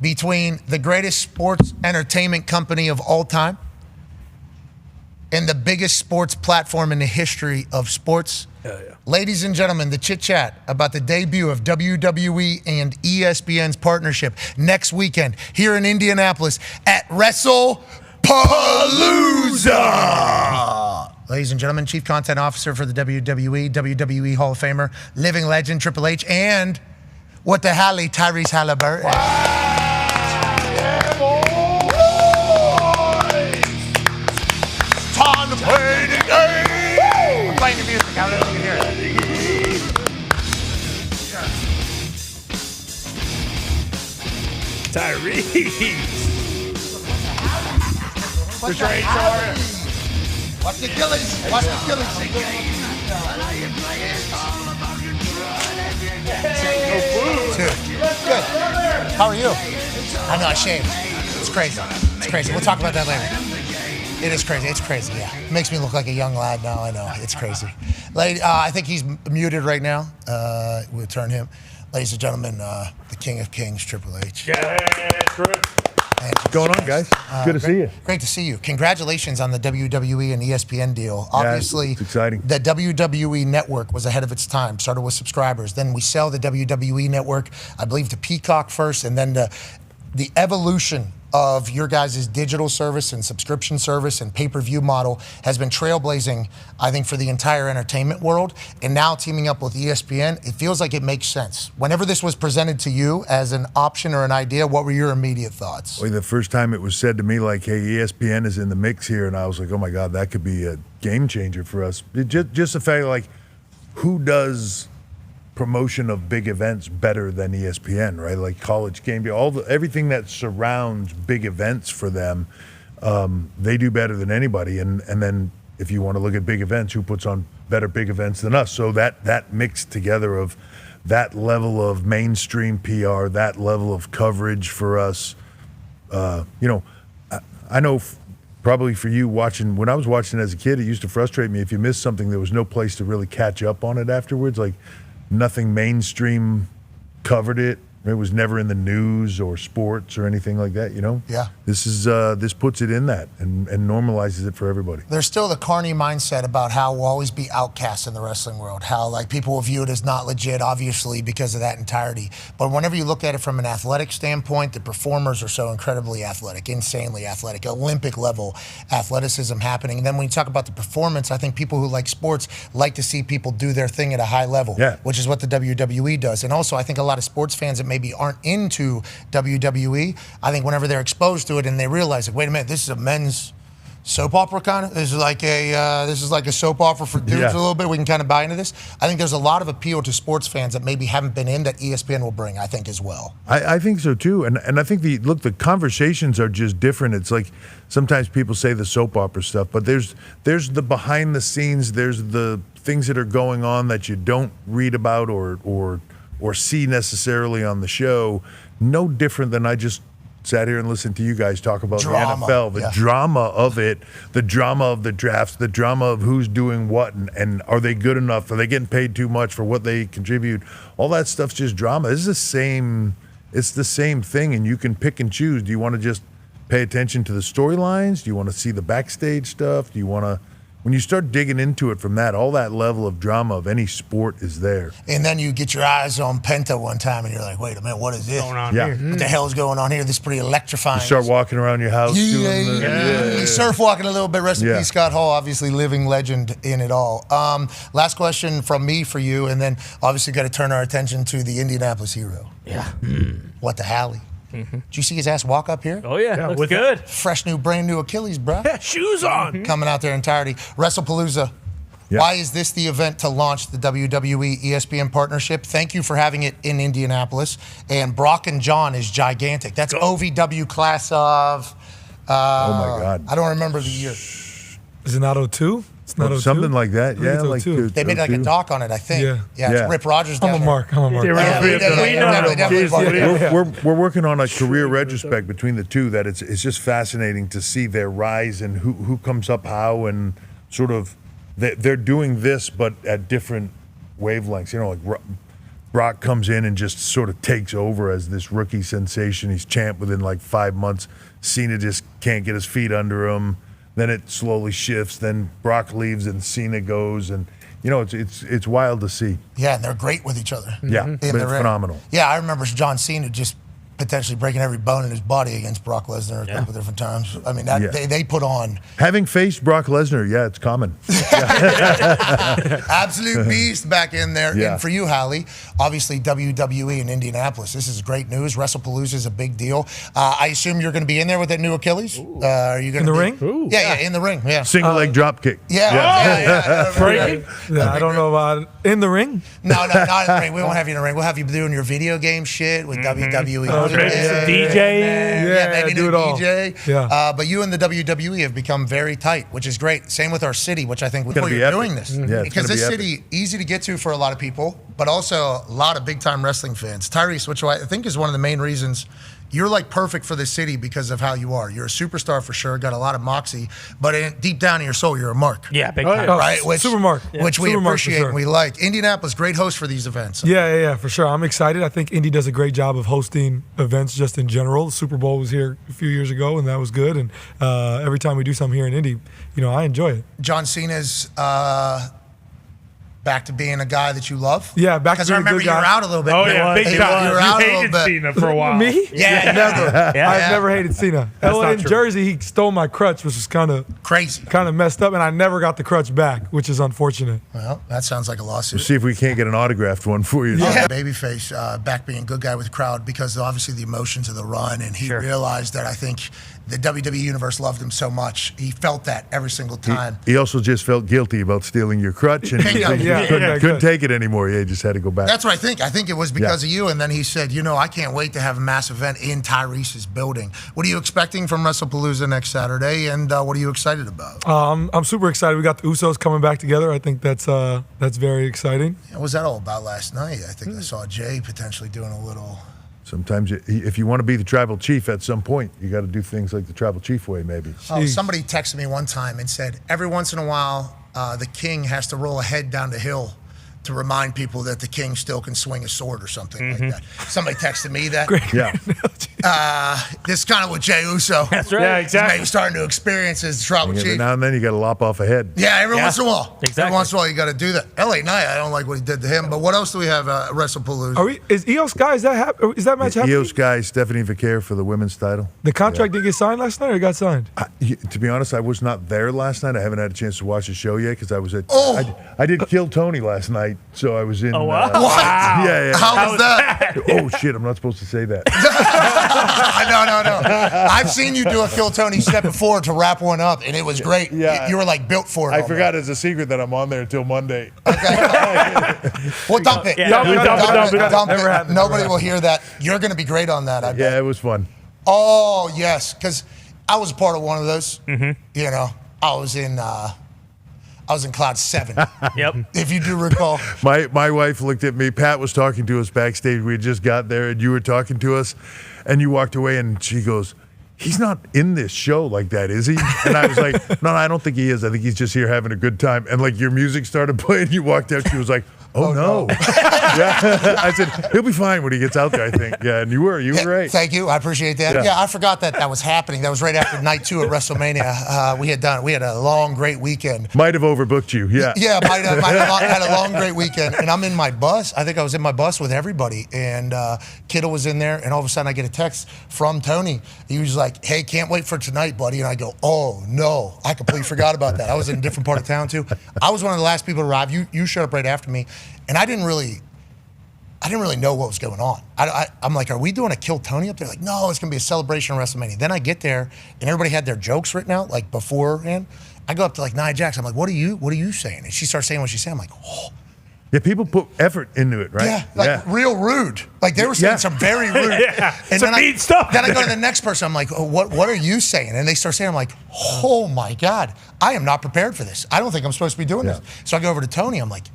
between the greatest sports entertainment company of all time and the biggest sports platform in the history of sports. Ladies and gentlemen, the chit-chat about the debut of WWE and ESPN's partnership next weekend here in Indianapolis at Wrestle Palooza. Ladies and gentlemen, Chief Content Officer for the WWE, WWE Hall of Famer, living legend Triple H, and What the hally, Tyrese Halliburton. Time to play the game. We're playing the music. How do you hear it? Tyrese. What's the hally? Watch the Gillies. Watch the Gillies. Good. How are you? I know, I shaved. It's crazy. It's crazy. We'll talk about that later. It is crazy. It's crazy, yeah. It makes me look like a young lad now. I know. It's crazy. I think he's muted right now. We'll turn him. Ladies and gentlemen, the King of Kings, Triple H. Yeah, What's going on, guys? Good to see you. Great to see you. Congratulations on the WWE and ESPN deal. Obviously, it's exciting. The WWE network was ahead of its time, started with subscribers. Then we sell the WWE network, I believe, to Peacock first, and then the evolution of your guys' digital service and subscription service and pay-per-view model has been trailblazing, I think, for the entire entertainment world. And now teaming up with ESPN, it feels like it makes sense. Whenever this was presented to you as an option or an idea, what were your immediate thoughts? Well, the first time it was said to me, like, hey, ESPN is in the mix here, and I was like, oh my God, that could be a game changer for us. Just the fact, like, who does promotion of big events better than ESPN, right? Like college game day, everything that surrounds big events for them, they do better than anybody. And then if you want to look at big events, who puts on better big events than us? So that mixed together of that level of mainstream PR, that level of coverage for us, I know probably for you watching, when I was watching as a kid, it used to frustrate me if you missed something, there was no place to really catch up on it afterwards. Like, nothing mainstream covered it. It was never in the news or sports or anything like that, Yeah. This puts it in that and normalizes it for everybody. There's still the carny mindset about how we'll always be outcasts in the wrestling world, how like people will view it as not legit, obviously, because of that entirety. But whenever you look at it from an athletic standpoint, the performers are so incredibly athletic, insanely athletic, Olympic level athleticism happening. And then when you talk about the performance, I think people who like sports like to see people do their thing at a high level, which is what the WWE does. And also, I think a lot of sports fans that maybe aren't into WWE, I think whenever they're exposed to it and they realize, like, wait a minute, this is a men's soap opera kind of. This is like a soap opera for dudes a little bit. We can kind of buy into this. I think there's a lot of appeal to sports fans that maybe haven't been in that ESPN will bring, I think, as well. I think so too. And I think the conversations are just different. It's like sometimes people say the soap opera stuff, but there's the behind the scenes, there's the things that are going on that you don't read about or see necessarily on the show. No different than I just sat here and listened to you guys talk about Drama. the NFL, the drama of it, the drama of the drafts, the drama of who's doing what, and are they good enough? Are they getting paid too much for what they contribute? All that stuff's just drama. It's the same thing, and you can pick and choose. Do you want to just pay attention to the storylines? Do you want to see the backstage stuff? Do you want to... When you start digging into it from that, all that level of drama of any sport is there. And then you get your eyes on Penta one time and you're like, wait a minute, what is this? Going on here? What the hell is going on here? This is pretty electrifying. You start walking around your house doing surf walking a little bit. Rest in peace, Scott Hall, obviously living legend in it all. Last question from me for you, and then obviously got to turn our attention to the Indianapolis hero. Yeah. What the hally? Did you see his ass walk up here? Oh, yeah. Looks good. Fresh new, brand new Achilles, bro. Yeah, shoes on. Coming out there entirety. Wrestle Palooa. Yeah. Why is this the event to launch the WWE ESPN partnership? Thank you for having it in Indianapolis. And Brock and John is gigantic. That's OVW class of... oh, my God. I don't remember the year. Is it not 02? It's not 02? Something like that. Yeah, like they made like a doc on it, I think. Yeah, it's Rip Rogers down I'm a mark. We're working on a career retrospect between the two that it's just fascinating to see their rise and who comes up how, and sort of they're doing this but at different wavelengths. Like Brock comes in and just sort of takes over as this rookie sensation. He's champ within like 5 months. Cena just can't get his feet under him. Then it slowly shifts. Then Brock leaves and Cena goes, and it's wild to see. Yeah, and they're great with each other. Yeah, but it's phenomenal. Yeah, I remember John Cena just potentially breaking every bone in his body against Brock Lesnar a couple different times. I mean, they put on Having faced Brock Lesnar, yeah, it's common. absolute beast back in there. Yeah. And for you, Hallie, obviously WWE in Indianapolis. This is great news. Wrestle Palooa is a big deal. I assume you're going to be in there with that new Achilles. Are you going In the ring? ring? Yeah, in the ring. Yeah. Single leg drop kick. Yeah. I don't know about it. In the ring? No, not in the ring. We won't have you in the ring. We'll have you doing your video game shit with WWE. DJ. Yeah, maybe do it all. DJ. Yeah. But you and the WWE have become very tight, which is great. Same with our city, which I think gonna be you're epic. doing this. Yeah, it's because gonna this be epic. city, easy to get to for a lot of people, but also a lot of big-time wrestling fans. Tyrese, which I think is one of the main reasons you're like perfect for this city because of how you are. You're a superstar for sure, got a lot of moxie, but deep down in your soul, you're a mark. Yeah, big time. Right? Super mark. Which we Super mark for appreciate sure. and we like. Indianapolis, great host for these events. Yeah, for sure. I'm excited. I think Indy does a great job of hosting events just in general. The Super Bowl was here a few years ago, and that was good. And every time we do something here in Indy, I enjoy it. John Cena's back to being a guy that you love. Yeah, back to because I being a remember good you were guy. out a little bit. Oh, yeah, big time. You were out a little hated bit. Cena for a while. Me? Yeah, never. I've never hated Cena. That's in not true. Jersey, he stole my crutch, which was kind of crazy, kind of messed up, and I never got the crutch back, which is unfortunate. Well, that sounds like a lawsuit. We'll see if we can't get an autographed one for you. Yeah. Babyface back being a good guy with the crowd because obviously the emotions of the run, and he realized that I think the WWE universe loved him so much. He felt that every single time. He also just felt guilty about stealing your crutch and he couldn't take it anymore. Yeah, he just had to go back. That's what I think. I think it was because of you. And then he said, I can't wait to have a mass event in Tyrese's building. What are you expecting from Wrestle Palooa next Saturday? And what are you excited about? I'm super excited. We got the Usos coming back together. I think that's very exciting. What was that all about last night? I think I saw Jay potentially doing a little... Sometimes if you want to be the tribal chief at some point, you got to do things like the tribal chief way, maybe. Oh, somebody texted me one time and said, every once in a while, the king has to roll a head down the hill to remind people that the king still can swing a sword or something like that. Somebody texted me that. Yeah. This is kind of what Jey Uso. That's right. Yeah, exactly. Maybe starting to experience as tribal Every chief. now and then you got to lop off a head. Yeah, every once in a while. Exactly. Every once in a while you got to do that. LA Knight, I don't like what he did to him. But what else do we have at Wrestle Palooa? Is Io Sky? Is that match happening? Io Sky, Stephanie Vicaire for the women's title. The contract didn't get signed last night, or it got signed? To be honest, I was not there last night. I haven't had a chance to watch the show yet because I was at. I did Kill Tony last night, so I was in. Oh, wow. What? Yeah. How was that? Oh shit! I'm not supposed to say that. No. I've seen you do a Kill Tony step before to wrap one up, and it was great. Yeah. You were like built for it. I forgot as a secret that I'm on there until Monday. Well, dump it. Yeah, Dump it. Nobody will hear that. You're going to be great on that, I bet. Yeah, it was fun. Oh, yes, because I was a part of one of those. I was in Cloud 7. Yep. If you do recall. My wife looked at me. Pat was talking to us backstage. We had just got there, and you were talking to us, and you walked away, and she goes, "He's not in this show like that, is he?" And I was like, "No, I don't think he is. I think he's just here having a good time." And like your music started playing, you walked out. She was like, "Oh no." Yeah. I said, "He'll be fine when he gets out there, I think." Yeah, and you were great. Thank you. I appreciate that. Yeah, I forgot that was happening. That was right after night 2 at WrestleMania. We had a long, great weekend. Might have overbooked you. Yeah. Yeah, might have had a long, great weekend. And I'm in my bus. I think I was in my bus with everybody. And Kittle was in there. And all of a sudden I get a text from Tony. He was like, "Hey, can't wait for tonight, buddy." And I go, "Oh, no. I completely forgot about that." I was in a different part of town, too. I was one of the last people to arrive. You showed up right after me. And I didn't really know what was going on. I'm like, "Are we doing a Kill Tony up there?" Like, "No, it's going to be a celebration of WrestleMania." Then I get there, and everybody had their jokes written out, like, beforehand. I go up to, like, Nia Jax. I'm like, what are you saying? And she starts saying what she's saying. I'm like, oh. Yeah, people put effort into it, right? Yeah, real rude. Like, they were saying some very rude. And some mean stuff. Then I go to the next person. I'm like, "Oh, what are you saying?" And they start saying, I'm like, "Oh, my God. I am not prepared for this. I don't think I'm supposed to be doing this." So I go over to Tony. I'm like,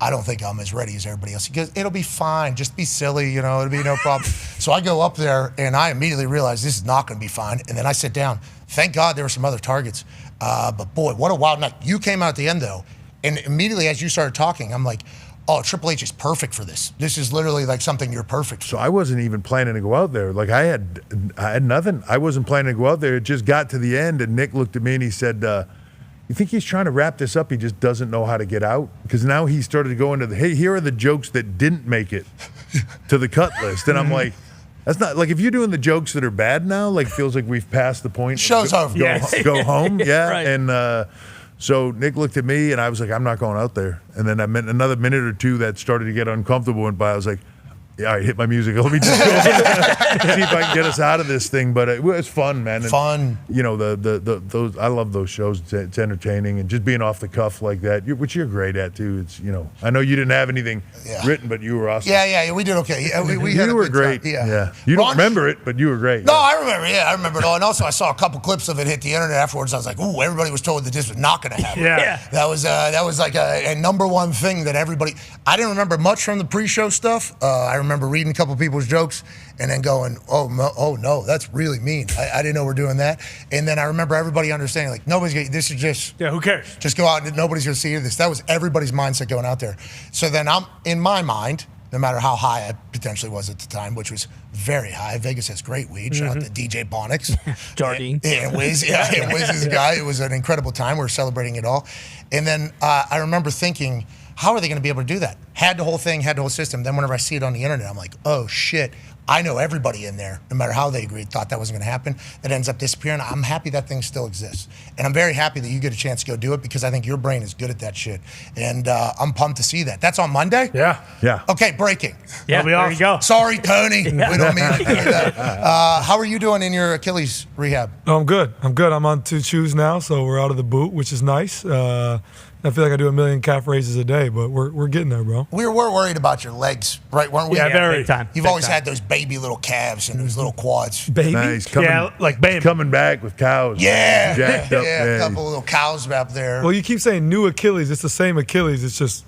"I don't think I'm as ready as everybody else." He goes, "It'll be fine. Just be silly, it'll be no problem." So I go up there, and I immediately realize this is not going to be fine. And then I sit down. Thank God there were some other targets. But boy, what a wild night. You came out at the end, though, and immediately as you started talking, I'm like, "Oh, Triple H is perfect for this. This is literally like something you're perfect for." So I wasn't even planning to go out there. Like I had nothing. I wasn't planning to go out there. It just got to the end, and Nick looked at me and he said, "You think he's trying to wrap this up? He just doesn't know how to get out?" Because now he started to go into hey, here are the jokes that didn't make it to the cut list. And I'm like, That's not like if you're doing the jokes that are bad now, like feels like we've passed the point. Show's over. Go home. Yeah. Right. And so Nick looked at me and I was like, I'm not going out there. And then another minute or two that started to get uncomfortable went by. I was like, yeah, all right, hit my music. Let me just go see if I can get us out of this thing. But it was fun, man. And, Fun. You know, those I love those shows. It's entertaining and just being off the cuff like that, which you're great at too. It's I know you didn't have anything written, but you were awesome. Yeah, we did okay. Yeah, we had you a were good great. time. Yeah. You Ron- don't remember it, but you were great. No, I remember. Yeah, I remember it all. And also, I saw a couple clips of it hit the internet afterwards. I was like, "Ooh!" Everybody was told that this was not going to happen. Yeah. that was like a number one thing that everybody. I didn't remember much from the pre-show stuff. I remember reading a couple people's jokes and then going, "Oh no, that's really mean." I didn't know we're doing that. And then I remember everybody understanding, like, nobody's gonna, this is just who cares? Just go out and nobody's going to see this. That was everybody's mindset going out there. So then I'm in my mind. No matter how high I potentially was at the time, which was very high. Vegas has great weed. Shout out to DJ Bonix. Jardine. And Wiz. Yeah, and Wiz is a guy. It was an incredible time. We were celebrating it all. And then I remember thinking, how are they going to be able to do that? Had the whole thing, had the whole system. Then whenever I see it on the internet, I'm like, oh, shit. I know everybody in there, no matter how they agreed, thought that wasn't going to happen. That ends up disappearing. I'm happy that thing still exists. And I'm very happy that you get a chance to go do it because I think your brain is good at that shit. And I'm pumped to see that. That's on Monday? Yeah. Okay, breaking. Yeah, there you go. Sorry, Tony. We don't mean to do that. How are you doing in your Achilles rehab? No, I'm good. I'm on 2 chews now, so we're out of the boot, which is nice. I feel like I do 1 million calf raises a day, but we're getting there, bro. We were worried about your legs, right? Weren't we? Yeah, very. Big time. You've Big always time. had those baby little calves and those little quads. Baby? Nice. Coming back with cows. Yeah. Jacked up. A couple little cows up there. Well, you keep saying new Achilles. It's the same Achilles. It's just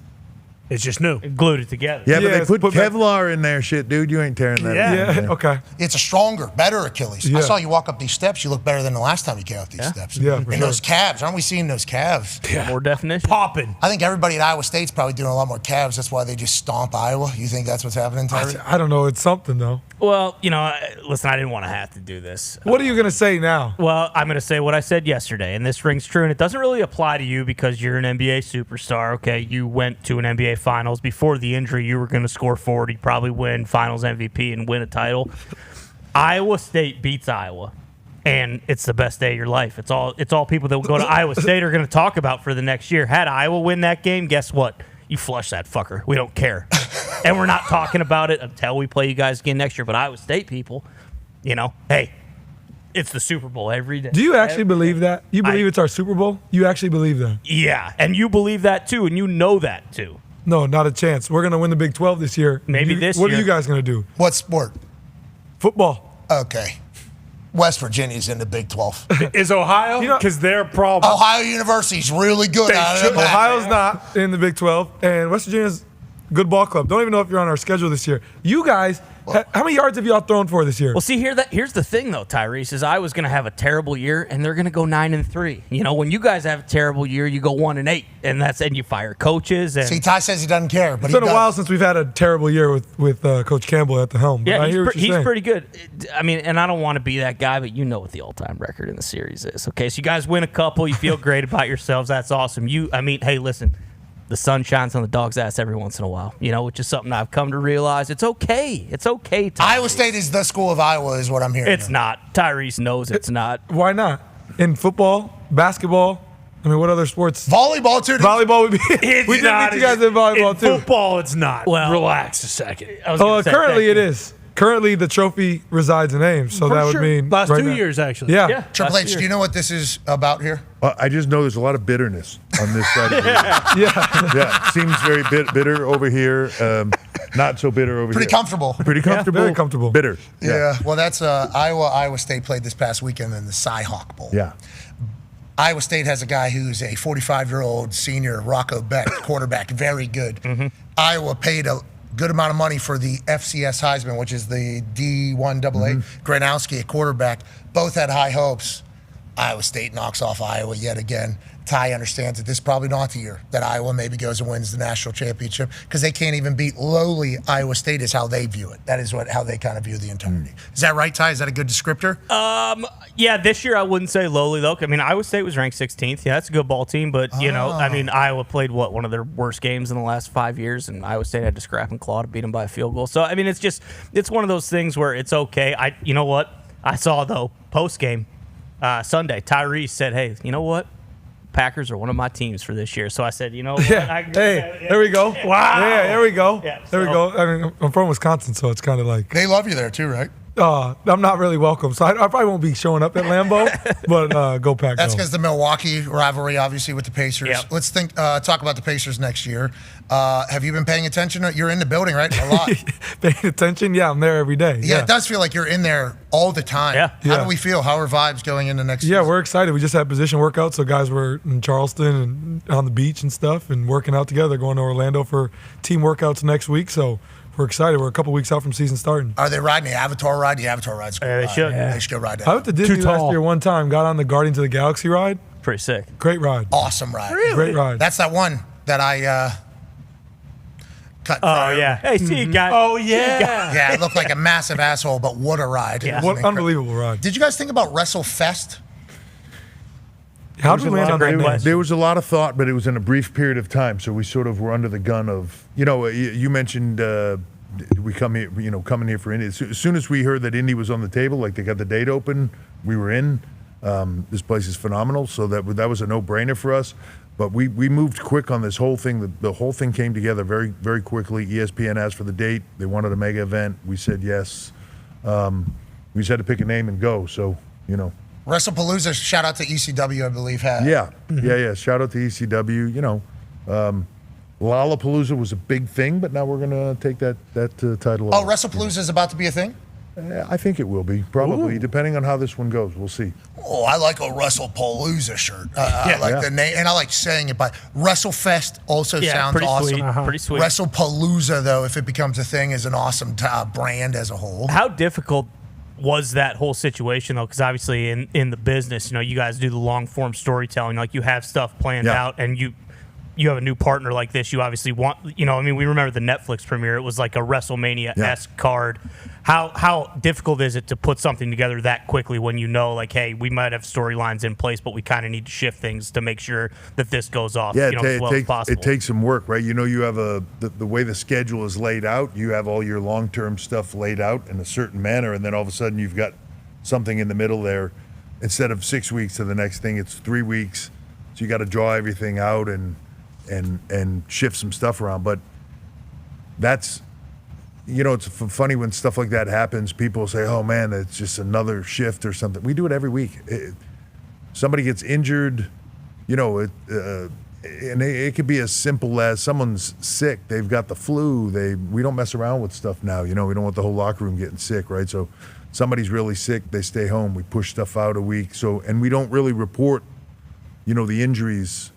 new. Glued it together. Yeah, but they put Kevlar in there, shit, dude. You ain't tearing that. Yeah. Okay. It's a stronger, better Achilles. I saw you walk up these steps. You look better than the last time you came up these steps. Yeah, And for those calves. Aren't we seeing those calves? Yeah. More definition. Popping. I think everybody at Iowa State's probably doing a lot more calves. That's why they just stomp Iowa. You think that's what's happening, Tyree? I don't know. It's something, though. Well, listen, I didn't want to have to do this. What are you going to say now? Well, I'm going to say what I said yesterday, and this rings true, and it doesn't really apply to you because you're an NBA superstar, okay? You went to an NBA Finals. Before the injury, you were going to score 40, probably win Finals MVP and win a title. Iowa State beats Iowa, and it's the best day of your life. It's all people that will go to Iowa State are going to talk about for the next year. Had Iowa win that game, guess what? You flush that fucker. We don't care. And we're not talking about it until we play you guys again next year. But Iowa State people, hey, it's the Super Bowl every day. Do you actually believe that? You believe it's our Super Bowl? You actually believe that? Yeah, and you believe that too, and you know that too. No, not a chance. We're going to win the Big 12 this year. Maybe this What year. are you guys going to do? What sport? Football. Okay. West Virginia's in the Big 12. Is Ohio? Because they're probably. Ohio University's really good out of it. Ohio's not in the Big 12, and West Virginia's a good ball club. Don't even know if you're on our schedule this year. You guys, how many yards have y'all thrown for this year? Well, see, here's the thing, though, Tyrese, is I was going to have a terrible year, and they're going to go 9-3. When you guys have a terrible year, you go 1-8, and you fire coaches. And See, Ty says he doesn't care, but it's been a while since we've had a terrible year with Coach Campbell at the helm. But yeah, I hear what he's you're saying. pretty good. I mean, and I don't want to be that guy, but you know what the all-time record in the series is. Okay, so you guys win a couple, you feel great about yourselves. That's awesome. Hey, listen. The sun shines on the dog's ass every once in a while, which is something I've come to realize. It's okay. It's okay. Tyrese. Iowa State is the school of Iowa, is what I'm hearing. It's not. Tyrese knows it's not. Why not? In football, basketball, what other sports? Volleyball, too. Volleyball would be. It's we did not. beat you guys in volleyball, in too. Football, it's not. Well, relax a second. Currently it is. Currently, the trophy resides in Ames, so that would mean last right 2 now. years actually. Yeah. Triple H, do you know what this is about here? I just know there's a lot of bitterness on this side of the Yeah. Seems very bitter over here. Not so bitter over Pretty here. comfortable. Pretty comfortable. Very comfortable. Bitter. Yeah. Well, that's Iowa State played this past weekend in the Cy-Hawk Bowl. Yeah. Iowa State has a guy who's a 45-year-old senior, Rocco Beck, quarterback, very good. Mm-hmm. Iowa paid a good amount of money for the FCS Heisman, which is the D1AA. Granowski, a quarterback. Both had high hopes. Iowa State knocks off Iowa yet again. Ty understands that this is probably not the year that Iowa maybe goes and wins the national championship because they can't even beat lowly Iowa State is how they view it. That is how they kind of view the entirety. Is that right, Ty? Is that a good descriptor? Yeah, this year I wouldn't say lowly, though. I mean, Iowa State was ranked 16th. Yeah, that's a good ball team. But, I mean, Iowa played, one of their worst games in the last 5 years, and Iowa State had to scrap and claw to beat them by a field goal. So, I mean, it's one of those things where it's okay. You know what? I saw, though, post-game Sunday, Tyrese said, hey, you know what? Packers are one of my teams for this year. So I said, you know what? There we go. Wow. Yeah, there we go. Yeah, there we go. I mean, I'm from Wisconsin, so it's kind of like. They love you there too, right? I'm not really welcome, so I probably won't be showing up at Lambeau, but go Pack. That's because the Milwaukee rivalry, obviously, with the Pacers. Yep. Let's talk about the Pacers next year. Have you been paying attention? You're in the building, right? A lot. Paying attention? Yeah, I'm there every day. Yeah, it does feel like you're in there all the time. Yeah. How do we feel? How are vibes going into next Yeah, season? we're excited. We just had position workouts, so guys were in Charleston and on the beach and stuff and working out together, going to Orlando for team workouts next week, so we're excited. We're a couple weeks out from season starting. Are they riding the Avatar ride? The Avatar ride's cool. they should. They should go ride that. I went to Disney last year one time, got on the Guardians of the Galaxy ride. Pretty sick. Great ride. Awesome ride. Really? Great ride. That's that one that I cut. Oh, yeah. Hey, see, you got. Oh, yeah. Yeah, it looked like a massive asshole, but what a ride. Yeah. It was What an unbelievable ride. Did you guys think about Wrestle Fest? How did we land on that name? There was a lot of thought, but it was in a brief period of time. So we sort of were under the gun of, you mentioned we come here, coming here for Indy. As soon as we heard that Indy was on the table, like they got the date open, we were in. This place is phenomenal, so that was a no-brainer for us. But we moved quick on this whole thing. The whole thing came together very, very quickly. ESPN asked for the date. They wanted a mega event. We said yes. We just had to pick a name and go. So, Wrestle Palooa, shout out to ECW, I believe, had. Yeah. Shout out to ECW. Lollapalooza was a big thing, but now we're gonna take that title. Oh, Wrestle Palooza is about to be a thing? I think it will be, probably, depending on how this one goes. We'll see. Oh, I like a Wrestle Palooza shirt. I like the name, and I like saying it. But Wrestle Fest also sounds pretty awesome. Sweet. Pretty sweet. Wrestle Palooza, though, if it becomes a thing, is an awesome brand as a whole. How difficult was that whole situation, though? Because obviously in the business, you guys do the long-form storytelling. Like, you have stuff planned out, and you have a new partner like this. You obviously want, we remember the Netflix premiere. It was like a WrestleMania-esque card. How difficult is it to put something together that quickly when like, hey, we might have storylines in place, but we kind of need to shift things to make sure that this goes off as well as possible? It takes some work, right? You have the way the schedule is laid out, you have all your long-term stuff laid out in a certain manner, and then all of a sudden you've got something in the middle there. Instead of 6 weeks to the next thing, it's 3 weeks. So you got to draw everything out and shift some stuff around. But that's, it's funny when stuff like that happens. People say, oh man, it's just another shift or something. We do it every week. Somebody gets injured, and it could be as simple as someone's sick. They've got the flu. We don't mess around with stuff now. We don't want the whole locker room getting sick, right? So somebody's really sick, they stay home. We push stuff out a week. And we don't really report, the injuries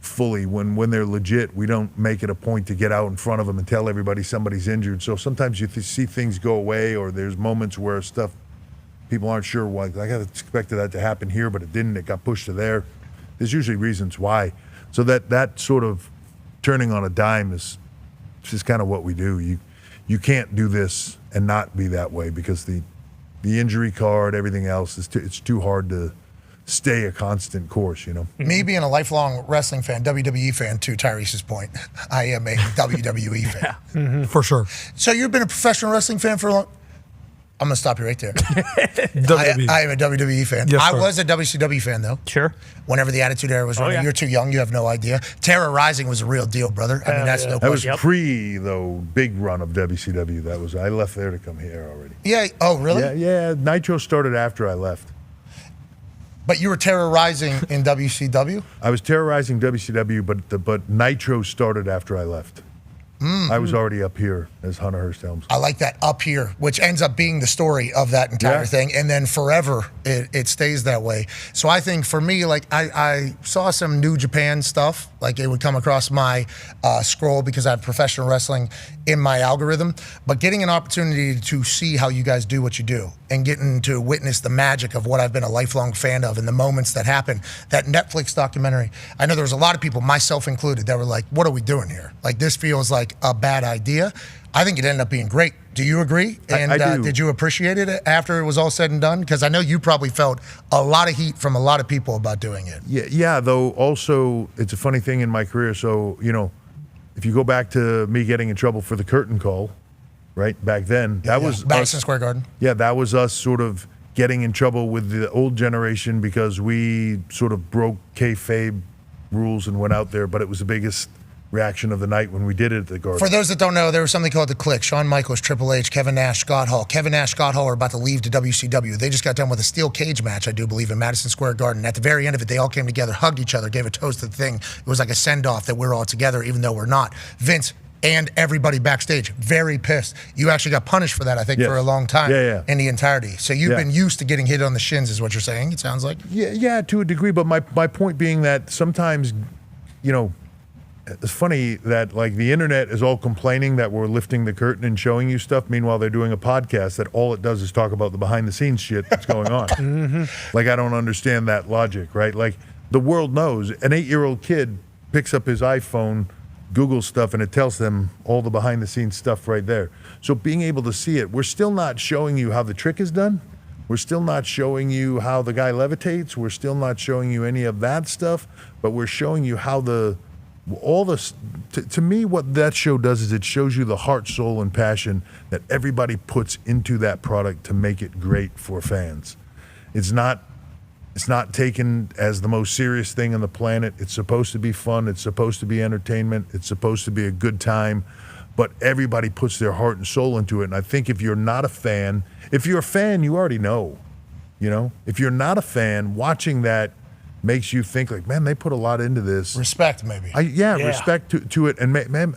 fully when they're legit. We don't make it a point to get out in front of them and tell everybody somebody's injured. So sometimes you see things go away, or there's moments where people aren't sure why. I expected that to happen here, but it didn't. It got pushed to there. There's usually reasons why. So that sort of turning on a dime is just kind of what we do. You can't do this and not be that way, because the injury card, everything else it's too hard to stay a constant course, Me being a lifelong wrestling fan, WWE fan, to Tyrese's point, I am a WWE fan. Mm-hmm. For sure. So you've been a professional wrestling fan for a long. I'm gonna stop you right there. WWE. I am a WWE fan. Yes, I sir. was a WCW fan though. Sure. Whenever the Attitude Era was running, yeah. You're too young. You have no idea. Terror Rising was a real deal, brother. I mean, that's no That was question. pre, though, big run of WCW. I left there to come here already. Yeah. Oh, really? Yeah. Nitro started after I left. But you were terrorizing in WCW? I was terrorizing WCW, but Nitro started after I left. I was already up here, as Hunter Hearst Helms. I like that, up here, which ends up being the story of that entire thing. And then forever, it stays that way. So I think for me, like, I saw some New Japan stuff. Like, it would come across my scroll because I have professional wrestling in my algorithm. But getting an opportunity to see how you guys do what you do and getting to witness the magic of what I've been a lifelong fan of and the moments that happen. That Netflix documentary, I know there was a lot of people, myself included, that were like, what are we doing here? Like, this feels like a bad idea. I think it ended up being great. Do you agree? And I do. Did you appreciate it after it was all said and done? Because I know you probably felt a lot of heat from a lot of people about doing it. Yeah, though also it's a funny thing in my career. So, if you go back to me getting in trouble for the curtain call, right, back then, that was Madison us, Square Garden. Yeah, that was us sort of getting in trouble with the old generation because we sort of broke kayfabe rules and went out there, but it was the biggest reaction of the night when we did it at the Garden. For those that don't know, there was something called The Click. Shawn Michaels, Triple H, Kevin Nash, Scott Hall. Kevin Nash, Scott Hall are about to leave to WCW. They just got done with a steel cage match, I do believe, in Madison Square Garden. At the very end of it, they all came together, hugged each other, gave a toast to the thing. It was like a send-off that we're all together, even though we're not. Vince and everybody backstage, very pissed. You actually got punished for that, I think, for a long time in the entirety. So you've been used to getting hit on the shins, is what you're saying, it sounds like? Yeah, to a degree, but my point being that sometimes, it's funny that like the internet is all complaining that we're lifting the curtain and showing you stuff. Meanwhile, they're doing a podcast that all it does is talk about the behind the scenes shit that's going on. Like, I don't understand that logic, right? Like, the world knows an 8-year-old kid picks up his iPhone, Googles stuff, and it tells them all the behind the scenes stuff right there. So being able to see it, we're still not showing you how the trick is done. We're still not showing you how the guy levitates. We're still not showing you any of that stuff, but we're showing you how to me, what that show does is it shows you the heart, soul, and passion that everybody puts into that product to make it great for fans. It's not taken as the most serious thing on the planet. It's supposed to be fun. It's supposed to be entertainment. It's supposed to be a good time. But everybody puts their heart and soul into it. And I think if you're not a fan, if you're a fan, you already know. If you're not a fan, watching that makes you think like, man, they put a lot into this. Respect, maybe. Respect to it. And man,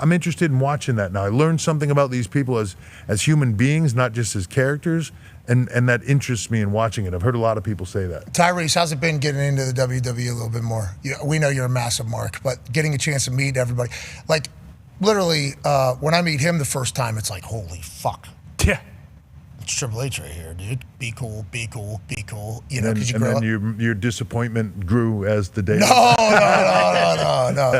I'm interested in watching that now. I learned something about these people as human beings, not just as characters, and that interests me in watching it. I've heard a lot of people say that. Tyrese, how's it been getting into the WWE a little bit more? We know you're a massive mark, but getting a chance to meet everybody. Like, literally, when I meet him the first time, it's like, holy fuck. Yeah. It's Triple H right here, dude. Be cool, be cool, be cool. And then your disappointment grew as the day. No.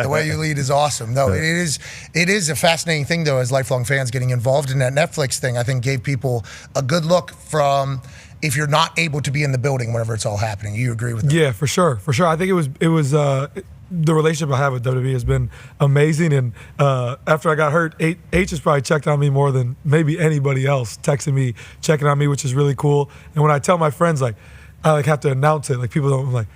The way you lead is awesome. No, it is a fascinating thing, though, as lifelong fans getting involved in that Netflix thing. I think gave people a good look from if you're not able to be in the building whenever it's all happening. You agree with that? Yeah, for sure. I think it was the relationship I have with WWE has been amazing. And after I got hurt, H has probably checked on me more than maybe anybody else, texting me, checking on me, which is really cool. And when I tell my friends, like, I have to announce it. Like, people don't like,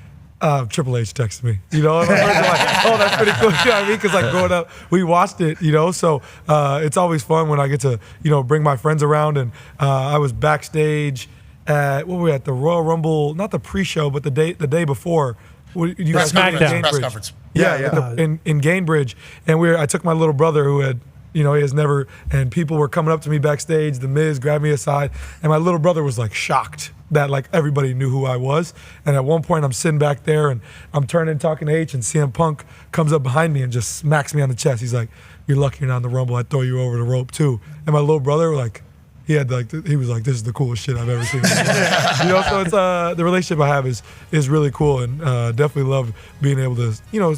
Triple H texted me, And my friends are like, oh, that's pretty cool. You know what I mean? Because like growing up, we watched it, So it's always fun when I get to, bring my friends around. And I was backstage at, what were we at, the Royal Rumble, not the pre-show, but the day before. You guys press conference. Yeah. In Gainbridge, and I took my little brother who had, he has never, and people were coming up to me backstage. The Miz grabbed me aside, and my little brother was like shocked that like everybody knew who I was. And at one point, I'm sitting back there, and I'm turning talking to H, and CM Punk comes up behind me and just smacks me on the chest. He's like, "You're lucky you're not in the Rumble. I'd throw you over the rope too." And my little brother like. He was like, this is the coolest shit I've ever seen. So it's the relationship I have is really cool, and definitely love being able to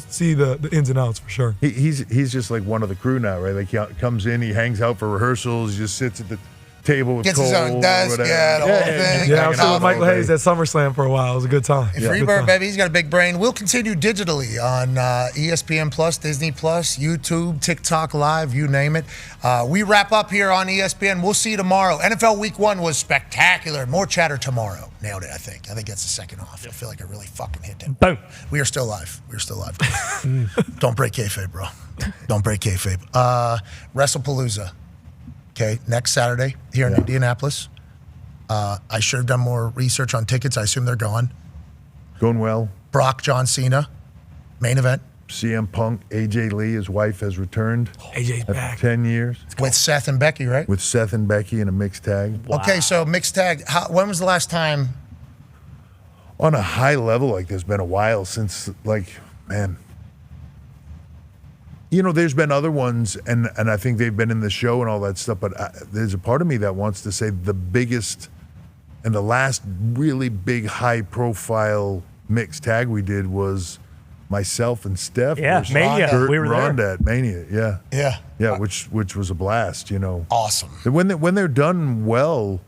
see the ins and outs for sure. He's just like one of the crew now, right? Like he comes in, he hangs out for rehearsals, he just sits at the table with Gets Cole, his own desk, the whole thing. Yeah, I was with Michael Hayes at SummerSlam for a while. It was a good time. Freebird, baby, he's got a big brain. We'll continue digitally on ESPN Plus, Disney Plus, YouTube, TikTok Live, you name it. We wrap up here on ESPN. We'll see you tomorrow. NFL Week 1 was spectacular. More chatter tomorrow. Nailed it, I think. I think that's the second off. I feel like I really fucking hit that. Boom. We are still live. Don't break kayfabe, bro. Don't break kayfabe. Wrestle Palooza. Okay, next Saturday here in Indianapolis. I should have done more research on tickets. I assume they're gone. Going well. Brock, John Cena, main event. CM Punk, AJ Lee, his wife, has returned. AJ's back. 10 years. With Seth and Becky, right? With Seth and Becky in a mixed tag. Wow. Okay, so mixed tag. When was the last time? On a high level, like there's been a while since, like, man. There's been other ones, and I think they've been in the show and all that stuff, but there's a part of me that wants to say the biggest And the last really big, high-profile mixed tag we did was myself and Steph. versus Mania. Kurt We were and there. Ronda at Mania. Yeah. Yeah. Which was a blast. Awesome. And when they're done well,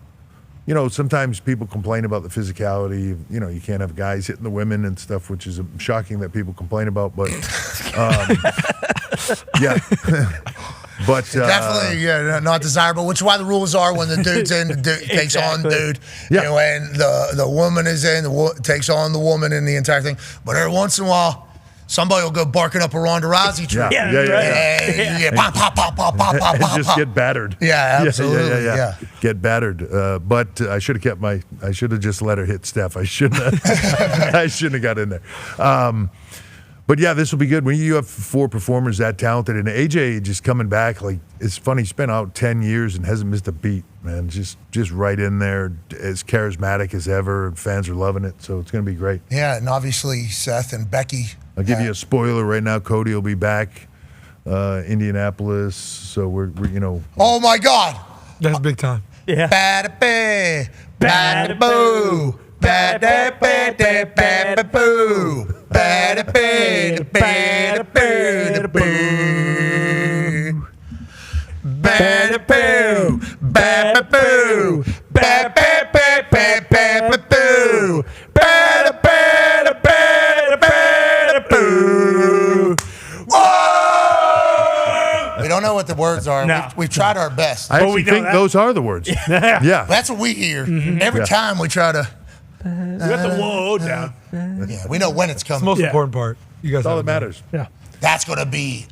sometimes people complain about the physicality. You can't have guys hitting the women and stuff, which is shocking that people complain about. But yeah. But definitely, not desirable. Which is why the rules are: when the dude's in, the dude takes on the dude. Yeah. When the woman is in, takes on the woman in the entire thing. But every once in a while, somebody will go barking up a Ronda Rousey tree. Yeah. Pop, pop, pop, pop, pop, pop, and pop, just pop. get battered. Yeah, absolutely. Yeah. Get battered. But I should have I should have just let her hit Steph. I shouldn't have got in there. But yeah, this will be good. When you have 4 performers that talented, and AJ just coming back, like, it's funny, he's been out 10 years and hasn't missed a beat, man. Just right in there, as charismatic as ever, and fans are loving it, so it's going to be great. Yeah, and obviously Seth and Becky. I'll give you a spoiler right now. Cody will be back, Indianapolis, so we're. Oh my God! That's big time. Yeah. Bada bada boo. Bada bada bada boo. Bada bada bada bada boo. Bada boo. Bada boo. Bada bada bada boo. Bada bada bada bada boo. Whoa! We don't know what the words are. No. We've tried our best. I actually think those are the words. Yeah. That's what we hear. Every time we try to. We got the whoa down. Yeah, we know when it's coming. It's the most important part. You guys That's all have that it. matters. Yeah. That's going to be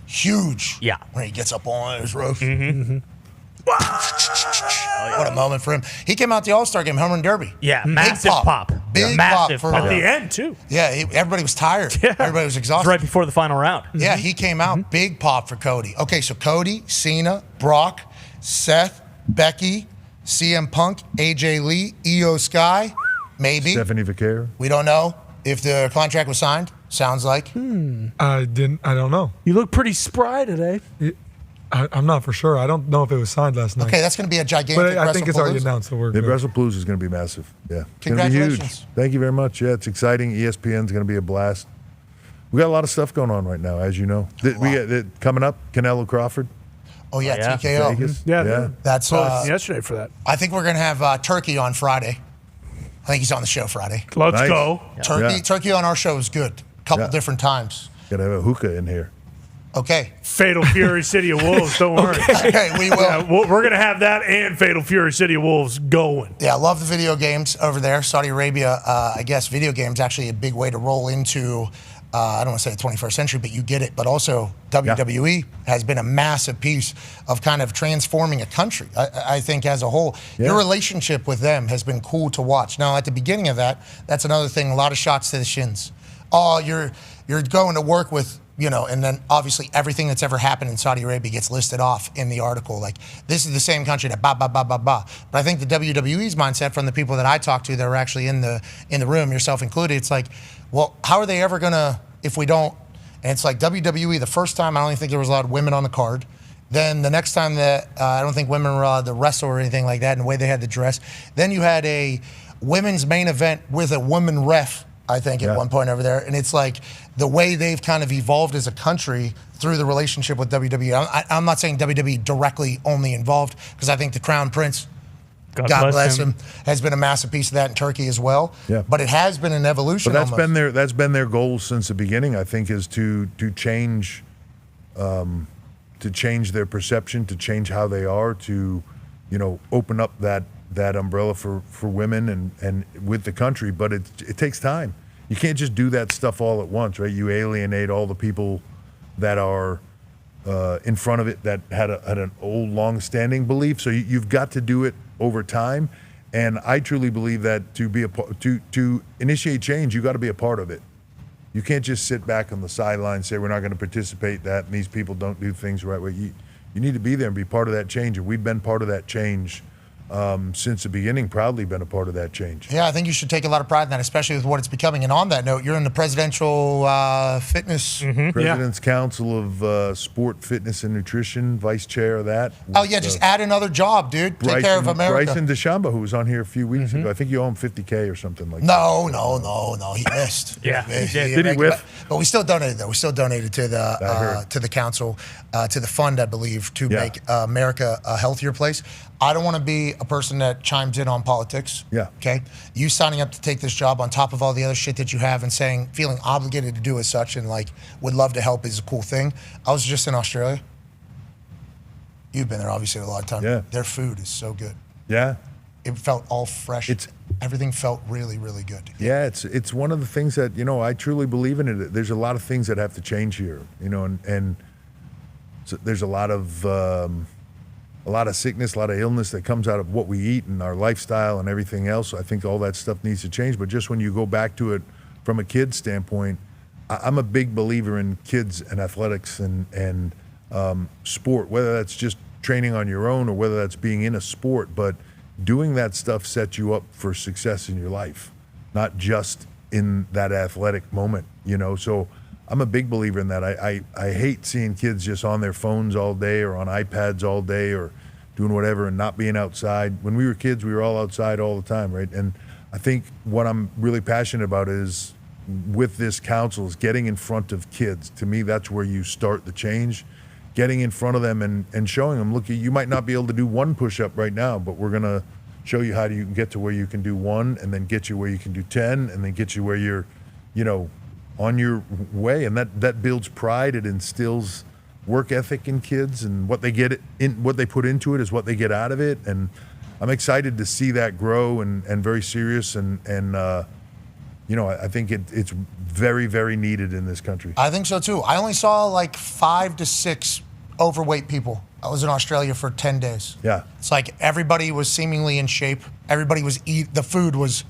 huge. Yeah. When he gets up on his roof. What a moment for him. He came out the All-Star game, home run derby. Yeah, Big massive pop. Big Massive pop. pop. At the end, too. Yeah, everybody was tired. Everybody was exhausted. Right before the final round. Yeah, he came out. Big pop for Cody. Okay, so Cody, Cena, Brock, Seth, Becky, CM Punk, AJ Lee, Io Sky, maybe. Stephanie Vaquero. We don't know if the contract was signed. Sounds like. I don't know. You look pretty spry today. I'm not for sure. I don't know if it was signed last night. Okay, that's going to be a gigantic But I think it's already WrestlePalooza. announced, so we're The good. Wrestle Palooza is going to be massive. Yeah. It's going to be huge. Congratulations. Thank you very much. Yeah, it's exciting. ESPN's going to be a blast. We got a lot of stuff going on right now, as you know. We got coming up, Canelo Crawford. Oh, yeah, Yeah. TKO. Vegas. Yeah. That's yesterday for that. I think we're going to have Turkey on Friday. I think he's on the show Friday. Let's Nice. go. Turkey on our show is good. Couple Yeah. different times. Got to have a hookah in here. Okay. Fatal Fury City of Wolves. Don't worry. Okay, we will. Yeah, we're going to have that and Fatal Fury City of Wolves going. Yeah, I love the video games over there. Saudi Arabia, I guess video games actually a big way to roll into, I don't want to say the 21st century, but you get it. But also WWE has been a massive piece of kind of transforming a country, I think, as a whole. Yeah. Your relationship with them has been cool to watch. Now, at the beginning of that's another thing, a lot of shots to the shins. Oh, you're going to work with, and then obviously everything that's ever happened in Saudi Arabia gets listed off in the article. Like, this is the same country that blah, blah, blah, blah, blah. But I think the WWE's mindset from the people that I talked to that are actually in the room, yourself included, it's like, well, how are they ever going to, if we don't, and it's like WWE, the first time, I don't even think there was a lot of women on the card. Then the next time that, I don't think women were allowed to wrestle or anything like that, and the way they had to dress. Then you had a women's main event with a woman ref, I think, at one point over there. And it's like the way they've kind of evolved as a country through the relationship with WWE. I'm not saying WWE directly only involved, because I think the Crown Prince, God bless him, has been a massive piece of that in Turkey as well. Yeah. But it has been an evolution. But almost. that's been their goal since the beginning, I think, is to change their perception, to change how they are, to open up that umbrella for women and with the country. But it takes time. You can't just do that stuff all at once, right? You alienate all the people that are in front of it that had an old, long-standing belief. So you've got to do it over time. And I truly believe that to initiate change, you got to be a part of it. You can't just sit back on the sidelines and say we're not going to participate that, and these people don't do things the right way. You need to be there and be part of that change, and we've been part of that change since the beginning, proudly been a part of that change. Yeah, I think you should take a lot of pride in that, especially with what it's becoming. And on that note, you're in the presidential fitness. President's Council of Sport, Fitness, and Nutrition, vice chair of that. Oh, yeah, just add another job, dude. Take care of America. Bryson DeChambeau, who was on here a few weeks ago. I think you owe him $50K or something like that. No, he missed. Yeah, he did. Did he whiff? But we still donated, though. We still donated to the council, to the fund, I believe, to make America a healthier place. I don't want to be a person that chimes in on politics. Yeah. Okay. You signing up to take this job on top of all the other shit that you have and feeling obligated to do as such and would love to help is a cool thing. I was just in Australia. You've been there obviously a lot of time. Yeah. Their food is so good. Yeah. It felt all fresh. Everything felt really, really good. Yeah, it's one of the things that, I truly believe in it. There's a lot of things that have to change here, and so there's a lot of sickness, a lot of illness that comes out of what we eat and our lifestyle and everything else. So I think all that stuff needs to change. But just when you go back to it from a kid's standpoint, I'm a big believer in kids and athletics and sport, whether that's just training on your own or whether that's being in a sport. But doing that stuff sets you up for success in your life, not just in that athletic moment, So I'm a big believer in that. I hate seeing kids just on their phones all day or on iPads all day or doing whatever and not being outside. When we were kids, we were all outside all the time, right? And I think what I'm really passionate about is with this council is getting in front of kids. To me, that's where you start the change. Getting in front of them and showing them, look, you might not be able to do one push-up right now, but we're going to show you how you can get to where you can do one and then get you where you can do 10 and then get you where you're, on your way. And that builds pride. It instills work ethic in kids, and what they put into it is what they get out of it. And I'm excited to see that grow and very serious. And I think it's very, very needed in this country. I think so too. I only saw 5 to 6 overweight people. I was in Australia for 10 days. Yeah. It's like everybody was seemingly in shape. Everybody was the food was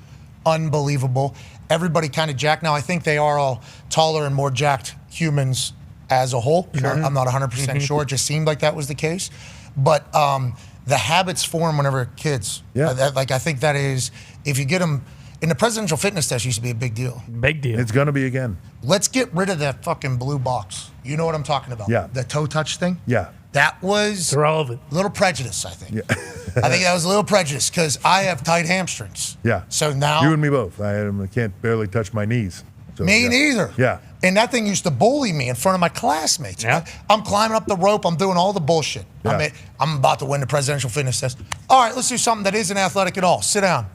unbelievable. Everybody kind of jacked. Now, I think they are all taller and more jacked humans as a whole. I'm not 100% sure. It just seemed like that was the case. But the habits form whenever kids. Yeah. I think that is, if you get them, in the presidential fitness test used to be a big deal. Big deal. It's going to be again. Let's get rid of that fucking blue box. You know what I'm talking about? Yeah. The toe touch thing? Yeah. That was irrelevant. A little prejudice, I think. Yeah. I think that was a little prejudice because I have tight hamstrings. Yeah. So now. You and me both. I can't barely touch my knees. So, me neither. Yeah. And that thing used to bully me in front of my classmates. Yeah. I'm climbing up the rope. I'm doing all the bullshit. Yeah. I'm about to win the presidential fitness test. All right, let's do something that isn't athletic at all. Sit down.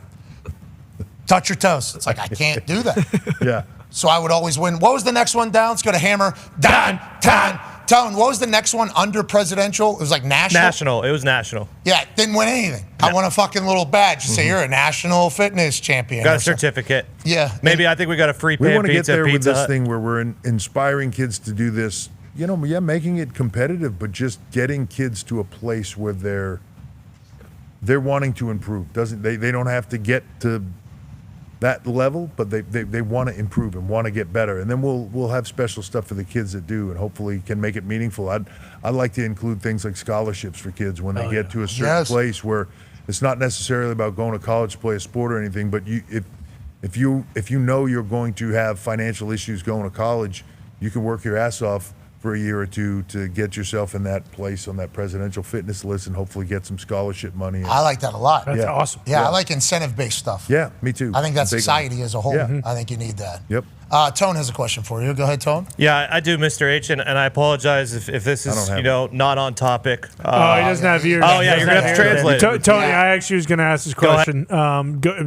Touch your toes. It's like, I can't do that. Yeah. So I would always win. What was the next one down? Let's go to hammer. Dahn. Tone, what was the next one under presidential? It was like national? National. It was national. Yeah, didn't win anything. I won a fucking little badge to say you're a national fitness champion. Got a certificate. Yeah. Maybe I think we got a free pan We want to get pizza there with Pizza this Hut. thing where we're inspiring kids to do this, making it competitive, but just getting kids to a place where they're wanting to improve. They don't have to get to that level, but they want to improve and want to get better. And then we'll have special stuff for the kids that do, and hopefully can make it meaningful. I'd like to include things like scholarships for kids when they get to a certain place where it's not necessarily about going to college to play a sport or anything, but if you know you're going to have financial issues going to college, you can work your ass off for a year or two to get yourself in that place on that presidential fitness list and hopefully get some scholarship money. I like that a lot. That's awesome. Yeah, I like incentive-based stuff. Yeah, me too. I think that's Big society as a whole. Yeah. I think you need that. Yep. Tone has a question for you. Go ahead, Tone. Yeah, I do, Mr. H, and I apologize if this is not on topic. He doesn't have ears. Oh yeah, you're gonna have to translate. Tony, I actually was going to ask this question.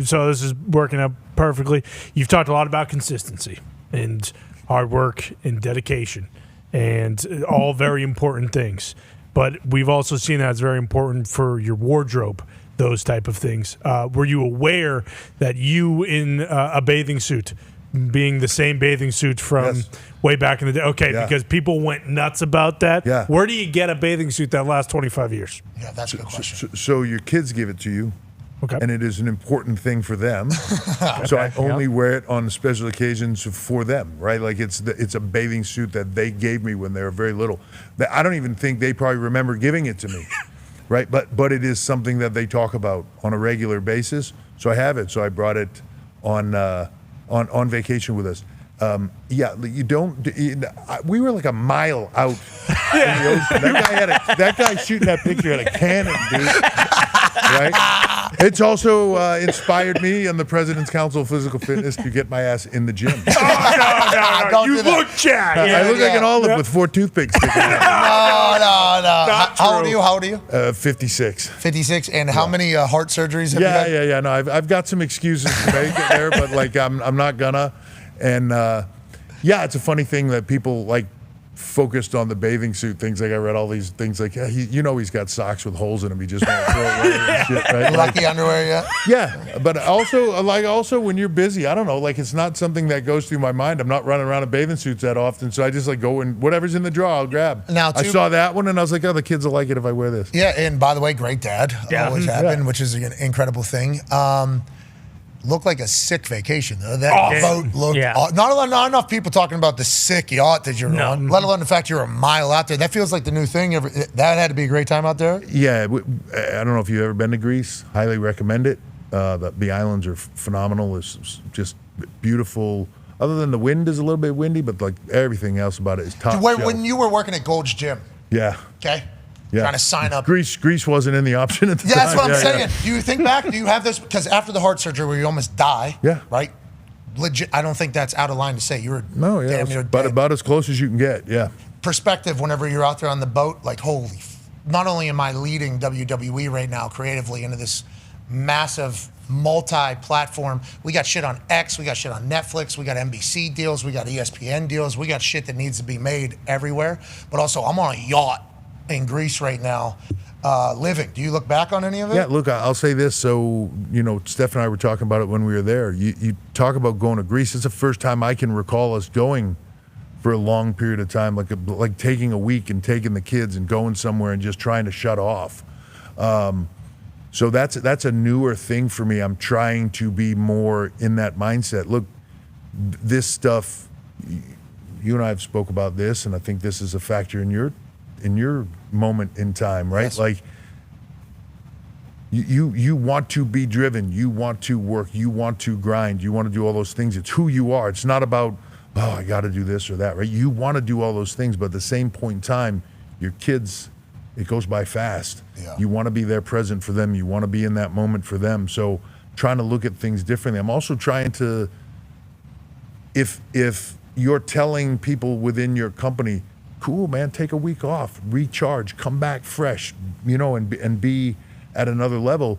So this is working out perfectly. You've talked a lot about consistency and hard work and dedication, and all very important things. But we've also seen that it's very important for your wardrobe, those type of things. Were you aware that you in a bathing suit, being the same bathing suit from way back in the day? Okay, because people went nuts about that. Yeah. Where do you get a bathing suit that lasts 25 years? Yeah, that's a good question. So your kids give it to you. Okay. And it is an important thing for them. So I only wear it on special occasions for them, right? Like it's a bathing suit that they gave me when they were very little. I don't even think they probably remember giving it to me. right? But it is something that they talk about on a regular basis. So I have it. So I brought it on vacation with us. You don't. We were like a mile out in the ocean. That guy shooting that picture had a cannon, dude. Right? It's also inspired me and the President's Council of Physical Fitness to get my ass in the gym. No. You look jacked. I look like an olive with 4 toothpicks sticking out. No. How old are you? 56. 56. And how many heart surgeries have you had? Yeah. No, I've got some excuses to make it there, but like I'm not gonna. And it's a funny thing that people like focused on the bathing suit things. Like I read all these things like, he's got socks with holes in them. He just won't throw it away and shit, right? Lucky underwear, yeah. Yeah, but also when you're busy, I don't know, like it's not something that goes through my mind. I'm not running around in bathing suits that often, so I just like go and whatever's in the drawer, I'll grab. Now, I saw that one and I was like, the kids will like it if I wear this. Yeah, and by the way, great dad. Always happened, which is an incredible thing. Looked like a sick vacation, though. That boat looked... Not enough people talking about the sick yacht that you're on, let alone the fact you're a mile out there. That feels like the new thing. That had to be a great time out there? Yeah. I don't know if you've ever been to Greece. Highly recommend it. The islands are phenomenal. It's just beautiful. Other than the wind is a little bit windy, but like everything else about it is top shelf. When you were working at Gold's Gym... Yeah. Okay? Yeah. Trying to sign up. Greece wasn't in the option at the time. That's what I'm saying. Do you think back? Do you have this? Because after the heart surgery where you almost die, right? Legit, I don't think that's out of line to say. You were damn near but dead. about as close as you can get, yeah. Perspective whenever you're out there on the boat, like, not only am I leading WWE right now creatively into this massive multi-platform, we got shit on X, we got shit on Netflix, we got NBC deals, we got ESPN deals, we got shit that needs to be made everywhere. But also, I'm on a yacht in Greece right now, living. Do you look back on any of it? Yeah, look, I'll say this. So, Steph and I were talking about it when we were there. You talk about going to Greece. It's the first time I can recall us going for a long period of time, like taking a week and taking the kids and going somewhere and just trying to shut off. So that's a newer thing for me. I'm trying to be more in that mindset. Look, this stuff, you and I have spoke about this, and I think this is a factor in your moment in time, right? Yes. Like you want to be driven, you want to work, you want to grind, you want to do all those things. It's who you are. It's not about, I got to do this or that, right? You want to do all those things, but at the same point in time, your kids, it goes by fast. Yeah. You want to be there present for them. You want to be in that moment for them. So trying to look at things differently. I'm also trying to, if you're telling people within your company, cool, man, take a week off, recharge, come back fresh, and be at another level.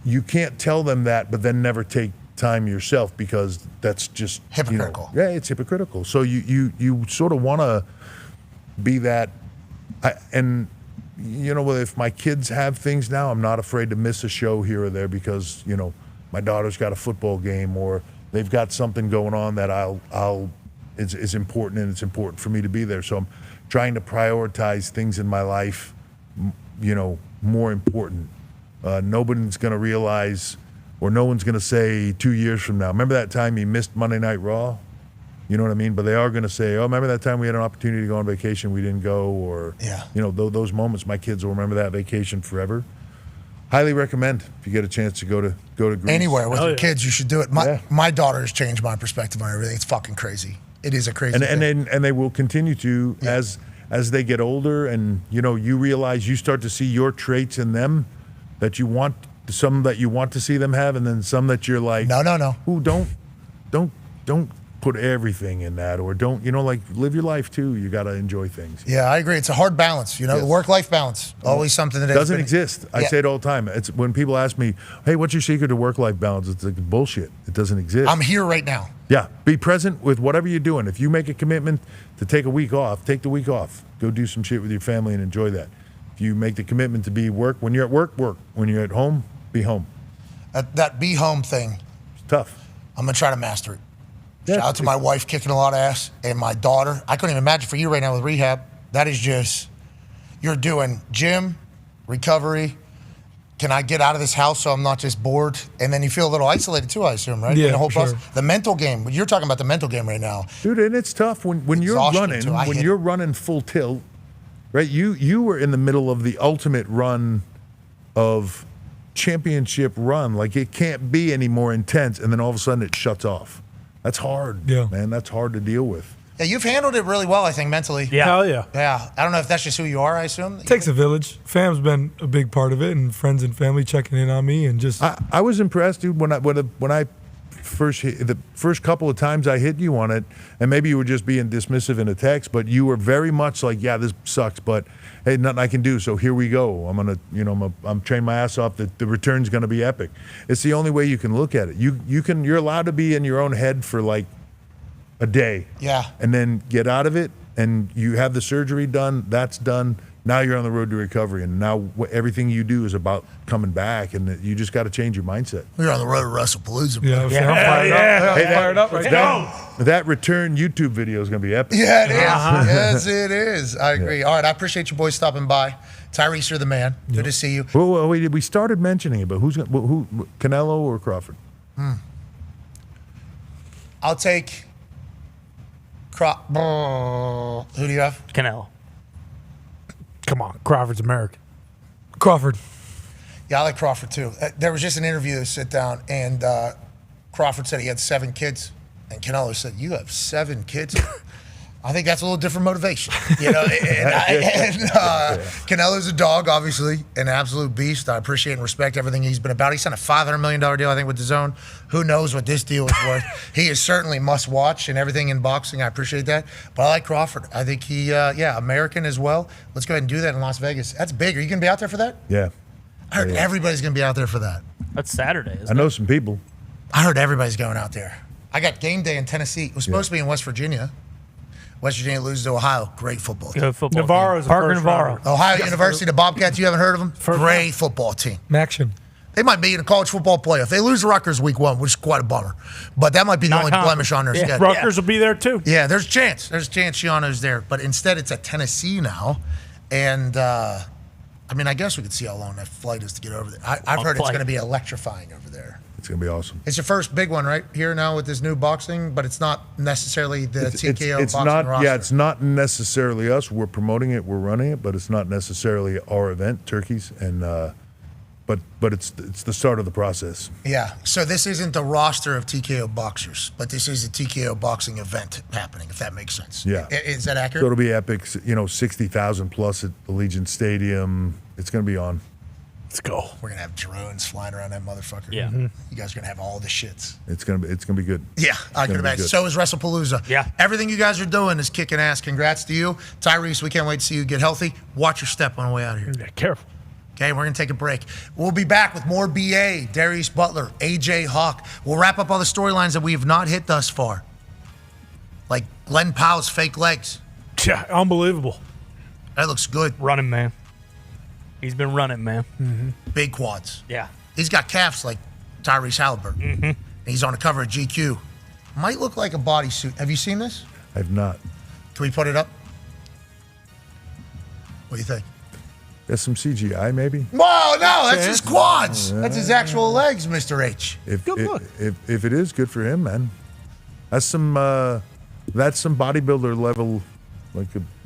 You can't tell them that, but then never take time yourself, because that's just hypocritical. It's hypocritical. So you sort of want to be that. If my kids have things now, I'm not afraid to miss a show here or there because my daughter's got a football game or they've got something going on that It's important, and it's important for me to be there. So I'm trying to prioritize things in my life, more important. Nobody's going to realize, or no one's going to say 2 years from now, remember that time you missed Monday Night Raw? You know what I mean? But they are going to say, remember that time we had an opportunity to go on vacation, we didn't go, or, those moments, my kids will remember that vacation forever. Highly recommend if you get a chance to go to Greece. Anywhere with your kids, you should do it. My daughter has changed my perspective on everything. It's fucking crazy. It is a crazy thing. And they will continue to as they get older, and you realize you start to see your traits in them that you want, some that you want to see them have, and then some that you're like, no. Ooh, don't put everything in that, or don't live your life too. You got to enjoy things. Yeah, I agree. It's a hard balance. The work-life balance, always something that doesn't exist. I say it all the time. It's when people ask me, "Hey, what's your secret to work-life balance?" It's like bullshit. It doesn't exist. I'm here right now. Yeah, be present with whatever you're doing. If you make a commitment to take a week off, take the week off. Go do some shit with your family and enjoy that. If you make the commitment to be work, when you're at work, work. When you're at home, be home. That be home thing. It's tough. I'm gonna try to master it. Shout out to my wife kicking a lot of ass, and my daughter. I couldn't even imagine for you right now with rehab. That is just, you're doing gym, recovery. Can I get out of this house so I'm not just bored? And then you feel a little isolated too, I assume, right? Yeah, the whole process. Sure. The mental game. You're talking about the mental game right now. Dude, and it's tough when you're running, you're running full tilt, right? You were in the middle of the ultimate run of championship run. Like, it can't be any more intense, and then all of a sudden it shuts off. That's hard, man. That's hard to deal with. Yeah, you've handled it really well, I think, mentally. Yeah. Hell yeah. Yeah. I don't know if that's just who you are, I assume. It takes a village. Fam's been a big part of it, and friends and family checking in on me, and just. I was impressed, dude, when I first hit, the first couple of times I hit you on it, and maybe you were just being dismissive in a text, but you were very much like, yeah, this sucks, but hey, nothing I can do, so here we go. I'm gonna, I'm training my ass off. The return's gonna be epic. It's the only way you can look at it. You're allowed to be in your own head for like a day. Yeah. And then get out of it, and you have the surgery done. That's done. Now you're on the road to recovery, and now everything you do is about coming back, and you just got to change your mindset. We're on the road to Wrestle Palooza. Yeah, I'm fired up. That return YouTube video is going to be epic. Yeah, it is. Yes, it is. I agree. All right, I appreciate you boys stopping by. Tyrese, you're the man. Good to see you. Well, we started mentioning it, but who, Canelo or Crawford? I'll take Who do you have? Canelo. Come on, Crawford's American. Crawford. Yeah, I like Crawford too. There was just an interview, sit down, and Crawford said he had 7 kids, and Canelo said, "You have 7 kids." I think that's a little different motivation, Canelo's a dog, obviously, an absolute beast. I appreciate and respect everything he's been about. He signed a $500 million deal, I think, with DAZN. Who knows what this deal is worth? He is certainly must watch and everything in boxing. I appreciate that. But I like Crawford. I think he, American as well. Let's go ahead and do that in Las Vegas. That's big. Are you going to be out there for that? Yeah. I heard everybody's going to be out there for that. That's Saturday, I know some people. I heard everybody's going out there. I got game day in Tennessee. It was supposed to be in West Virginia. West Virginia loses to Ohio. Great football team. Good football Navarro's team. Parker first Navarro. rounder. Ohio University, the Bobcats, you haven't heard of them? Great football team. Maction. They might be in a college football playoff. They lose to Rutgers week 1, which is quite a bummer. But that might be the only blemish on their schedule. Rutgers will be there too. Yeah, there's a chance. There's a chance Shiano's there. But instead, it's at Tennessee now. And, I guess we could see how long that flight is to get over there. I've heard it's going to be electrifying over there. It's going to be awesome. It's your first big one, right? Here now with this new boxing, but it's not necessarily the TKO it's boxing not, roster. Yeah, it's not necessarily us. We're promoting it, we're running it, but it's not necessarily our event, Turkeys, and but it's the start of the process. Yeah, so this isn't the roster of TKO boxers, but this is a TKO boxing event happening, if that makes sense. Yeah. Is that accurate? So it'll be epic, 60,000 plus at Allegiant Stadium. It's going to be on. Let's go. We're gonna have drones flying around that motherfucker. Yeah. You guys are gonna have all the shits. It's gonna be good. Yeah, I can imagine. So is Wrestle Palooza. Yeah. Everything you guys are doing is kicking ass. Congrats to you. Tyrese, we can't wait to see you get healthy. Watch your step on the way out of here. Yeah, careful. Okay, we're gonna take a break. We'll be back with more BA, Darius Butler, AJ Hawk. We'll wrap up all the storylines that we have not hit thus far. Like Glenn Powell's fake legs. Yeah, unbelievable. That looks good. Running, man. He's been running, man. Mm-hmm. Big quads. Yeah. He's got calves like Tyrese Halliburton. Mm-hmm. He's on the cover of GQ. Might look like a bodysuit. Have you seen this? I've not. Can we put it up? What do you think? There's some CGI, maybe. Whoa, no, that's his quads. That's his actual legs, Mr. H. Good look. If it is, good for him, man. That's some bodybuilder level,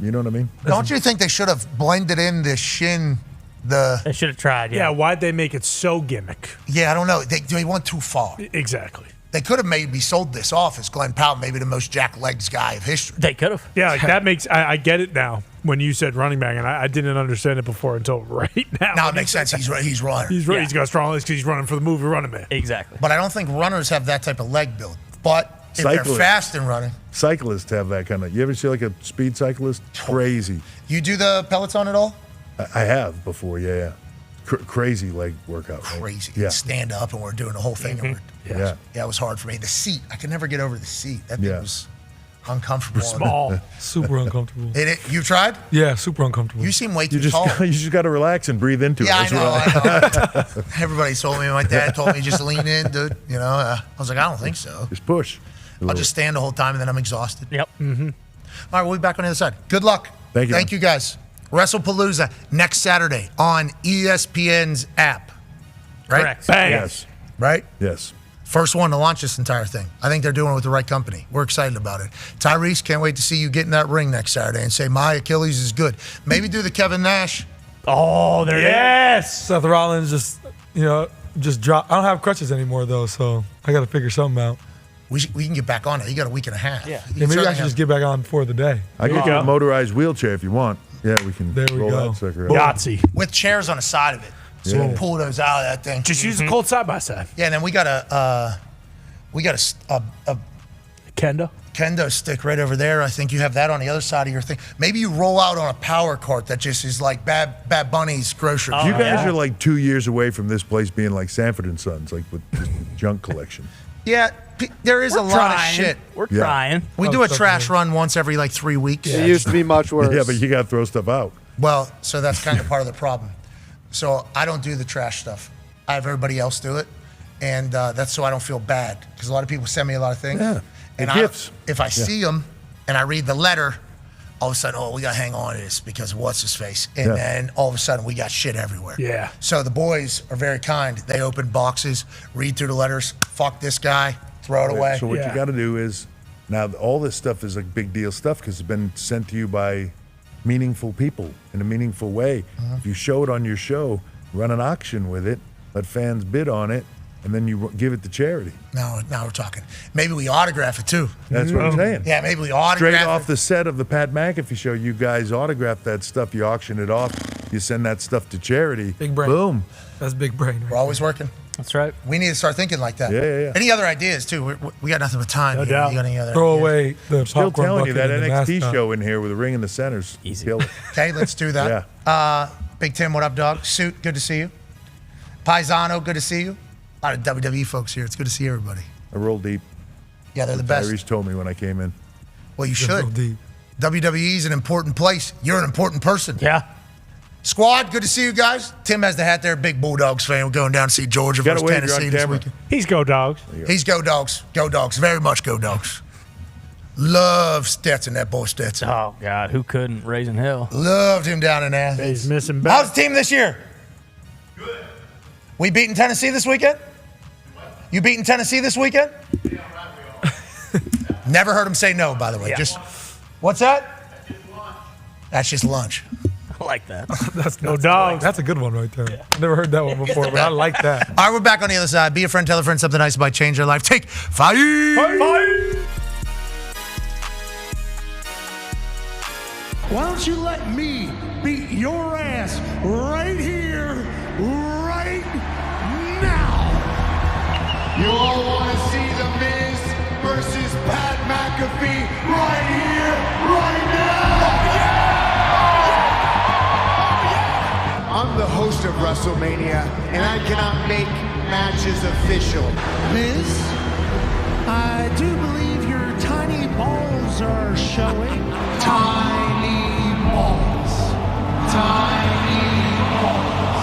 you know what I mean? Don't you think they should have blended in the shin? They should have tried, Yeah, why'd they make it so gimmick? Yeah, I don't know. They went too far. Exactly. They could have maybe sold this off as Glenn Powell, maybe the most jack legs guy of history. They could have. Yeah, that makes I get it now. When you said running back, and I didn't understand it before until right now. Now it makes sense. He's running. He's got strong legs because he's running for the movie Running Man. Exactly. But I don't think runners have that type of leg build. But if they're fast and running. Cyclists have that kind of. You ever see like a speed cyclist? Crazy. You do the Peloton at all? I have before, yeah. Crazy leg workout. Crazy. Yeah. Stand up and we're doing the whole thing. Mm-hmm. Yeah, it was hard for me. The seat, I could never get over the seat. That thing was uncomfortable. Small. Super uncomfortable. You tried? Yeah, super uncomfortable. You seem way too tall. You just got to relax and breathe into it. I know. Everybody told me, my dad told me, just lean in, dude. I was like, I don't think so. Just push. I'll just stand the whole time and then I'm exhausted. Yep. Mm-hmm. All right, we'll be back on the other side. Good luck. Thank you. Thank you, guys. Wrestle Palooza next Saturday on ESPN's app. Right? Correct. Bang. Yes. Right? Yes. First one to launch this entire thing. I think they're doing it with the right company. We're excited about it. Tyrese, can't wait to see you get in that ring next Saturday and say, my Achilles is good. Maybe do the Kevin Nash. Oh, there it is. Seth Rollins just drop. I don't have crutches anymore, though, so I got to figure something out. We can get back on it. You got a week and a half. Yeah, maybe I should just get back on before the day. I can get a motorized wheelchair if you want. Yeah, we can roll that sucker out. Yahtzee. With chairs on the side of it. So we'll pull those out of that thing. Just use a cold side by side. Yeah, and then we got a kendo stick right over there. I think you have that on the other side of your thing. Maybe you roll out on a power cart that just is like Bad Bunny's grocery. You guys are like 2 years away from this place being like Sanford and Sons, like with just junk collection. Yeah, there is a lot of shit. We're trying. We do a trash run once every like 3 weeks. It used to be much worse. Yeah, but you got to throw stuff out. Well, so that's kind of part of the problem. So I don't do the trash stuff. I have everybody else do it. And that's so I don't feel bad. Because a lot of people send me a lot of things. Yeah. And if I see them and I read the letter, all of a sudden, we got to hang on to this because of what's his face. And then all of a sudden, we got shit everywhere. Yeah. So the boys are very kind. They open boxes, read through the letters, fuck this guy, throw it away. So what you got to do is, now all this stuff is like big deal stuff because it's been sent to you by meaningful people in a meaningful way. If you show it on your show, run an auction with it, let fans bid on it, and then you give it to charity. Now we're talking. Maybe we autograph it too. That's what I'm saying. Yeah, maybe we autograph Straight off the set of the Pat McAfee show, you guys autograph that stuff, you auction it off, you send that stuff to charity. Big brain. Boom. That's big brain. We're always working. That's right. We need to start thinking like that. Yeah. Any other ideas too? We got nothing but time. No here. doubt. You got any other Throw ideas? away the Still popcorn telling you bucket that and the NXT mascot. show in here with a ring in the centers. Easy. Kill it. Okay, let's do that. Big Tim, what up, dog? Suit, good to see you. Paisano, good to see you. A lot of WWE folks here. It's good to see everybody. I roll deep. Yeah, they're the best. Tyrese told me when I came in. Well, you Roll should. deep. WWE is an important place. You're an important person. Yeah. Squad, good to see you guys. Tim has the hat there. Big Bulldogs fan. We're going down to see Georgia Gotta versus wave, Tennessee you're on this camera. weekend. He's go dogs. He's go dogs. Go dogs. Very much go dogs. Love Stetson, that boy Stetson. Oh, God. Who couldn't? Raising hell. Loved him down in Athens. He's missing How's back. the team this year? Good. We beating Tennessee this weekend? You beating Tennessee this weekend? Never heard him say no, by the way. Yeah. Just what's that? That's just lunch. I like that. That's No dogs. That's a good one right there. I never heard that one before, but I like that. All right, we're back on the other side. Be a friend, tell a friend something nice about change their life. Take 5. Why don't you let me beat your ass right here, right now? You all want to see The Miz versus Pat McAfee right here, right now? I'm the host of Wrestlemania, and I cannot make matches official. Miz, I do believe your tiny balls are showing. Tiny balls. Tiny balls.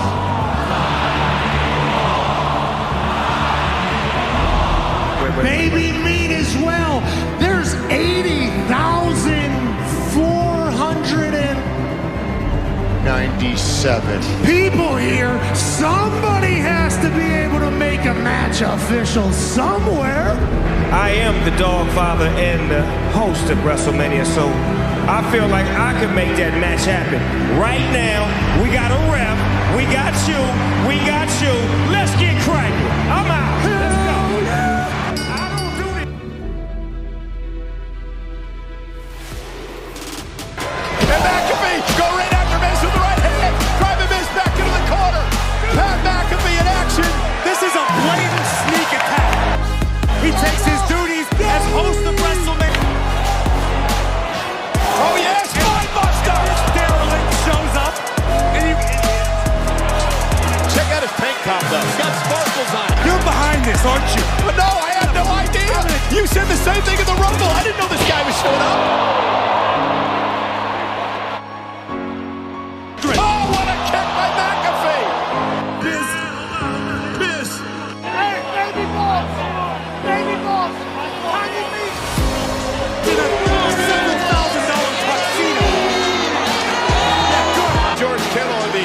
Baby meat as well. There's 80,497 people here. Somebody has to be able to make a match official somewhere. I am the dog father and the host of Wrestlemania, so I feel like I could make that match happen. Right now, we got a ref, we got you, Let's get cracking. I'm out. Let's go. I don't do it. And McAfee go right after Miz with the right hand. Driving Miz back into the corner. Pat McAfee in action. This is a blatant sneak attack. He takes his duties as host of Wrestlemania. Oh yes, Mindbuster! This derelict shows up. And check out his tank top though. He's got sparkles on it. You're behind this, aren't you? But no, I had no idea. You said the same thing in the Rumble. I didn't know this guy was showing up. Oh, what a kick by McAfee! Miz. Hey, baby balls! Baby balls! Tiny meat! In a $7,000 tuxedo! Yeah, good. George Kittle of the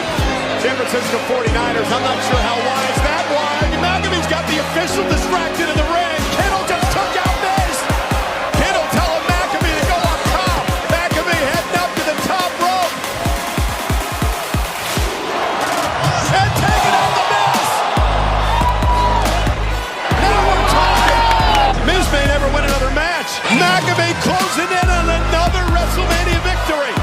San Francisco 49ers. I'm not sure how wise that was. McAfee's got the the official distracted in the ring. Kittle just took out Miz. Kittle telling McAfee to go on top. McAfee heading up to the top rope. And taking out the Miz. Now we're talking. Miz may never win another match. McAfee closing in on another WrestleMania victory.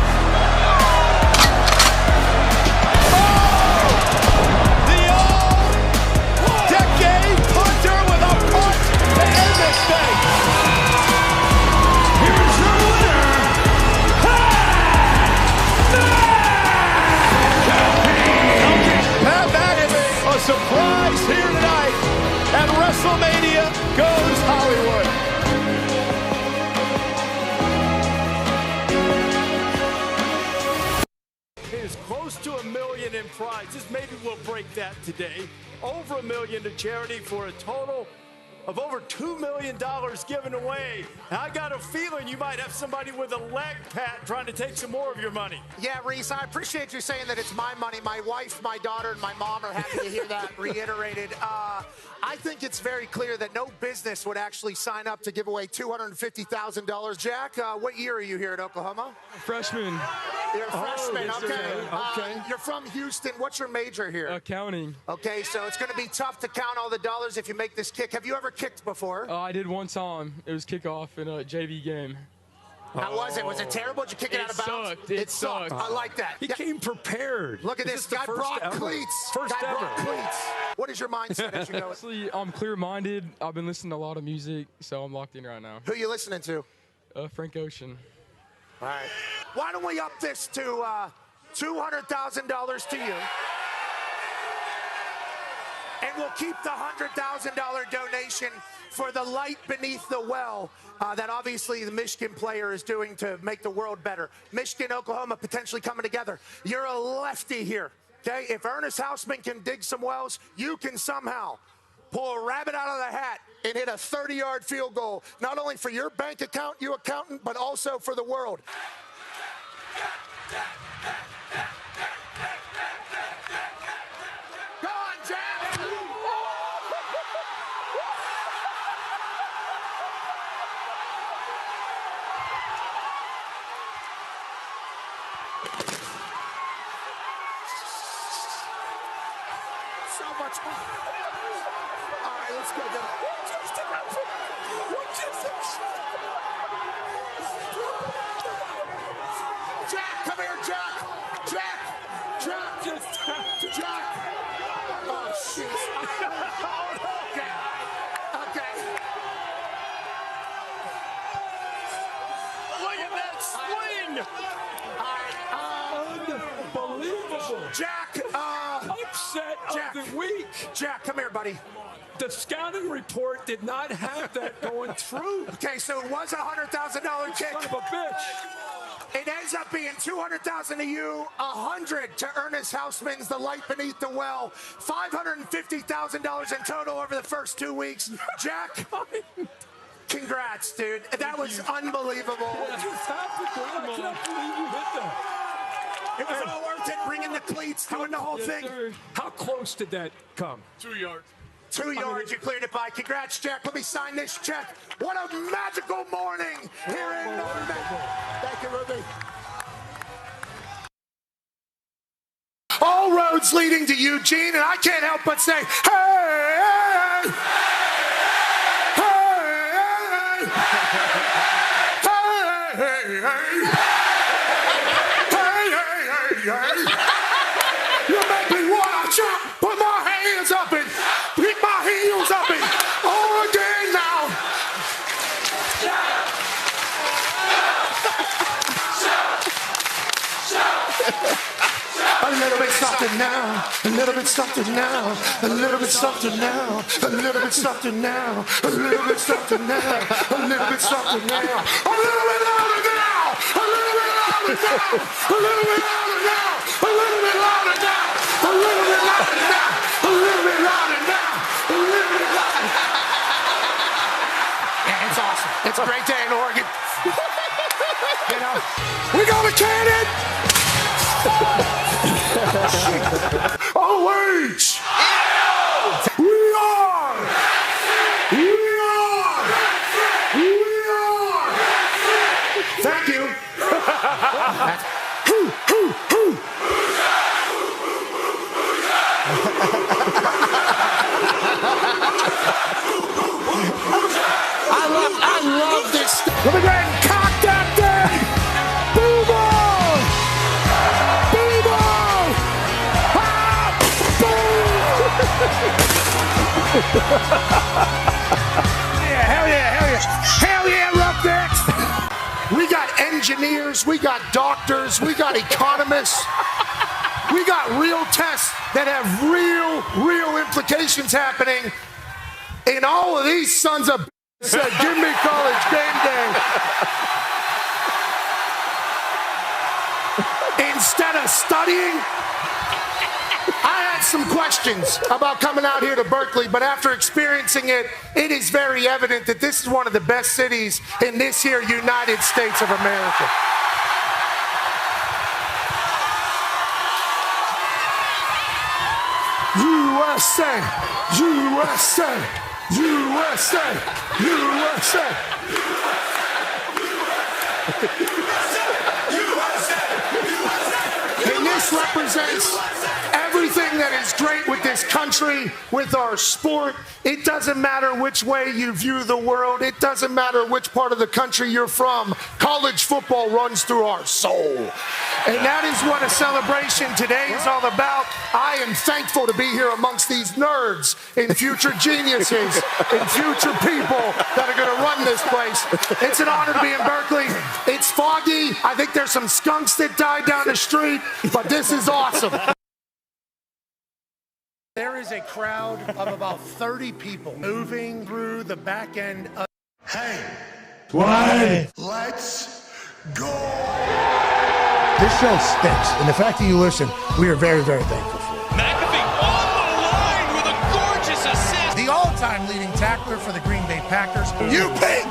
Surprise here tonight at WrestleMania goes Hollywood. It is close to $1 million in prizes. Maybe we'll break that today. Over $1 million to charity for a total of over $2 million given away. I got a feeling you might have somebody with a leg pat trying to take some more of your money. Yeah, Reese, I appreciate you saying that it's my money. My wife, my daughter, and my mom are happy to hear that reiterated. I think it's very clear that no business would actually sign up to give away $250,000. Jack, what year are you here at Oklahoma? Freshman. You're a freshman, yes, okay. Okay. You're from Houston. What's your major here? Accounting. Okay, so it's going to be tough to count all the dollars if you make this kick. Have you ever kicked before? I did one time. It was kickoff in a JV game. How was it? Was it terrible? Did you kick it out of bounds? It sucked. I like that. He came prepared. Look at this. Guy brought cleats. First Guy ever. brought cleats. What is your mindset as you go? Honestly, I'm clear-minded. I've been listening to a lot of music, so I'm locked in right now. Who are you listening to? Frank Ocean. All right. Why don't we up this to $200,000 to you? And we'll keep the $100,000 donation for the light beneath the well that obviously the Michigan player is doing to make the world better. Michigan, Oklahoma potentially coming together. You're a lefty here, okay? If Ernest Hausman can dig some wells, you can somehow pull a rabbit out of the hat and hit a 30-yard field goal, not only for your bank account, you accountant, but also for the world. Go on, Jack! So much more. All right, let's go. Jack, come here, Jack. Jack. Jack. Oh, shit. Okay. Look at that swing! Unbelievable. Jack, upset of the week. Jack, come here, buddy. The scouting report did not have that going through. Okay, so it was a $100,000 kick. Son of a bitch. It ends up being $200,000 to you, $100 to Ernest Hausman's The Light Beneath the Well, $550,000 in total over the first 2 weeks. Jack, congrats, dude. That was unbelievable. What just happened? I can't believe you hit that. It was all worth it, bringing the cleats, doing the whole thing. Sir. How close did that come? 2 yards. 2 yards, you cleared it by. Congrats, Jack. Let me sign this check. What a magical morning here in North Mecca. Thank you, Ruby. All roads leading to Eugene, and I can't help but say, hey, hey, hey, hey, hey, hey, hey. You make me wanna jump, put my hands up and pick my heels up and all again now. A little bit something now, a little bit something now, a little bit something now, a little bit something now, a little bit something now, a little bit something now, a little bit louder now, a little bit louder now, a little bit louder now, a little bit louder now, a little bit louder now, a little bit louder now, a little bit louder. Yeah, it's awesome. It's a great day in Oregon. You know, we gonna can it. OH! We are Let me go ahead and cock that thing. Boom on. Boom on. Ah, boom. Yeah, hell yeah, hell yeah. Hell yeah, Roughnecks. We got engineers, we got doctors, we got economists. We got real tests that have real implications happening. And all of these sons of said, give me college game day. Instead of studying, I had some questions about coming out here to Berkeley, but after experiencing it, it is very evident that this is one of the best cities in this here United States of America. USA, USA, USA, USA. And this represents everything that is great with this country, with our sport. It doesn't matter which way you view the world. It doesn't matter which part of the country you're from. College football runs through our soul. And that is what a celebration today is all about. I am thankful to be here amongst these nerds and future geniuses and future people that are going to run this place. It's an honor to be in Berkeley. It's foggy. I think there's some skunks that died down the street, but this is awesome. There is a crowd of about 30 people moving through the back end of... Hey, let's go! This show stinks, and the fact that you listen, we are very, very thankful for it. McAfee on the line with a gorgeous assist. The all-time leading tackler for the Green Bay Packers, you pig!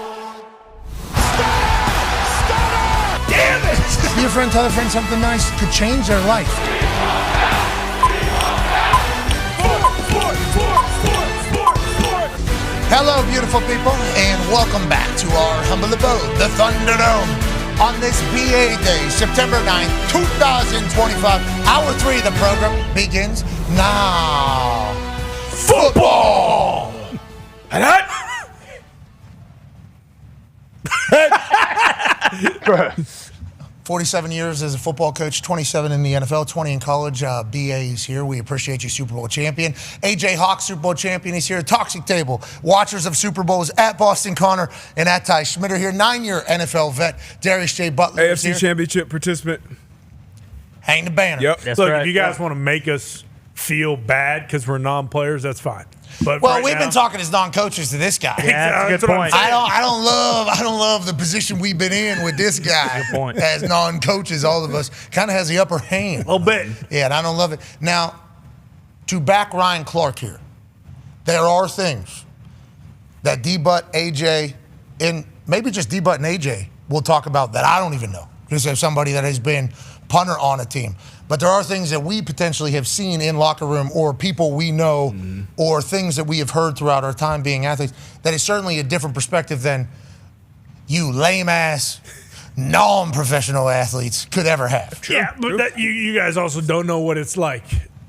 Damn it! Be a friend, tell a friend something nice could change their life. Hello, beautiful people, and welcome back to our humble abode, the Thunderdome, on this BA Day, September 9th, 2025. Hour 3 of the program begins now. Football! Go ahead. 47 years as a football coach, 27 in the NFL, 20 in college. BA is here. We appreciate you, Super Bowl champion. AJ Hawk, Super Bowl champion, is here. Toxic Table, watchers of Super Bowls at Boston Connor and at Ty Schmitter here. 9-year NFL vet, Darius J. Butler. AFC Championship participant. Hang the banner. Yep. Look, if you guys want to make us feel bad because we're non-players, that's fine. But well, we've been talking as non-coaches to this guy. Yeah, that's a good point. I don't love the position we've been in with this guy. Good point. As non-coaches, all of us kind of has the upper hand. A little bit. Yeah, and I don't love it. Now, to back Ryan Clark here, there are things that D-Butt, AJ, and maybe just D-Butt and AJ will talk about that I don't even know. Just as somebody that has been punter on a team. But there are things that we potentially have seen in locker room or people we know or things that we have heard throughout our time being athletes that is certainly a different perspective than you lame-ass, non-professional athletes could ever have. Yeah, but that, you guys also don't know what it's like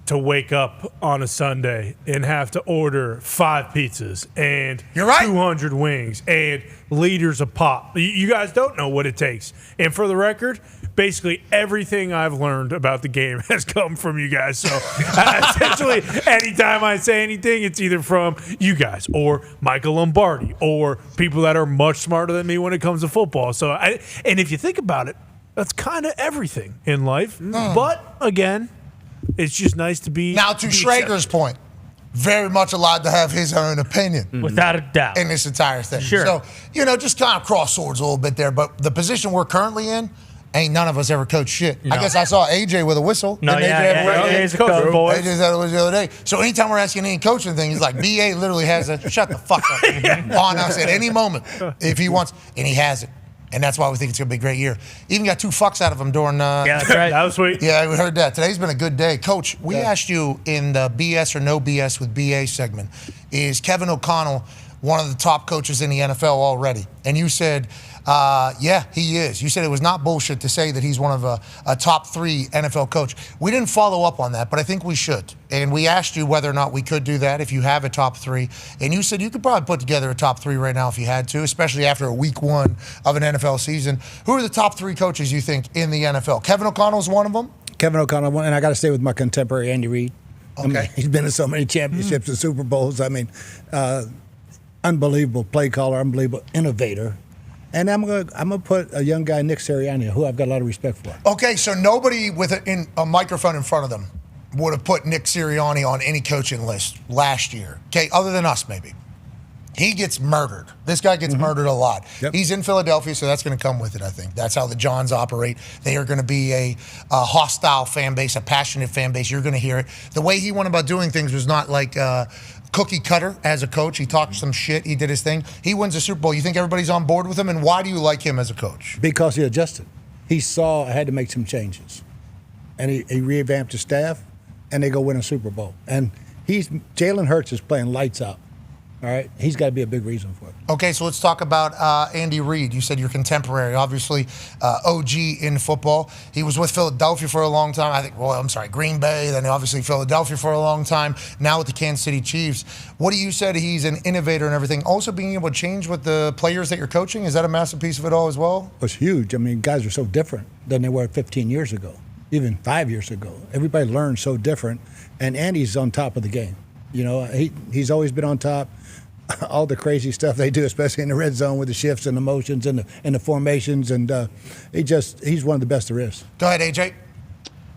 to wake up on a Sunday and have to order 5 pizzas and 200 wings and liters of pop. You guys don't know what it takes. And for the record, basically everything I've learned about the game has come from you guys. So essentially, anytime I say anything, it's either from you guys or Michael Lombardi or people that are much smarter than me when it comes to football. So, and if you think about it, that's kind of everything in life. But again, it's just nice to be. Now, to Schrager's point, very much allowed to have his own opinion. Without a doubt. In this entire thing. Sure. So, just kind of cross swords a little bit there. But the position we're currently in, ain't none of us ever coached shit. No. I guess I saw AJ with a whistle. No, AJ's a coach, boys. AJ said it was the other day. So anytime we're asking any coaching thing, he's like, BA literally has a shut the fuck up on us at any moment if he wants, and he has it. And that's why we think it's going to be a great year. Even got 2 fucks out of him during... yeah, that's right. That was sweet. Yeah, we heard that. Today's been a good day. Coach, we asked you in the BS or no BS with BA segment, is Kevin O'Connell one of the top coaches in the NFL already. And you said, yeah, he is. You said it was not bullshit to say that he's one of a top 3 NFL coach. We didn't follow up on that, but I think we should. And we asked you whether or not we could do that if you have a top 3. And you said you could probably put together a top 3 right now if you had to, especially after a week 1 of an NFL season. Who are the top 3 coaches you think in the NFL? Kevin O'Connell is one of them? Kevin O'Connell, and I got to stay with my contemporary Andy Reid. Okay. I mean, he's been in so many championships and Super Bowls. I mean, unbelievable play caller, unbelievable innovator. And I'm gonna put a young guy, Nick Sirianni, who I've got a lot of respect for. Okay, so nobody with a microphone in front of them would have put Nick Sirianni on any coaching list last year. Okay, other than us maybe. He gets murdered. This guy gets murdered a lot. Yep. He's in Philadelphia, so that's going to come with it, I think. That's how the Johns operate. They are going to be a hostile fan base, a passionate fan base. You're going to hear it. The way he went about doing things was not like cookie cutter as a coach. He talked some shit. He did his thing. He wins the Super Bowl. You think everybody's on board with him? And why do you like him as a coach? Because he adjusted. He saw I had to make some changes. And he revamped his staff, and they go win a Super Bowl. And Jalen Hurts is playing lights out. All right, he's got to be a big reason for it. Okay, so let's talk about Andy Reid. You said you're contemporary, obviously OG in football. He was with Philadelphia for a long time. Green Bay, then obviously Philadelphia for a long time. Now with the Kansas City Chiefs. What do you said? He's an innovator and everything. Also being able to change with the players that you're coaching, is that a massive piece of it all as well? It's huge. I mean, guys are so different than they were 15 years ago, even 5 years ago. Everybody learns so different, and Andy's on top of the game. You know, he's always been on top. All the crazy stuff they do, especially in the red zone with the shifts and the motions and the formations, and he's one of the best there is. Go ahead, AJ.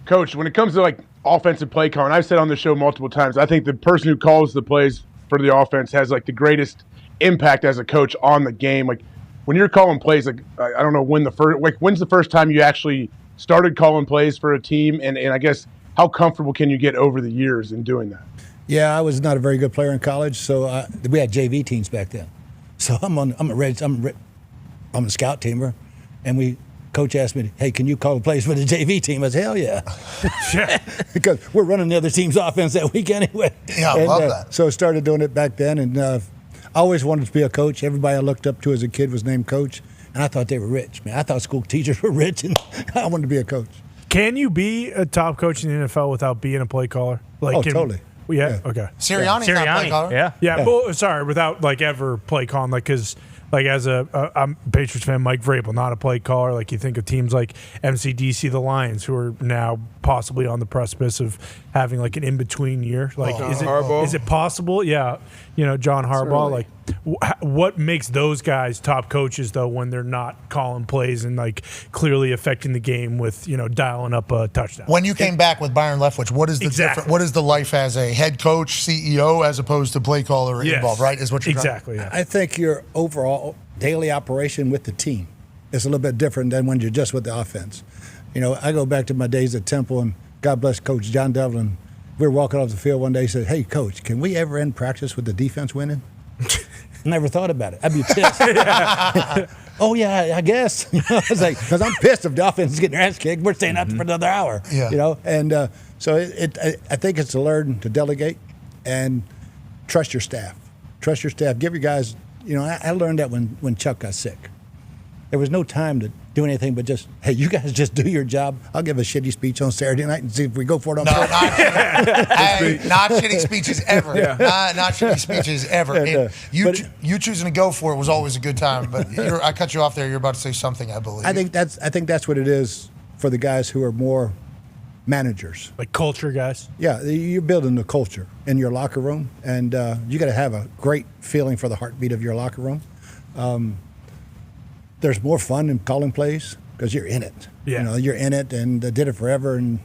Coach, when it comes to like offensive play calling, I've said on the show multiple times, I think the person who calls the plays for the offense has like the greatest impact as a coach on the game. Like when you're calling plays, like I don't know when's the first time you actually started calling plays for a team, and I guess how comfortable can you get over the years in doing that? Yeah, I was not a very good player in college, so we had JV teams back then. So I'm a scout teamer, and coach asked me, "Hey, can you call the plays for the JV team?" I said, "Hell yeah," because we're running the other team's offense that week anyway. Yeah, I love that. So I started doing it back then, and I always wanted to be a coach. Everybody I looked up to as a kid was named coach, and I thought they were rich. Man, I thought school teachers were rich, and I wanted to be a coach. Can you be a top coach in the NFL without being a play caller? Totally. Yeah. Okay. Sirianni's not play caller. Yeah. Well, sorry, without like ever play calling, like because like as I'm a Patriots fan, Mike Vrabel, not a play caller. Like you think of teams like MCDC, the Lions, who are now possibly on the precipice of having like an in between year. Like is it possible? Yeah. You know, John Harbaugh. Like what makes those guys top coaches though when they're not calling plays and like clearly affecting the game with dialing up a touchdown? When you came back with Byron Leftwich, what is the difference? What is the life as a head coach, CEO, as opposed to play caller involved? Right? Is what you're exactly. Trying? Yeah. I think your overall daily operation with the team is a little bit different than when you're just with the offense. You know, I go back to my days at Temple, and God bless Coach John Devlin. We were walking off the field one day. He said, "Hey, Coach, can we ever end practice with the defense winning?" Never thought about it. I'd be pissed. Oh, yeah, I guess. I was like, because I'm pissed if the offense is getting their ass kicked. We're staying out for another hour. Yeah. You know, and so I think it's to learn to delegate and trust your staff. Trust your staff. Give your guys, I learned that when Chuck got sick. There was no time to do anything but just, hey, you guys just do your job. I'll give a shitty speech on Saturday night and see if we go for it on Friday. Not shitty speeches ever. Yeah. Not shitty speeches ever. And you choosing to go for it was always a good time. But I cut you off there. You're about to say something, I believe. I think that's what it is for the guys who are more managers. Like culture guys? Yeah, you're building the culture in your locker room. And you got to have a great feeling for the heartbeat of your locker room. There's more fun in calling plays because you're in it. Yeah. You're in it, and I did it forever. And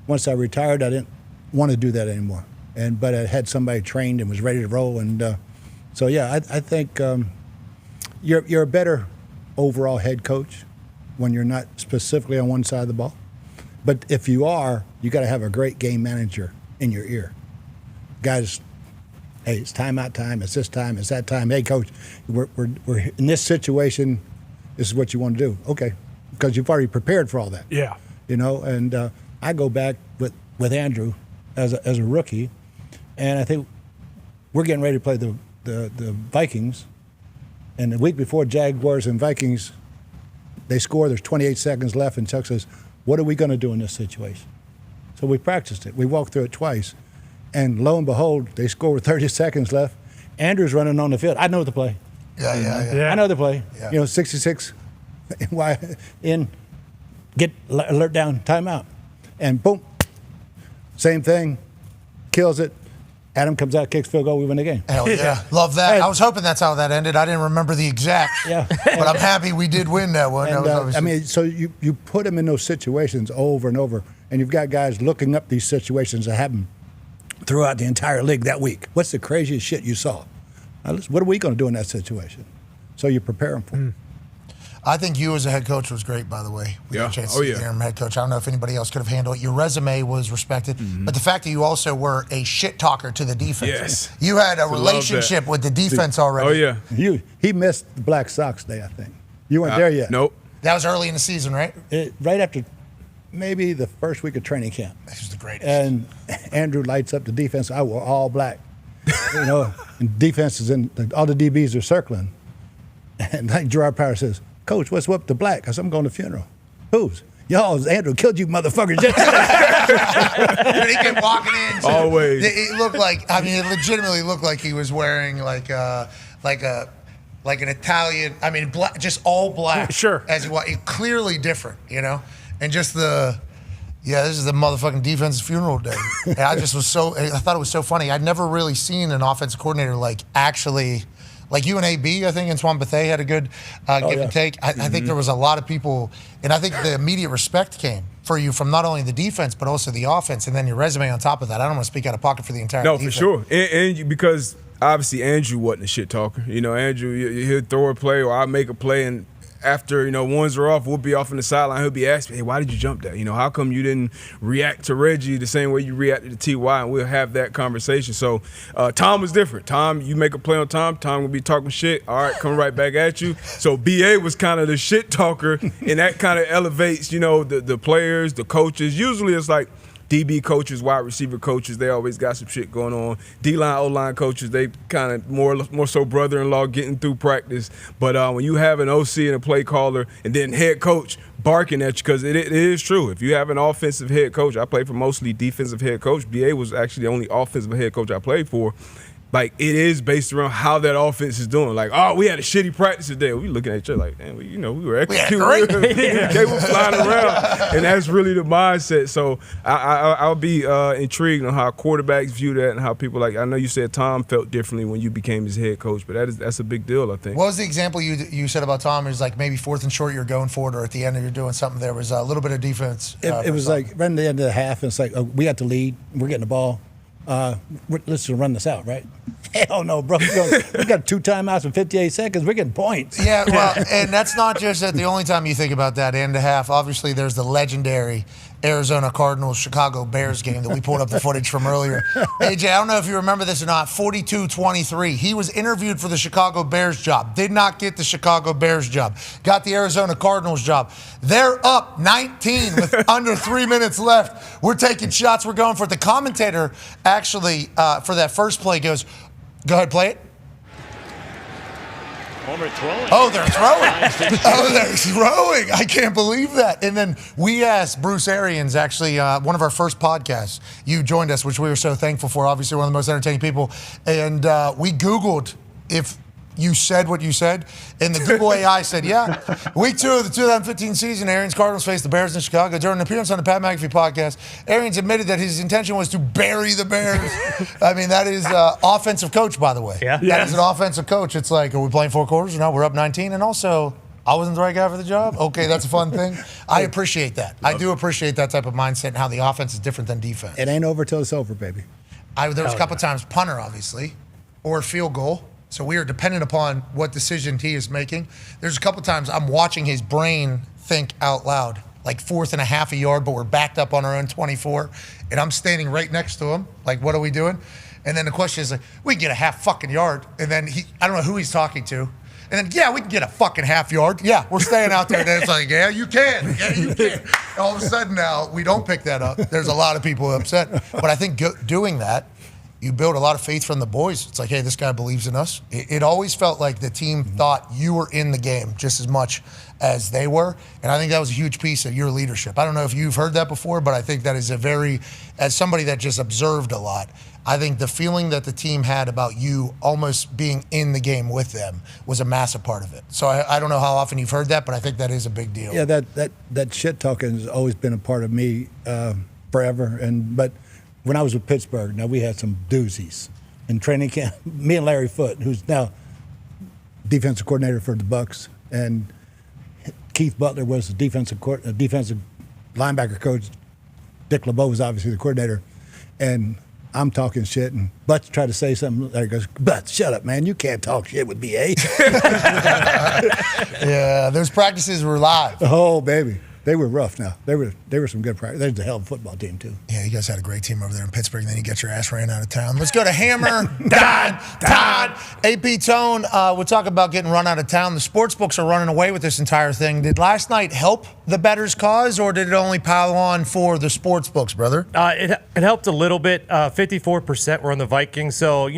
once I retired, I didn't want to do that anymore. But I had somebody trained and was ready to roll. And so I think you're a better overall head coach when you're not specifically on one side of the ball. But if you are, you got to have a great game manager in your ear, guys. Hey, it's timeout time. It's this time. It's that time. Hey, coach, we're in this situation. This is what you want to do. Okay, because you've already prepared for all that. Yeah. And I go back with Andrew as a rookie, and I think we're getting ready to play the the Vikings, and the week before Jaguars and Vikings, they score. There's 28 seconds left, and Chuck says, "What are we going to do in this situation?" So we practiced it. We walked through it twice, and lo and behold, they score with 30 seconds left. Andrew's running on the field. I know the play. Yeah. I know the play. Yeah. 66 in, get alert down, timeout, and boom, same thing, kills it. Adam comes out, kicks field goal, we win the game. Hell yeah. Love that. I was hoping that's how that ended. I didn't remember the exact. Yeah. But I'm happy we did win that one. And, That was so you put them in those situations over and over, and you've got guys looking up these situations that happen throughout the entire league that week. What's the craziest shit you saw? What are we going to do in that situation? So you prepare them for it. I think you as a head coach was great, by the way. We got a chance to see the interim head coach. I don't know if anybody else could have handled it. Your resume was respected, but the fact that you also were a shit talker to the defense. Yes. You had a relationship with the defense already. Oh, yeah. He missed the Black Sox Day, I think. You weren't there yet. Nope. That was early in the season, right? Right after maybe the first week of training camp. This was the greatest. And Andrew lights up the defense. I wore all black. And defense is in, all the DBs are circling. And like Gerard Power says, "Coach, what's up to black?" I said, "I'm going to the funeral." "Whose?" "Y'all's. Andrew killed you motherfuckers." He kept walking in. Always. It looked like, it legitimately looked like he was wearing like an Italian, just all black. Sure. As clearly different, And just this is the motherfucking defensive funeral day. And I thought it was so funny. I'd never really seen an offensive coordinator actually, like you and AB, I think, and Swan Bethea had a good give and take. I think there was a lot of people, and I think the immediate respect came for you from not only the defense, but also the offense, and then your resume on top of that. I don't want to speak out of pocket for the entire defense. No, for sure. And because obviously Andrew wasn't a shit talker. Andrew, he'll throw a play or I'll make a play, and after, ones are off, we'll be off on the sideline. He'll be asking, "Hey, why did you jump that? How come you didn't react to Reggie the same way you reacted to T.Y.?" And we'll have that conversation. So Tom was different. Tom, you make a play on Tom will be talking shit. All right, come right back at you. So B.A. was kind of the shit talker, and that kind of elevates, the players, the coaches. Usually it's like DB coaches, wide receiver coaches, they always got some shit going on. D-line, O-line coaches, they kind of more so brother-in-law getting through practice. But when you have an OC and a play caller and then head coach barking at you, because it is true. If you have an offensive head coach, I played for mostly defensive head coach. BA was actually the only offensive head coach I played for. Like, it is based around how that offense is doing. Like, oh, we had a shitty practice today. We looking at each other like, damn, we were executing. They were flying around. And that's really the mindset. So I'll be intrigued on how quarterbacks view that and how people I know you said Tom felt differently when you became his head coach, but that's a big deal, I think. What was the example you said about Tom? It was like maybe fourth and short you're going for it, or at the end you're doing something. There was a little bit of defense. It was like right at the end of the half, and it's like, we got the lead. We're getting the ball. Let's just run this out, right? Hell no, bro. We got 2 timeouts in 58 seconds. We're getting points. Yeah, well, and that's not just the only time you think about that end of half. Obviously, there's the legendary Arizona Cardinals Chicago Bears game that we pulled up the footage from earlier. AJ, I don't know if you remember this or not, 42-23. He was interviewed for the Chicago Bears job. Did not get the Chicago Bears job. Got the Arizona Cardinals job. They're up 19 with under 3 minutes left. We're taking shots. We're going for it. The commentator actually, for that first play goes, "Go ahead, play it." Oh, they're throwing. I can't believe that. And then we asked Bruce Arians, actually, one of our first podcasts. You joined us, which we were so thankful for. Obviously, one of the most entertaining people. And we Googled if you said what you said, and the Google AI said, yeah. Week 2 of the 2015 season, Arians Cardinals faced the Bears in Chicago. During an appearance on the Pat McAfee podcast, Arians admitted that his intention was to bury the Bears. That is offensive coach, by the way. Yeah. That is an offensive coach. It's like, are we playing 4 quarters? No, we're up 19. And also, I wasn't the right guy for the job? Okay, that's a fun thing. I appreciate that. I do appreciate that type of mindset and how the offense is different than defense. It ain't over till it's over, baby. There was a couple times punter, obviously, or field goal. So we are dependent upon what decision he is making. There's a couple times I'm watching his brain think out loud, like 4th and a half a yard, but we're backed up on our own 24, and I'm standing right next to him. Like, what are we doing? And then the question is like, we can get a half fucking yard. And then I don't know who he's talking to. And then, yeah, we can get a fucking half yard. Yeah, we're staying out there. And then it's like, yeah, you can. Yeah, you can. All of a sudden now, we don't pick that up. There's a lot of people upset. But I think doing that you build a lot of faith from the boys. It's like, hey, this guy believes in us. It always felt like the team thought you were in the game just as much as they were. And I think that was a huge piece of your leadership. I don't know if you've heard that before, but I think that is as somebody that just observed a lot, I think the feeling that the team had about you almost being in the game with them was a massive part of it. So I don't know how often you've heard that, but I think that is a big deal. Yeah, that shit talking has always been a part of me forever. But when I was with Pittsburgh, now we had some doozies in training camp. Me and Larry Foote, who's now defensive coordinator for the Bucs, and Keith Butler was the defensive linebacker coach. Dick LeBeau was obviously the coordinator, and I'm talking shit, and Butts tried to say something. Larry goes, "Butts, shut up, man! You can't talk shit with BA." Yeah, those practices were live. Oh, baby. They were rough now. They were some good practice. There's a hell of a football team, too. Yeah, you guys had a great team over there in Pittsburgh, and then you get your ass ran out of town. Let's go to Hammer, Dahn, AP Tone. We'll talk about getting run out of town. The sports books are running away with this entire thing. Did last night help the bettors' cause, or did it only pile on for the sports books, brother? It helped a little bit. 54% were on the Vikings. So,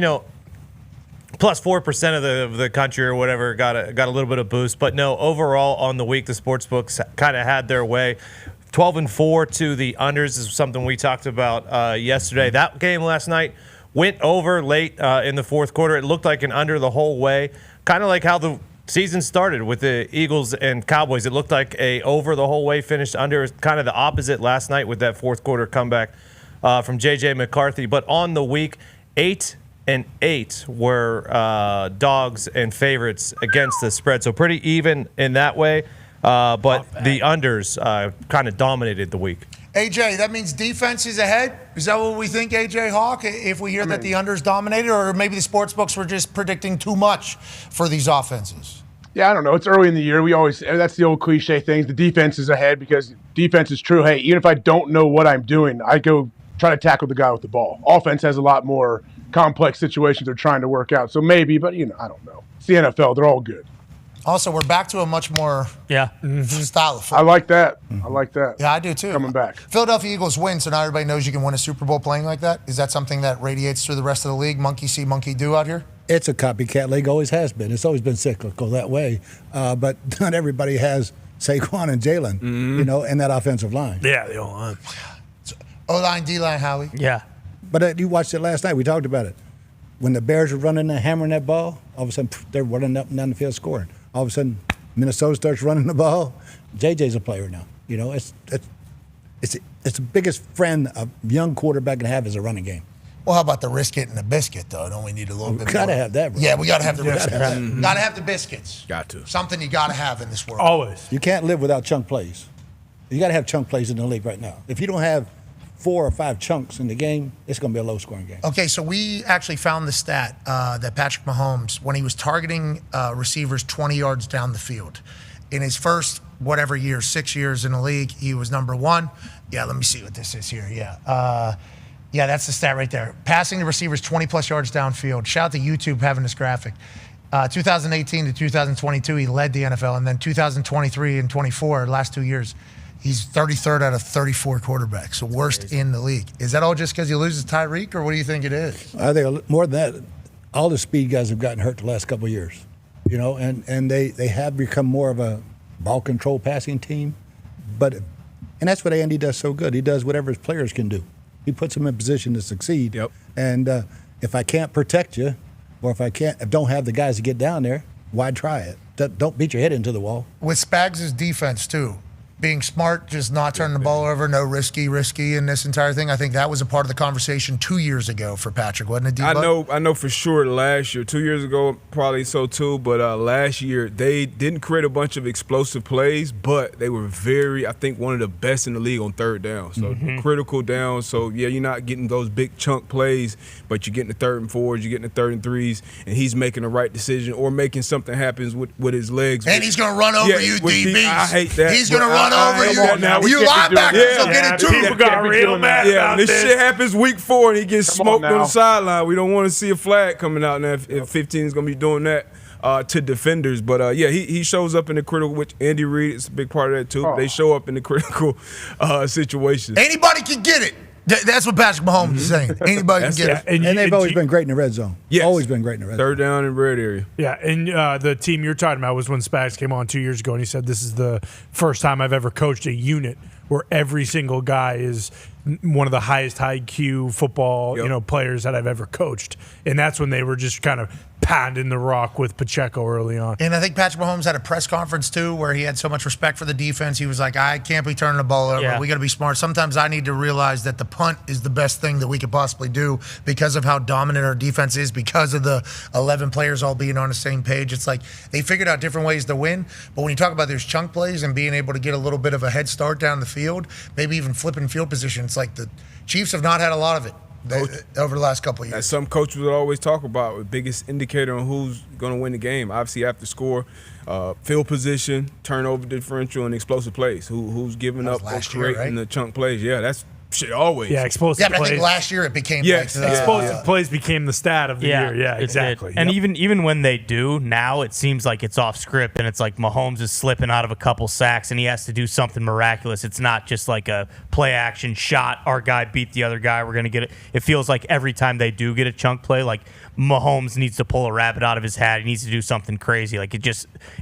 plus 4% of the country or whatever got a little bit of boost. But no, overall on the week, the sports books kind of had their way. 12-4 to the unders is something we talked about yesterday. That game last night went over late in the fourth quarter. It looked like an under the whole way, kind of like how the season started with the Eagles and Cowboys. It looked like a over the whole way, finished under. Kind of the opposite last night with that fourth quarter comeback from JJ McCarthy. But on the week, 8 and 8 were dogs and favorites against the spread. So pretty even in that way. But the unders kind of dominated the week. AJ, that means defense is ahead? Is that what we think, AJ Hawk, if we hear that the unders dominated? Or maybe the sports books were just predicting too much for these offenses? Yeah, I don't know. It's early in the year. That's the old cliche things. The defense is ahead because defense is true. Hey, even if I don't know what I'm doing, I go try to tackle the guy with the ball. Offense has a lot more complex situations they're trying to work out. So maybe, but I don't know. It's the NFL. They're all good. Also, we're back to a much more style of football. I like that. I like that. Yeah, I do too. Coming back. Philadelphia Eagles win, so now everybody knows you can win a Super Bowl playing like that. Is that something that radiates through the rest of the league? Monkey see, monkey do out here? It's a copycat league. Always has been. It's always been cyclical that way. But not everybody has Saquon and Jalen, and that offensive line. Yeah, the O-line. O-line, D-line, Howie. Yeah. But you watched it last night. We talked about it. When the Bears were running and hammering that ball, all of a sudden they're running up and down the field scoring. All of a sudden Minnesota starts running the ball. JJ's a player now. It's the biggest friend a young quarterback can have is a running game. Well, how about the risk it and the biscuit, though? Don't we need a little bit more? Gotta have that, bro. Yeah, we gotta have the risk. Gotta have the biscuits. Got to. Something you gotta have in this world. Always. You can't live without chunk plays. You gotta have chunk plays in the league right now. If you don't have 4 or 5 chunks in the game, it's going to be a low-scoring game. Okay, so we actually found the stat that Patrick Mahomes, when he was targeting receivers 20 yards down the field, in his first, 6 years in the league, he was number 1. Yeah, let me see what this is here. Yeah, that's the stat right there. Passing the receivers 20-plus yards downfield. Shout out to YouTube having this graphic. 2018 to 2022, he led the NFL, and then 2023 and 24, last 2 years, he's 33rd out of 34 quarterbacks, so worst in the league. Is that all just because he loses Tyreek, or what do you think it is? I think more than that, all the speed guys have gotten hurt the last couple of years, and they have become more of a ball control passing team. And that's what Andy does so good. He does whatever his players can do. He puts them in position to succeed. Yep. And if I can't protect you, or if I don't have the guys to get down there, why try it? Don't beat your head into the wall. With Spags' defense, too. Being smart, just not turning the ball over, no risky in this entire thing. I think that was a part of the conversation 2 years ago for Patrick, wasn't it, D-Buck? I know for sure last year, 2 years ago, probably so too, but last year they didn't create a bunch of explosive plays, but they were I think one of the best in the league on third down. So critical down. So, yeah, you're not getting those big chunk plays, but you're getting the 3rd and 4s, you're getting the 3rd and 3s, and he's making the right decision or making something happen with his legs. And he's going to run over you, DBs. I hate that. He's going to run over you. You linebackers will get it too. People got real mad about this. Shit happens week 4 and he gets smoked on the sideline. We don't want to see a flag coming out now if 15 is going to be doing that to defenders. But, he shows up in the critical, which Andy Reid is a big part of that too. They show up in the critical situations. Anybody can get it. That's what Patrick Mahomes is saying. Anybody can get it. And they've always been great in the red zone. Yes. Always been great in the red zone. Third down in red area. Yeah, and the team you're talking about was when Spags came on 2 years ago, and he said, this is the first time I've ever coached a unit where every single guy is one of the highest IQ football players that I've ever coached. And that's when they were just kind of pounding the rock with Pacheco early on. And I think Patrick Mahomes had a press conference, too, where he had so much respect for the defense. He was like, I can't be turning the ball over. Yeah. We got to be smart. Sometimes I need to realize that the punt is the best thing that we could possibly do because of how dominant our defense is, because of the 11 players all being on the same page. It's like they figured out different ways to win. But when you talk about those chunk plays and being able to get a little bit of a head start down the field, maybe even flipping field position, it's like the Chiefs have not had a lot of it over the last couple of years. As some coaches would always talk about, the biggest indicator on who's going to win the game. Obviously, after score, field position, turnover differential, and explosive plays. Who's giving up or creating the chunk plays? Yeah, that's shit always. Yeah, explosive Yeah, but plays. I think last year it became explosive plays became the stat of the year. Yeah, it exactly. did. And Yep. even when they do now, it seems like it's off script, and it's like Mahomes is slipping out of a couple sacks, and he has to do something miraculous. It's not just like a play action shot. Our guy beat the other guy. We're gonna get it. It feels like every time they do get a chunk play, like Mahomes needs to pull a rabbit out of his hat. He needs to do something crazy. Like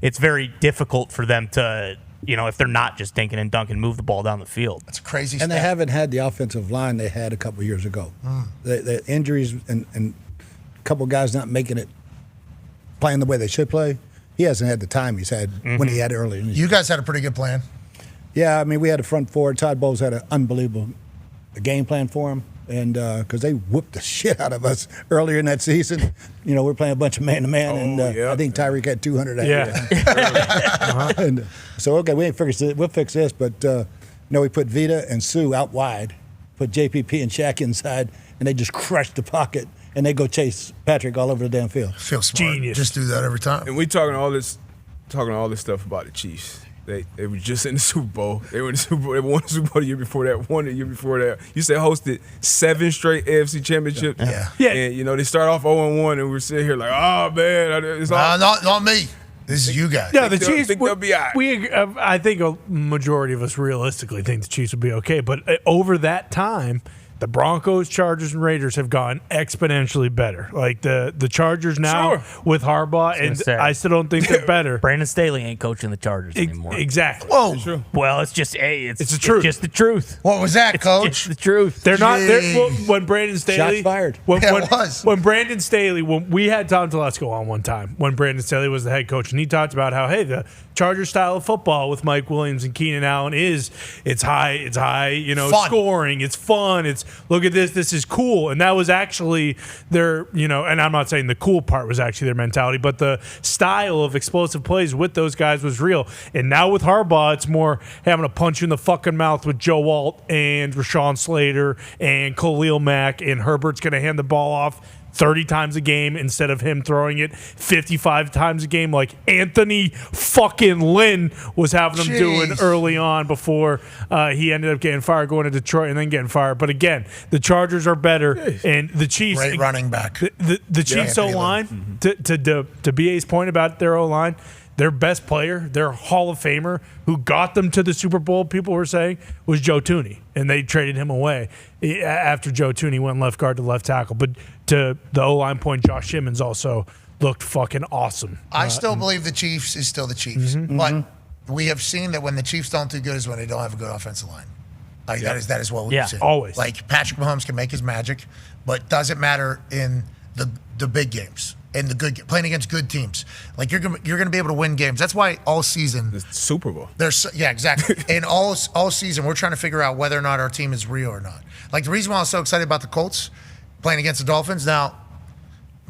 it's very difficult for them to. If they're not just dinking and dunking, move the ball down the field. That's crazy And they haven't had the offensive line they had a couple years ago. The injuries and a couple guys not making it, playing the way they should play. He hasn't had the time he's had when he had earlier. You guys had a pretty good plan. Yeah, I mean, we had a front four. Todd Bowles had an unbelievable game plan for him. And because they whooped the shit out of us earlier in that season. We're playing a bunch of man-to-man, and I think Tyreek had 200 that year. And so, okay, we ain't fixed it. We'll fix this. But, we put Vita and Sue out wide, put JPP and Shaq inside, and they just crushed the pocket, and they go chase Patrick all over the damn field. Feel smart. Genius. Just do that every time. And we talking all this stuff about the Chiefs. They were just in the Super Bowl. They were in the Super Bowl. They won the Super Bowl the year before that. Won the year before that. You said hosted 7 straight AFC championships. Yeah. And they start off 0-1, and we're sitting here like, oh man, it's all. Not me. This is you guys. Yeah, the Chiefs. They'll be all right. I think a majority of us realistically think the Chiefs will be okay. But over that time, the Broncos, Chargers, and Raiders have gotten exponentially better. Like the Chargers now with Harbaugh, and I still don't think they're better. Brandon Staley ain't coaching the Chargers anymore. Exactly. Whoa. Well, it's just it's the truth. It's just the truth. What was that, Coach? It's the truth. They're not. When Brandon Staley Shots fired. When Brandon Staley, when we had Tom Telesco on one time, when Brandon Staley was the head coach, and he talked about how the Charger style of football with Mike Williams and Keenan Allen it's high, Fun. scoring, it's fun, it's look at this is cool, and that was actually their, and I'm not saying the cool part was actually their mentality, but the style of explosive plays with those guys was real. And now with Harbaugh, it's more, hey, I'm going to punch you in the fucking mouth with Joe Alt and Rashawn Slater and Khalil Mack, and Herbert's going to hand the ball off 30 times a game instead of him throwing it 55 times a game like Anthony fucking Lynn was having him doing early on before he ended up getting fired, going to Detroit and then getting fired. But again, the Chargers are better, and the Chiefs. Great running back. The Chiefs O-line, to BA's point about their O-line, their best player, their Hall of Famer, who got them to the Super Bowl, people were saying, was Joe Thuney. And they traded him away after Joe Thuney went left guard to left tackle. But to the O-line point, Josh Simmons also looked fucking awesome. I still believe the Chiefs is still the Chiefs. But we have seen that when the Chiefs don't do good is when they don't have a good offensive line. Like that is what we've seen. Always. Like Patrick Mahomes can make his magic, but doesn't matter in the big games. And playing against good teams, like you're gonna be able to win games. That's why all season the Super Bowl. Exactly. And all season we're trying to figure out whether or not our team is real or not. Like the reason why I was so excited about the Colts playing against the Dolphins. Now,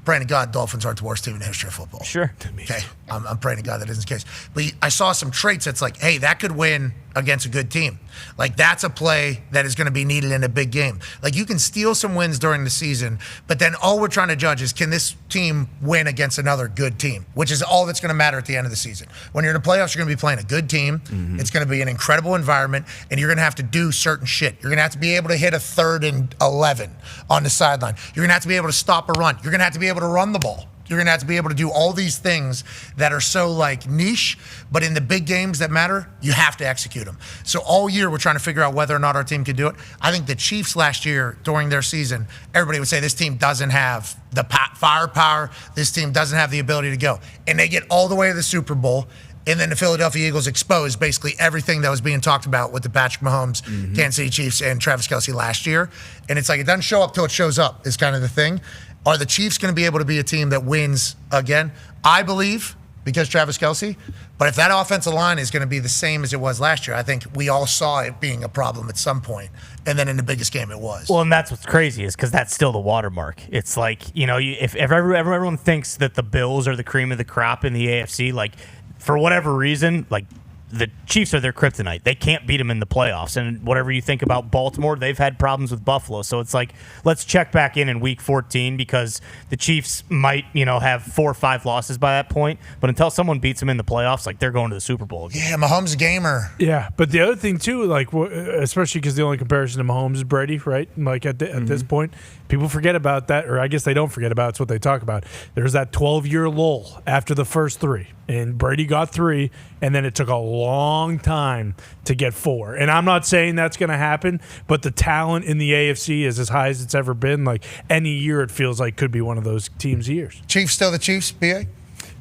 praying to God, Dolphins aren't the worst team in the history of football. Sure. Okay, I'm praying to God that isn't the case. But I saw some traits that's like, hey, that could win against a good team. Like that's a play that is going to be needed in a big game. Like you can steal some wins during the season, but then all we're trying to judge is can this team win against another good team, which is all that's going to matter at the end of the season. When you're in the playoffs, you're going to be playing a good team. It's going to be an incredible environment, and you're going to have to do certain shit. You're going to have to be able to hit a 3rd and 11 on the sideline. You're going to have to be able to stop a run. You're going to have to be able to run the ball. You're going to have to be able to do all these things that are so like niche, but in the big games that matter, you have to execute them. So all year we're trying to figure out whether or not our team can do it. I think the Chiefs last year during their season, everybody would say this team doesn't have the firepower. This team doesn't have the ability to go. And they get all the way to the Super Bowl. And then the Philadelphia Eagles exposed basically everything that was being talked about with the Patrick Mahomes, Kansas City Chiefs, and Travis Kelce last year. And it's like it doesn't show up till it shows up is kind of the thing. Are the Chiefs going to be able to be a team that wins again? I believe, because Travis Kelce. But if that offensive line is going to be the same as it was last year, I think we all saw it being a problem at some point. And then in the biggest game, it was. Well, and that's what's crazy is because that's still the watermark. It's like, if everyone thinks that the Bills are the cream of the crop in the AFC, like, for whatever reason, like, the Chiefs are their kryptonite. They can't beat them in the playoffs. And whatever you think about Baltimore, they've had problems with Buffalo. So it's like, let's check back in week 14 because the Chiefs might, have 4 or 5 losses by that point. But until someone beats them in the playoffs, like, they're going to the Super Bowl again. Yeah, Mahomes a gamer. Yeah, but the other thing too, like, especially because the only comparison to Mahomes is Brady, right? Like at this point, people forget about that, or I guess they don't forget about it. It's what they talk about. There's that 12-year lull after the first 3, and Brady got 3, and then it took a long time to get 4. And I'm not saying that's going to happen, but the talent in the AFC is as high as it's ever been. Like, any year it feels like could be one of those teams' years. Chiefs still the Chiefs, BA?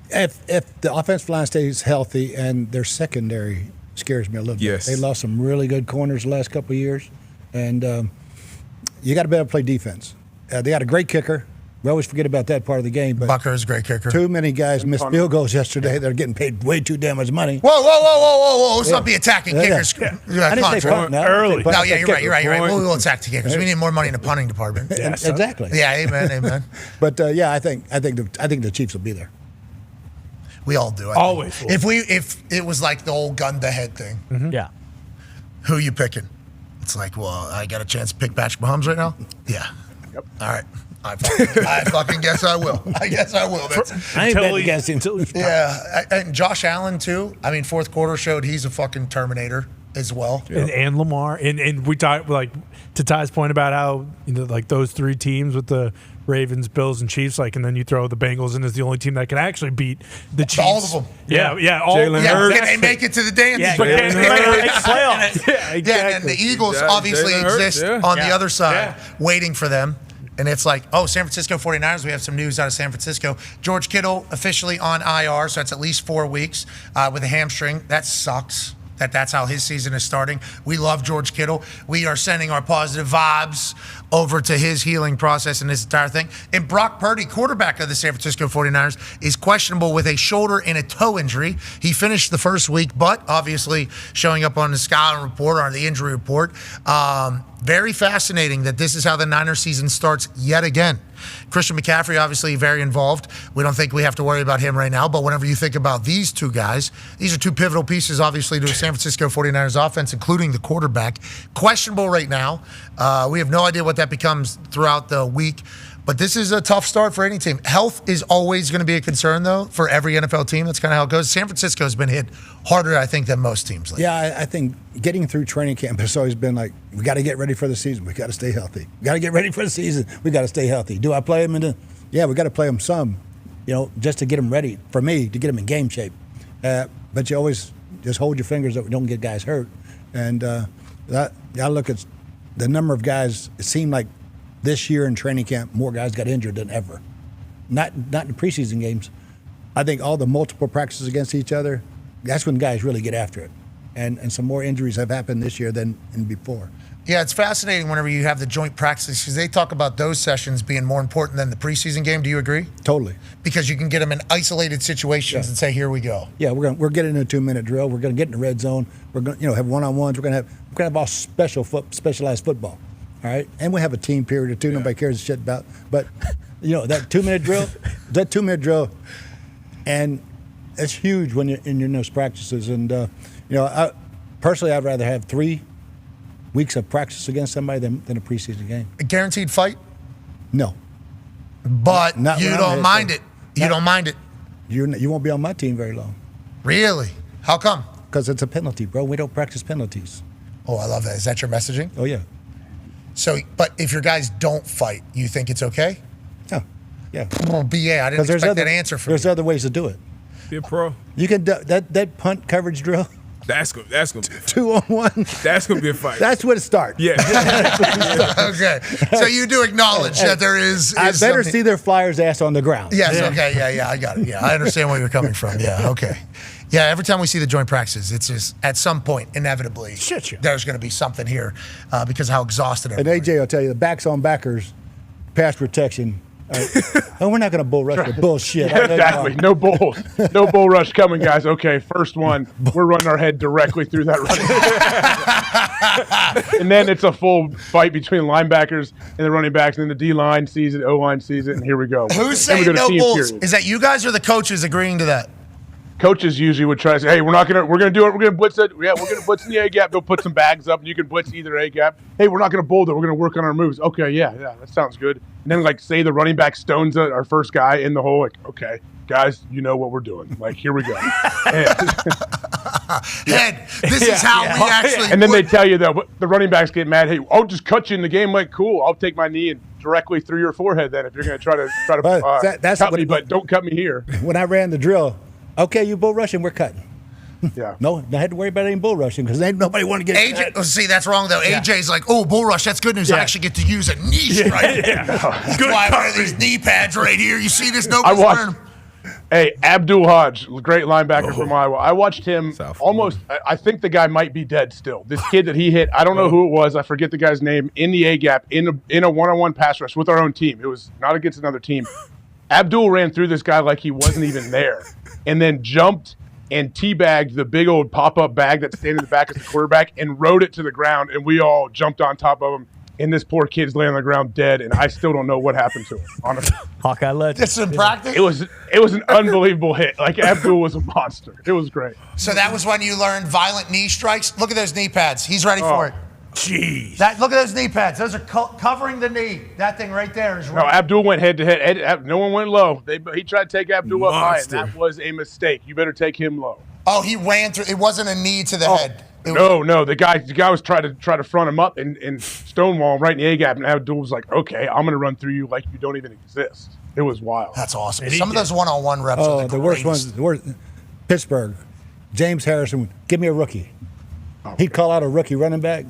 If the offensive line stays healthy and their secondary scares me a little bit. They lost some really good corners the last couple of years, and you got to be able to play defense. They got a great kicker. We always forget about that part of the game. But Bucker is a great kicker. Too many guys missed field goals yesterday. They're getting paid way too damn much money. Whoa. Let's not be attacking kickers. I didn't say punt. Early. No, yeah, you're right. We'll attack the kickers. We need more money in the punting department. Exactly. Yeah, amen. But, I think the Chiefs will be there. We all do. Always. If it was like the old gun to head thing. Yeah. Who you picking? It's like, well, I got a chance to pick Patrick Mahomes right now? Yeah. Yep. All right. I fucking guess I will. I will. I ain't betting against him. Yeah. And Josh Allen, too. I mean, fourth quarter showed he's a fucking Terminator as well. And Lamar. And we talked, like, to Ty's point about how, like, those 3 teams with the Ravens, Bills, and Chiefs, like, and then you throw the Bengals in as the only team that can actually beat the Chiefs. All of them. Yeah. Jalen Hurts. Can they make it to the dance? Yeah, playoffs. Yeah, exactly. Yeah, and the Eagles obviously exist on the other side, waiting for them. And it's like, San Francisco 49ers, we have some news out of San Francisco. George Kittle officially on IR, so that's at least 4 weeks with a hamstring. That sucks. That's how his season is starting. We love George Kittle. We are sending our positive vibes over to his healing process and this entire thing. And Brock Purdy, quarterback of the San Francisco 49ers, is questionable with a shoulder and a toe injury. He finished the first week, but obviously showing up on the scouting report or on the injury report. Very fascinating that this is how the Niners season starts yet again. Christian McCaffrey, obviously very involved. We don't think we have to worry about him right now, but whenever you think about these 2 guys, these are 2 pivotal pieces, obviously, to the San Francisco 49ers offense, including the quarterback. Questionable right now. We have no idea what that becomes throughout the week. But this is a tough start for any team. Health is always going to be a concern, though, for every NFL team. That's kind of how it goes. San Francisco has been hit harder, I think, than most teams. Lately. Yeah, I think getting through training camp has always been like, we got to get ready for the season. We got to stay healthy. We got to get ready for the season. We got to stay healthy. Do I play them Yeah, we got to play them some, just to get them ready, for me, to get them in game shape. But you always just hold your fingers that we don't get guys hurt. And I look at the number of guys, it seemed like this year in training camp, more guys got injured than ever. Not in the preseason games. I think all the multiple practices against each other, that's when guys really get after it. And some more injuries have happened this year than before. Yeah, it's fascinating whenever you have the joint practices because they talk about those sessions being more important than the preseason game. Do you agree? Totally. Because you can get them in isolated situations and say, here we go. Yeah, we're getting in a 2-minute drill. We're going to get in the red zone. We're going to have one-on-ones. We're going to have all specialized football. All right, and we have a team period or 2. Nobody cares a shit about. But that 2-minute drill, and it's huge when you're in those practices. And I personally, I'd rather have 3 weeks of practice against somebody than a preseason game. A guaranteed fight? No. But you don't mind it. You don't mind it. You won't be on my team very long. Really? How come? Because it's a penalty, bro. We don't practice penalties. Oh, I love that. Is that your messaging? Oh, yeah. So, but if your guys don't fight, you think it's okay? Yeah. Yeah. Well, BA, I didn't expect that answer from There's other ways to do it. Be a pro. You can do that punt coverage drill. That's gonna be a fight. 2-on-1. That's gonna be a fight. That's where it starts. Yeah. Okay. So you do acknowledge that there is I better something- see their flyer's ass on the ground. Yes, okay, yeah, I got it. Yeah, I understand where you're coming from. Yeah, okay. Yeah, every time we see the joint practices, it's just at some point, inevitably, there's going to be something here because of how exhausted And everyone AJ will tell you, the backs on backers, pass protection. Oh, we're not going to bull rush the bullshit. Yeah, exactly. No bull. No bull rush coming, guys. Okay, first one. We're running our head directly through that running. And then it's a full fight between linebackers and the running backs, and then the D-line sees it, O-line sees it, and here we go. Who's saying no bulls? Is that you guys or the coaches agreeing to that? Coaches usually would try to say, "Hey, we're gonna do it. We're gonna blitz it. Yeah, we're gonna blitz in the A gap. They'll put some bags up, and you can blitz either A gap. Hey, we're not gonna bull it. We're gonna work on our moves. Okay, yeah, that sounds good. And then say the running back stones our first guy in the hole. Like, okay, guys, you know what we're doing. Like, here we go. Head, this is how we actually. And then they tell you that the running backs get mad. Hey, I'll just cut you in the game. Like, cool. I'll take my knee and directly through your forehead. Then if you're gonna try to that's cut what me, but don't cut me here. When I ran the drill, okay, you bull rushing, we're cutting. Yeah. No, I had to worry about any bull rushing because ain't nobody want to get AJ, see, that's wrong though. Yeah. AJ's like, oh, bull rush, that's good news. I actually get to use a knee strike. That's why I wear these knee pads right here. You see this? Nobody's wearing them. Hey, Abdul Hodge, great linebacker from Iowa. I watched him almost. I think the guy might be dead still. This kid that he hit, I don't know who it was. I forget the guy's name. In the A gap, in a one-on-one pass rush with our own team. It was not against another team. Abdul ran through this guy like he wasn't even there, and then jumped and teabagged the big old pop-up bag that's standing in the back as the quarterback and rode it to the ground, and we all jumped on top of him. And this poor kid's laying on the ground dead, and I still don't know what happened to him. Honestly, Hawkeye legend. Just in practice. It was an unbelievable hit. Like, Abdul was a monster. It was great. So that was when you learned violent knee strikes. Look at those knee pads. He's ready for it. Jeez. Look at those knee pads. Those are covering the knee. That thing right there is No, right. Abdul went head to head. No one went low. He tried to take Abdul up high, and that was a mistake. You better take him low. Oh, he ran through. It wasn't a knee to the head. No. The guy was trying to front him up and stonewall him right in the A gap, and Abdul was like, "Okay, I'm going to run through you like you don't even exist." It was wild. That's awesome. Some of those one-on-one reps. Oh, are the worst ones. The worst. Pittsburgh. James Harrison, give me a rookie. He'd call out a rookie running back,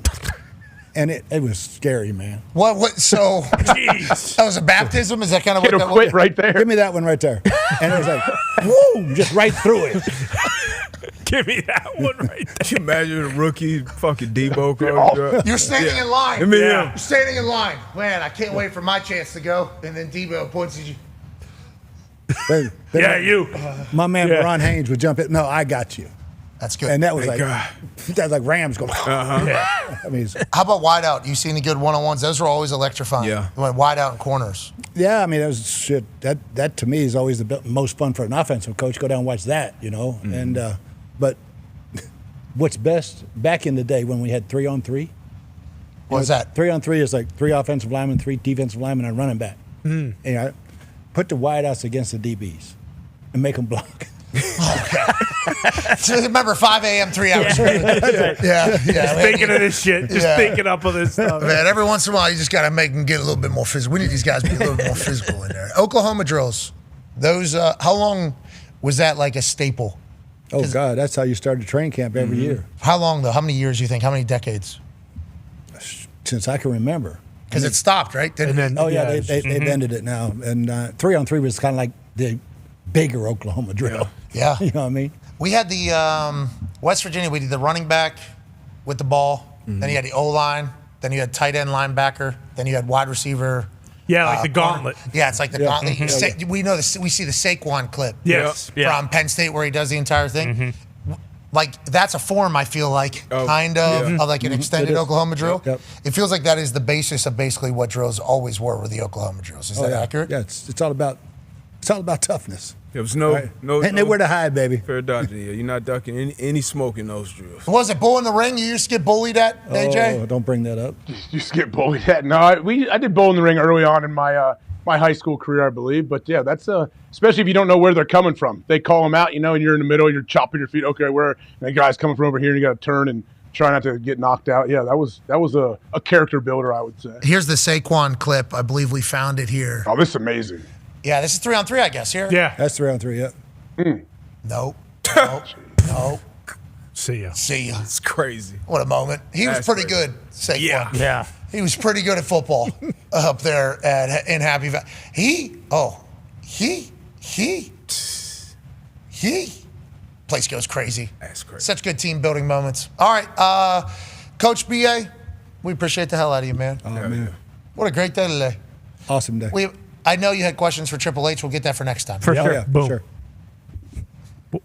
and it was scary, man. What? So, jeez. That was a baptism. Is that kind of what that was? Quit right there. Give me that one right there, and it was like, woo, just right through it. Give me that one right there. Can you imagine a rookie fucking Debo coach? You're standing in line. Yeah. You're standing in line. Man, I can't wait for my chance to go. And then Debo points at you. You. My man Ron Haynes would jump in. No, I got you. That's good. And that was Thank that was like Rams going. Yeah. I mean, how about wide out? You see any good one-on-ones? Those were always electrifying. Yeah. Went wide out and corners. yeah, I mean, that was shit. That to me is always the most fun for an offensive coach. Go down and watch that, And but what's best back in the day when we had 3-on-3. What's that? 3-on-3 is like 3 offensive linemen, 3 defensive linemen, and a running back. And put the wideouts against the DBs and make them block. So remember 5 a.m., 3 hours. Yeah. Just thinking of this shit. Just thinking up of this stuff. Man, every once in a while, you just got to make them get a little bit more physical. We need these guys to be a little bit more physical in there. Oklahoma drills. Those, how long was that like a staple? Oh, God, that's how you started training camp every year. How long, though? How many years do you think? How many decades? Since I can remember. Because it stopped, right? They've ended it now. And 3-on-3 was kind of like the bigger Oklahoma drill. Yeah. You know what I mean? We had the West Virginia, we did the running back with the ball. Then you had the O-line. Then you had tight end linebacker. Then you had wide receiver. Yeah, like the gauntlet. Yeah, it's like the gauntlet. We know this. We see the Saquon clip. Yes. From Penn State where he does the entire thing. Like that's a form. I feel like of like an extended Oklahoma drill. It feels like that is the basis of basically what drills always were the Oklahoma drills. Is that accurate? Yeah, it's all about toughness. There was no and nowhere to hide, baby. Fair dodging. You're not ducking any smoke in those drills. Was it bull in the ring? You used to get bullied at, AJ? Oh, don't bring that up. You used to get bullied at. No, I did bull in the ring early on in my my high school career, I believe. But yeah, that's especially if you don't know where they're coming from. They call them out, and you're in the middle, you're chopping your feet. Okay, where the guy's coming from over here, and you got to turn and try not to get knocked out. Yeah, that was a character builder, I would say. Here's the Saquon clip. I believe we found it here. Oh, this is amazing. Yeah, this is 3-on-3, I guess, here. Yeah. That's 3-on-3, yeah. Nope. Nope. See ya. It's crazy. What a moment. He was pretty good, Saquon. Yeah. He was pretty good at football up there in Happy Valley. Place goes crazy. That's crazy. Such good team building moments. All right, Coach BA, we appreciate the hell out of you, man. Oh, man. What a great day today. Awesome day. I know you had questions for Triple H. We'll get that for next time. For sure. Yeah, Boom. sure.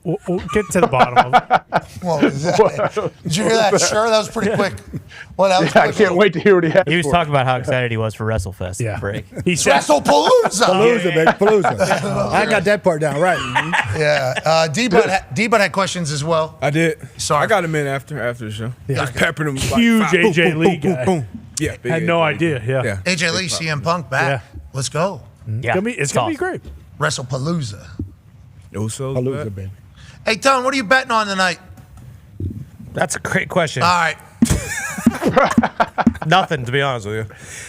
We'll get to the bottom of it. Well, did you hear that? Sure, that was pretty quick. Well, that was I can't wait to hear what he has. He was for talking about how excited he was for WrestleFest. Yeah. Break. He said, Wrestle Palooza. Palooza, baby. Palooza. I got that part down right. Yeah. D-Bud had questions as well. I did. Sorry. I got him in after the show. Yeah. Just peppering him. Huge like AJ Lee guy. Yeah. big Had no AJ. idea. Yeah. AJ Lee, CM Punk back. Yeah. Let's go. Yeah. It's gonna be great. Wrestle Palooza. Usos Palooza, back. baby. Hey, Tone, what are you betting on tonight? That's a great question. All right. Nothing, to be honest with you.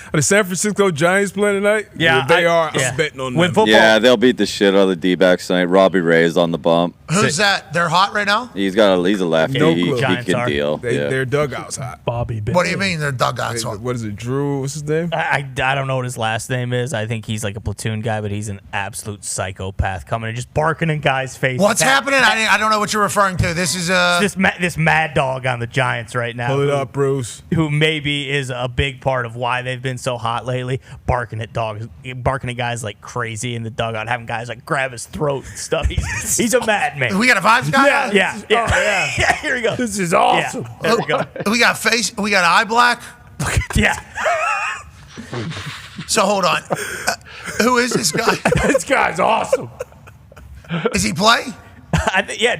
Are the San Francisco Giants playing tonight? Yeah, If they are. yeah. I'm betting on When them. football, Yeah, they'll beat the shit out of the D-backs tonight. Robbie Ray's on the bump. Who's that? They're hot right now? He's a lefty. No he clue. can deal. Their dugouts hot. Bobby. What do you mean their dugouts hot? What is it? Drew? What's his name? I don't know what his last name is. I think he's like a platoon guy, but he's an absolute psychopath coming and just barking in guys' faces. What's happening? I don't know what you're referring to. This is this mad dog on the Giants right now. Pull it up, Bruce. Who maybe is a big part of why they've been so hot lately. Barking at guys like crazy in the dugout, having guys like grab his throat and stuff. He's a madman. We got a vibes guy? Yeah. Yeah, here we go. This is awesome. Yeah, there we go. We got eye black. Yeah. So hold on. Who is this guy? This guy's awesome. Does he play?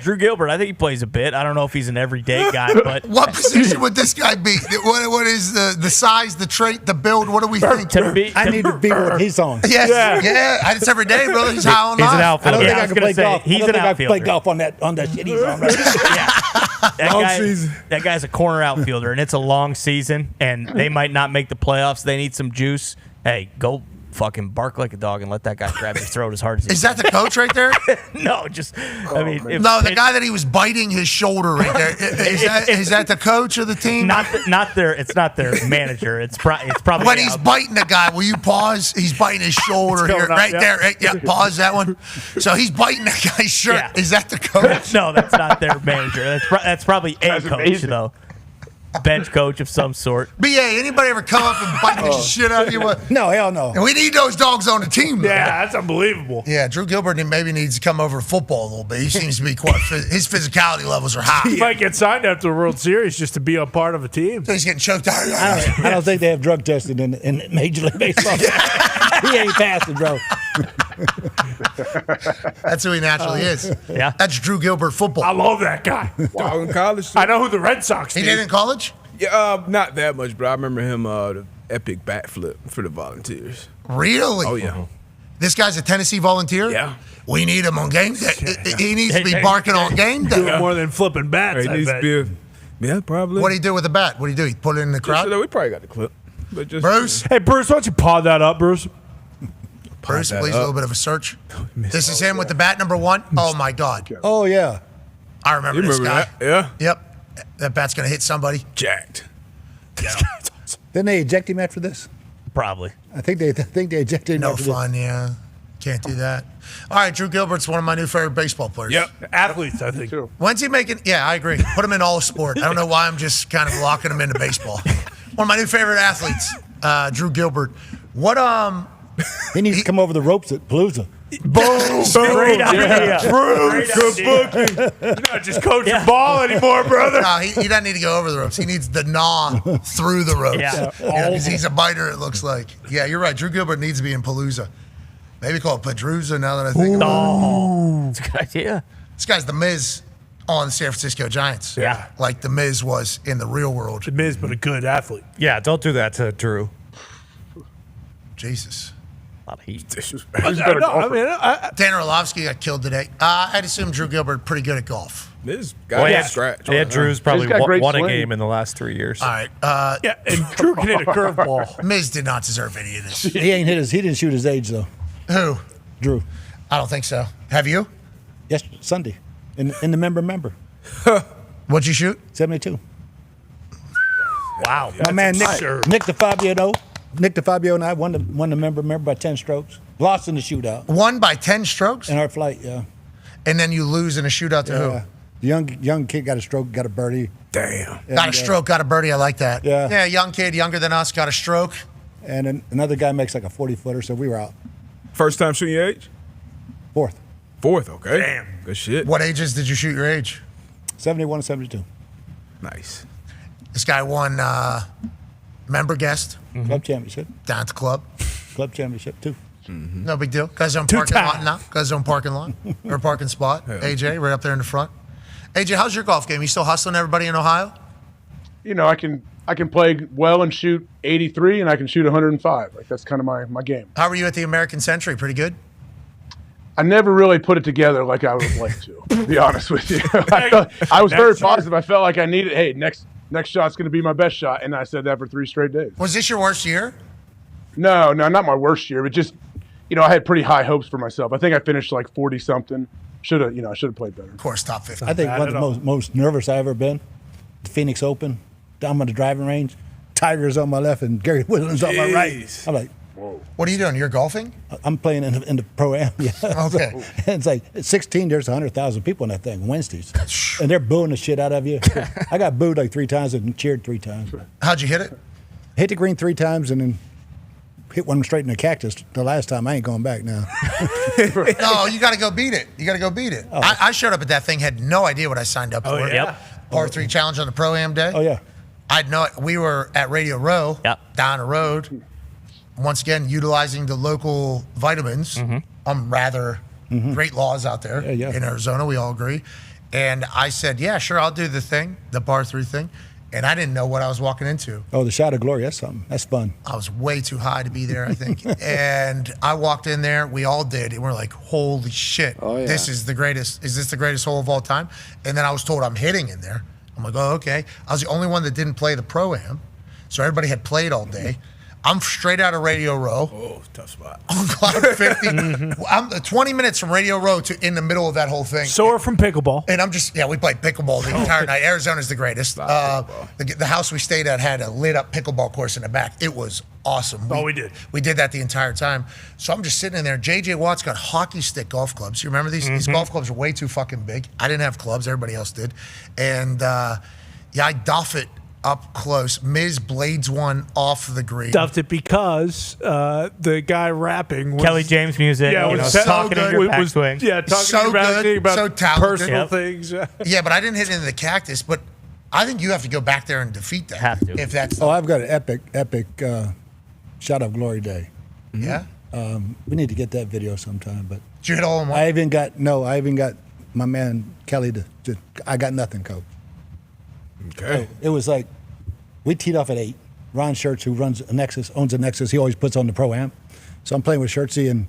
Drew Gilbert. I think he plays a bit. I don't know if he's an everyday guy, but what position would this guy be? What is the size, the trait, the build? What do we think? I need to be what he's on. Yes, yeah. It's every day, brother. He's high on He's an life. outfielder. I don't think Yeah, I can play golf. he's I don't an think I can play outfielder. golf on that shit he's on. Right? That guy's a corner outfielder, and it's a long season, and they might not make the playoffs. They need some juice. Hey, go fucking bark like a dog and let that guy grab your throat as hard as he can. Is that the coach right there? No, just the guy that he was biting his shoulder right there. Is that the coach of the team? It's not their manager. It's probably when he's biting the guy. Will you pause? He's biting his shoulder here, right there. Right, yeah, pause that one. So he's biting that guy's shirt. Yeah. Is that the coach? No, that's not their manager. That's probably a coach amazing. though. Bench coach of some sort. BA, anybody ever come up and bite the shit out of you? No, hell no. And we need those dogs on the team. Though. Yeah, that's unbelievable. Yeah, Drew Gilbert maybe needs to come over to football a little bit. He seems to be quite. His physicality levels are high. He might get signed after the World Series just to be a part of a team. So he's getting choked out. I don't think they have drug testing in Major League Baseball. He ain't passing, bro. That's who he naturally is. Yeah. That's Drew Gilbert football. I love that guy. Dog in college. I know who the Red Sox He did. did in college? Yeah, not that much, but I remember him the epic backflip for the Volunteers. Really? Oh yeah. This guy's a Tennessee Volunteer? Yeah. We need him on game day. He needs to be barking on game day. Doing more than flipping bats. He I needs bet. to be yeah, probably. What do you do with the bat? What do you do? He put it in the crowd? We probably got the clip. But just Bruce? Hey, Bruce, why don't you pod that up, Bruce? Bruce, please, a little bit of a search. This is him with the bat number 1. Oh, my God. Oh, yeah. I remember this guy. That? Yeah. Yep. That bat's going to hit somebody. Jacked. Didn't they eject him after this? Probably. I think they ejected him. No after fun, yeah. Can't do that. All right, Drew Gilbert's one of my new favorite baseball players. Yep. Athletes, I think. When's he making? Yeah, I agree. Put him in all sport. I don't know why I'm just kind of locking him into baseball. One of my new favorite athletes, Drew Gilbert. What He needs to come over the ropes at Palooza. Boom. Great idea. Bruce, good booking. You're not just coaching ball anymore, brother. No, he doesn't need to go over the ropes. He needs to gnaw through the ropes. Yeah. Because he's a biter, it looks like. Yeah, you're right. Drew Gilbert needs to be in Palooza. Maybe call it Pedruza now that I think about it. That's a good idea. This guy's the Miz on the San Francisco Giants. Yeah. Like the Miz was in the real world. The Miz, but a good athlete. Yeah, don't do that to Drew. Jesus. A lot of heat. Tanner Orlovsky got killed today. I'd assume Drew Gilbert pretty good at golf. This guy scratch. Yeah, Drew's probably He's got great won a swing. game in the last 3 years. All right. Yeah, and Drew can hit a curveball. Miz did not deserve any of this. He didn't shoot his age though. Who? Drew. I don't think so. Have you? Yes, Sunday. In the member. What'd you shoot? 72. Wow. My man Nick DeFabio and I won the member by 10 strokes. Lost in the shootout. Won by 10 strokes? In our flight, yeah. And then you lose in a shootout to who? The young kid got a stroke, got a birdie. Damn. Got a stroke, got a birdie. I like that. Yeah. Yeah, young kid, younger than us, got a stroke. And then another guy makes like a 40-footer, so we were out. First time shooting your age? Fourth, okay. Damn. Good shit. What ages did you shoot your age? 71 and 72. Nice. This guy won member guest. Club championship. Down at the club. Club championship, too. No big deal. Got his own parking lot now. Got his own parking lot or parking spot. AJ, right up there in the front. AJ, how's your golf game? You still hustling everybody in Ohio? You know, I can play well and shoot 83, and I can shoot 105. Like that's kind of my game. How were you at the American Century? Pretty good. I never really put it together like I would like to be honest with you. I was very positive. I felt like I needed. Hey, next shot's going to be my best shot, and I said that for 3 straight days. Was this your worst year? No, not my worst year, but just. I had pretty high hopes for myself. I think I finished like 40-something. I should have played better. Of course, top 50. I think one of the most nervous I ever been, the Phoenix Open, down by the driving range. Tiger's on my left and Gary Woodland's on my right. I'm like, whoa. What are you doing? You're golfing? I'm playing in the Pro-Am. Yeah. Okay. So, it's like at 16, there's 100,000 people in that thing Wednesdays. And they're booing the shit out of you. I got booed like 3 times and cheered 3 times. How'd you hit it? Hit the green 3 times and then hit one straight in the cactus the last time. I ain't going back now. No, you got to go beat it. Oh. I showed up at that thing, had no idea what I signed up for. Par 3 challenge on the Pro-Am day. Oh, yeah. I'd know it. We were at Radio Row down the road. Once again, utilizing the local vitamins. Rather great laws out there in Arizona. We all agree. And I said, yeah, sure, I'll do the thing, the Par 3 thing. And I didn't know what I was walking into. Oh, the shot of glory. That's something. That's fun. I was way too high to be there, I think. And I walked in there. We all did. And we're like, holy shit. Oh, yeah. This is the greatest. Is this the greatest hole of all time? And then I was told I'm hitting in there. I'm like, oh, okay. I was the only one that didn't play the Pro-Am. So everybody had played all day. I'm straight out of Radio Row. Oh, tough spot. On cloud 50. I'm 20 minutes from Radio Row to in the middle of that whole thing. Sore from pickleball. And I'm just, we played pickleball the entire night. Arizona's the greatest. The house we stayed at had a lit up pickleball course in the back. It was awesome. We did. We did that the entire time. So I'm just sitting in there. JJ Watt's got hockey stick golf clubs. You remember these? These golf clubs are way too fucking big. I didn't have clubs. Everybody else did. And I duff it up close. Miz blades one off the green. Duffed it because the guy rapping was, Kelly James music. Yeah, you know, so talking in your backswing. Yeah, talking so in your backswing good, about so talented. personal things. Yeah, but I didn't hit into the cactus. But I think you have to go back there and defeat that. Have to. If that's I've got an epic shot of glory day. Yeah. We need to get that video sometime. But did you hit all in one? I even got my man Kelly to I got nothing, coach. Okay. So it was like we teed off at 8. Ron Schertz, who owns a Nexus, he always puts on the Pro-Am. So I'm playing with Schertzy, and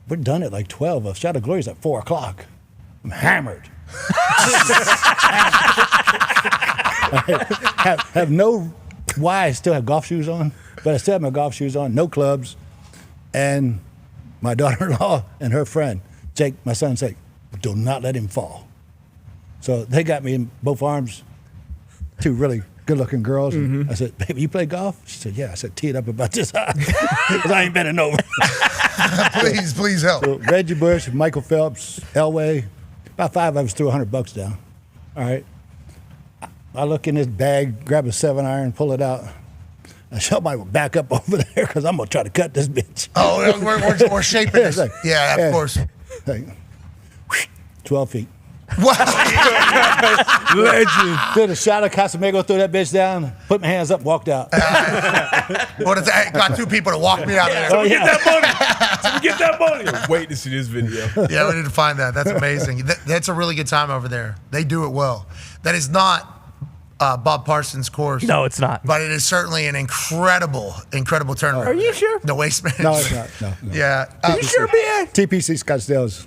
we're done at like 12. A shot of glory is at 4 o'clock. I'm hammered. I have no why I still have golf shoes on, but I still have my golf shoes on, no clubs. And my daughter-in-law and her friend, Jake, my son, say, do not let him fall. So they got me in both arms, 2 really good-looking girls. And I said, baby, you play golf? She said, yeah. I said, tee it up about this high, because I ain't bending over. Please help. So Reggie Bush, Michael Phelps, Elway, about 5 of us threw $100 down. All right. I look in this bag, grab a 7-iron, pull it out. I shove my back up over there because I'm going to try to cut this bitch. Oh, we're shaping this. Like, yeah, of course. Like, 12 feet. Wow. Legend. Did a shot of Casamigos, threw that bitch down, put my hands up, walked out. I got 2 people to walk me out there. Oh, yeah. Get that money. Wait to see this video. Yeah, we need to find that. That's amazing. That's a really good time over there. They do it well. That is not Bob Parsons' course. No, it's not. But it is certainly an incredible tournament. Are you sure? The waste No, management. it's not. No. Yeah. Are you sure, man? TPC Scottsdale's